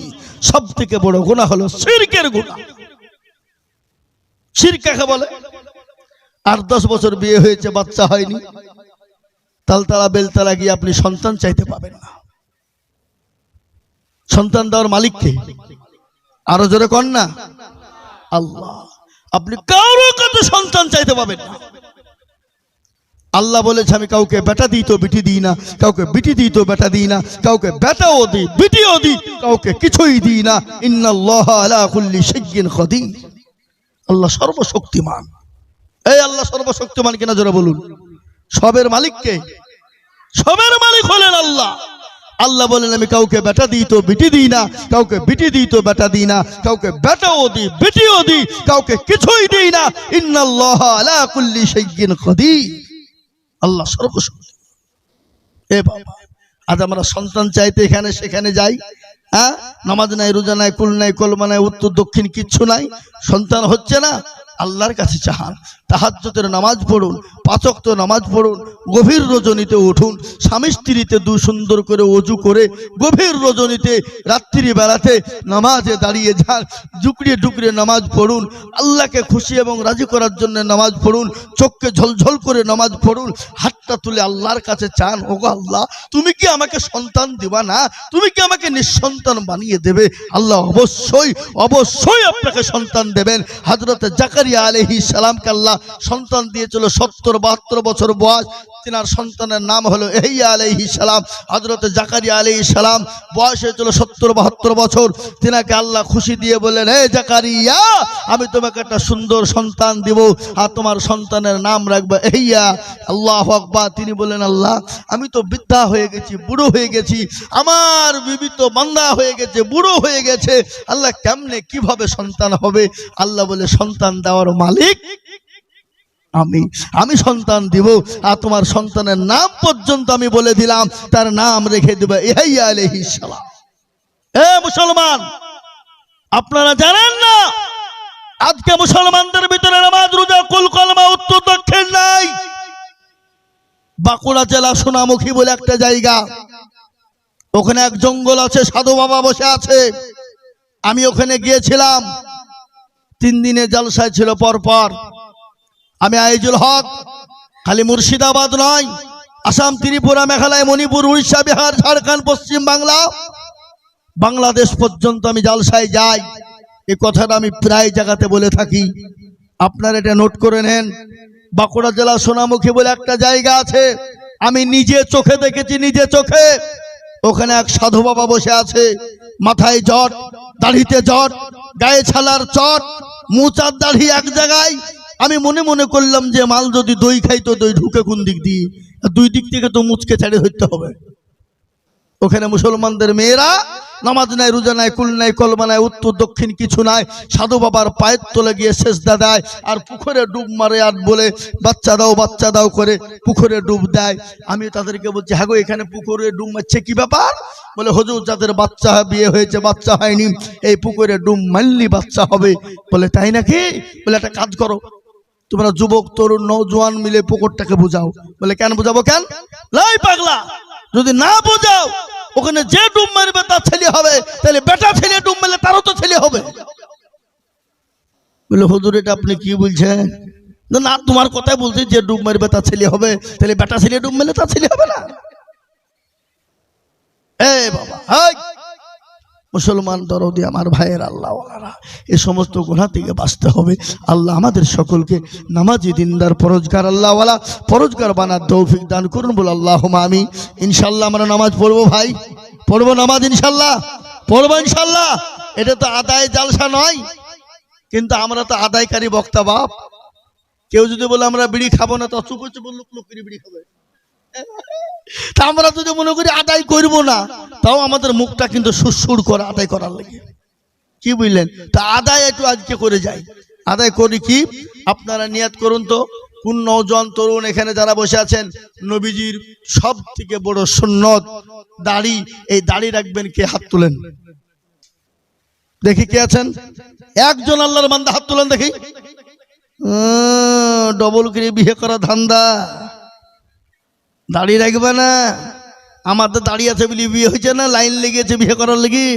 সবথেকে বড় গুনাহ হলো শিরকের গুনাহ। শিরক কাকে বলে? 8-10 বছর বিয়ে হয়েছে, বাচ্চা হয়নি, তালতালা বেলতালা গিয়ে আপনি সন্তান চাইতে পাবেন না। সন্তান দেওয়ার মালিক কে? আরো জোরে কন না, আল্লাহ। আপনি কারো কাছে সন্তান চাইতে পাবেন না। আল্লাহ বলেছে, আমি কাউকে বেটা দিই তো বিটি দিই না, কাউকে বিটি দিই তো বেটা দিই না, কাউকে বেটাও দিই বিটিও দিই, কাউকে কিছুই দিই না। ইন্নাল্লাহা আলা কুল্লি শাইইন কাদির। আল্লাহ সর্বশক্তিমান। এই আল্লাহ সর্বশক্তিমান কিনা জোরে বলুন। সবের মালিক কে? সবের মালিক হলেন আল্লাহ। আল্লাহ বলেন, আমি কাউকে বেটা দিই তো বিটি দিই না, কাউকে বিটি দিই তো বেটা দিই না, কাউকে বেটাও দিই বিটিও দিই, কাউকে কিছুই দিই না। ইন্নাল্লাহা আলা কুল্লি শাইইন কাদির। আল্লাহ সর্বশক্তি। এ বাবা, আজ আমরা সন্তান চাইতে এখানে সেখানে যাই, হ্যাঁ, নামাজ নাই, রোজা নাই, কুল নাই, কলমা নাই, উত্তর দক্ষিণ কিচ্ছু নাই, সন্তান হচ্ছে না। আল্লাহর কাছে চাহান, তাহাজ্জুদের নামাজ পড়ুন, 5 ওয়াক্ত নামাজ পড়ুন, গভীর রজনীতে উঠুন, স্বামী স্ত্রীতে সুন্দর করে ওযু করে গভীর রজনীতে রাত্রি বেলাতে নামাজে দাঁড়িয়ে যান, ডুকরিয়ে ডুকরিয়ে নামাজ পড়ুন, আল্লাহকে খুশি এবং রাজি করার জন্য নামাজ পড়ুন, চোখকে ঝলঝল করে নামাজ পড়ুন, হাতটা তুলে আল্লাহর কাছে চান, ওগো আল্লাহ, তুমি কি আমাকে সন্তান দিবা না? তুমি কি আমাকে নিঃসন্তান বানিয়ে দেবে? আল্লাহ অবশ্যই অবশ্যই আপনাকে সন্তান দেবেন। হযরত জাকারিয়া আলাইহিস সালামকে আল্লাহ সন্তান দিয়েছিল 70-72 বছর বয়স। তিনার সন্তানের নাম হলো ইয়াহইয়া আলাইহিস সালাম। হযরত জাকারিয়া আলাইহিস সালাম বয়স হয়েছিল 70-72 বছর। তিনাকে আল্লাহ খুশি দিয়ে বললেন, হে জাকারিয়া, আমি তোমাকে একটা সুন্দর সন্তান দিব, আর তোমার সন্তানের নাম রাখবে ইয়াহইয়া। আল্লাহু আকবার। তিনি বললেন, আল্লাহ, আমি তো বৃদ্ধা হয়ে গেছি, বুড়ো হয়ে গেছি, আমার বিবি তো বান্দা হয়ে গেছে, বুড়ো হয়ে গেছে, আল্লাহ কেমনে কিভাবে সন্তান হবে? আল্লাহ বলে, সন্তান দেওয়ার মালিক আমি সন্তান দিব, আর তোমার সন্তানের নাম পর্যন্ত আমি বলে দিলাম, তার নাম রেখে দেবে ইয়াহইয়া আলাইহিস সালাম। এ মুসলমান, আপনারা জানেন না আজকে মুসলমানদের ভিতরে নামাজ, রোজা, কুল, কলমা, উত্তর দক্ষিণ নাই। বাঁকুড়া জেলা সোনামুখী বলে একটা জায়গা, ওখানে এক জঙ্গল আছে, সাধু বাবা বসে আছে। আমি ওখানে গিয়েছিলাম, 3 দিনে জলসায় ছিল পরপর। আমি আইজুল হক, খালি মুর্শিদাবাদ নয়, আসাম, ত্রিপুরা, মেঘালয়, মণিপুর, উড়িষ্যা, বিহার, ঝাড়খণ্ড, পশ্চিম বাংলা, বাংলাদেশ পর্যন্ত আমি জালসায় যাই। এই কথাটা আমি প্রায় জায়গাতে বলে থাকি, আপনারা এটা নোট করে নেন। বাঁকুড়া জেলা সোনামুখী বলে একটা জায়গা আছে, আমি নিজে চোখে দেখেছি, নিজে চোখে। ওখানে এক সাধু বাবা বসে আছে, মাথায় জট, দাড়িতে জট, গায়ে ছালার চট, মুচার দাড়ি এক জায়গায়। আমি মনে মনে করলাম যে মাল যদি দই খাই তো দই ঢুকে কোন দিক দিয়ে, দুই দিক থেকে তো মুচকে ছেড়ে ধরতে হবে। ওখানে মুসলমানদের মেয়েরা নামাজ নাই, রোজা নাই, কুল নাই, কলমা নাই, উত্তর দক্ষিণ কিছু নাই, সাধু বাবার পায়ের তলে গিয়ে সেজদা দেয় আর পুকুরে ডুব মারে আর বলে বাচ্চা দাও করে পুকুরে ডুব দেয়। আমি তাদেরকে বলছি, হ্যাঁ গো, এখানে পুকুরে ডুব মারছে কি ব্যাপার? বলে হুজুর, যাদের বাচ্চা বিয়ে হয়েছে, বাচ্চা হয়নি, এই পুকুরে ডুব মারলি বাচ্চা হবে। বলে তাই নাকি? বলে একটা কাজ করো, তোমরা যুবক তরুণ নওজোয়ান মিলে পুকুরটাকে বুঝাও। বলে কেন বুঝাবো? কেন? লাই পাগলা, যদি না বুঝাও ওখানে যে ডুব মারবে তার ছেলে হবে, তাহলে বেটা ছেলে ডুব মারলে তারও তো ছেলে হবে। বলে হুজুর, এটা আপনি কি বলছেন? না, তোমার কথাই বলছি, যে ডুব মারবে তার ছেলে হবে, তাহলে বেটা ছেলে ডুব মারলে তার ছেলে হবে না? বাবা, মুসলমান দরদি আমার ভাইয়ের আল্লাহওয়ালারা, এই সমস্ত গুনাহ থেকে বাঁচতে হবে। আল্লাহ আমাদের সকলকে নামাজি দিনদার পরোজগার আল্লাহওয়ালা পরোজগার বানার তৌফিক দান করুন। বল আল্লাহুম্মা আমিন। ইনশাআল্লাহ আমরা নামাজ পড়বো ভাই, পড়বো নামাজ, ইনশাআল্লাহ পড়বো ইনশাআল্লাহ। এটা তো আদায় জালসা নয়, কিন্তু আমরা তো আদায়কারী বক্তা বাপ। কেউ যদি বলে আমরা বিড়ি খাবো না, তো চুপ হচ্ছে, বললো লোক বিড়ি খাবে। তা আমরা যদি মনে করি আদায় করবো না, তাও আমাদের মুখটা কিন্তু সুরসুর করে আদায় করার লাগে, কি বুঝলেন? তা আদায় একটু আজকে করে যাই, আদায় করি কি? আপনারা নিয়াত করুন তো, কোন নওজোয়ান তরুণ এখানে যারা বসে আছেন, নবীজির সব থেকে বড় সুন্নত দাড়ি, এই দাড়ি রাখবেন কে? হাত তুলেন দেখি, কে আছেন? একজন আল্লাহর বান্দা হাত তুলেন দেখি। ডবল করে বিয়ে করা ধান্দা, দাড়ি রাখবে না। আমাদের দাড়ি আছে বলে বিয়ে হয়েছে না, লাইন লেগেছে বিয়ে করার লেগে।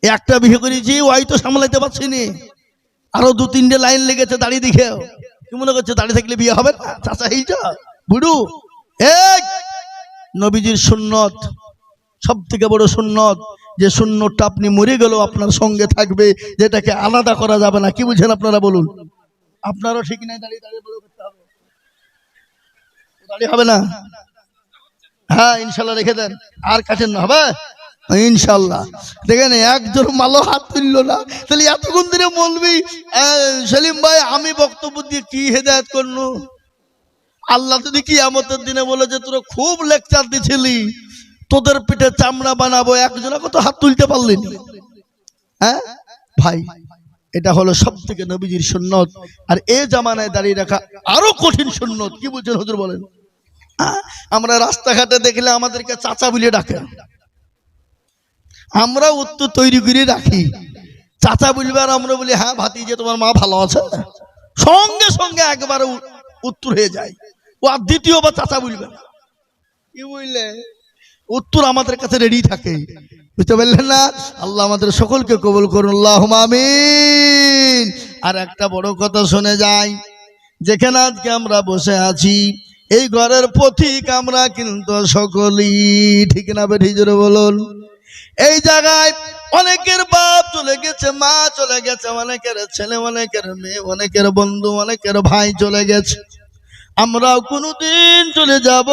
একটা বিয়ে করেছি, ওই তো সামলাইতে পারছি নি, আরো 2-3টে লাইন লেগেছে দাড়ি দেখে। কি মনে করছে দাড়ি থাকলে বিয়ে হবে না? চাচা এইটা বুড়ু। নবীজির সুন্নত সব থেকে বড় সুন্নত, যে সুন্নতটা আপনি মরে গেলেও আপনার সঙ্গে থাকবে, যেটাকে আলাদা করা যাবে না। কি বুঝেন আপনারা বলুন? আপনারও ঠিক নাই, দাড়ি বড় করতে হবে, দাড়ি হবে না। হ্যাঁ ইনশাল্লাহ রেখে দেন, আর কাটেন না, হবে ইনশাল্লাহ। দেখেন একজন মালো হাত তুললো না, তাহলে এতক্ষণ ধরে বলবি সেলিম ভাই আমি বক্তব্য দিয়ে কি হেদায়েত করলো? আল্লাহ যদি কিয়ামতের দিনে বলে যে তোরা খুব লেকচার দিছিলি, তোদের পিঠে চামড়া বানাবো, একজনে কত হাত তুলতে পারলি না? হ্যাঁ ভাই, এটা হলো সব থেকে নবীজির সুন্নত। আর এই জামানায় দাঁড়িয়ে রাখা আরো কঠিন সুন্নত। কি বলছেন হুজুর বলেন? আমরা রাস্তাঘাটে দেখলে আমাদেরকে চাচা বলে ডাকে, আমরা উত্তর তৈরি করে রাখি, চাচা বলবে আর আমরা বলি হ্যাঁ ভাতিজে তোমার মা ভালো আছে, সঙ্গে সঙ্গে একবারে উত্তর হয়ে যায়। ও আর দ্বিতীয়বার চাচা বলবে না। কি বুঝলে? উত্তর আমাদের কাছে রেডি থাকে, বুঝতে পারলেন না? আল্লাহ আমাদের সকলকে কবুল করুন, আল্লাহুম্মা আমিন। আর একটা বড় কথা শুনে যাই, যেখানে আজকে আমরা বসে আছি, এই ঘরের পথিক আমরা কিন্তু সকলেই, ঠিক না বেঠি জোরে বলুন? এই জায়গায় অনেকের বাপ চলে গেছে, মা চলে গেছে, অনেকের ছেলে, অনেকের মেয়ে, অনেকের বন্ধু, অনেকের ভাই চলে গেছে। আমরাও কোনদিন চলে যাব,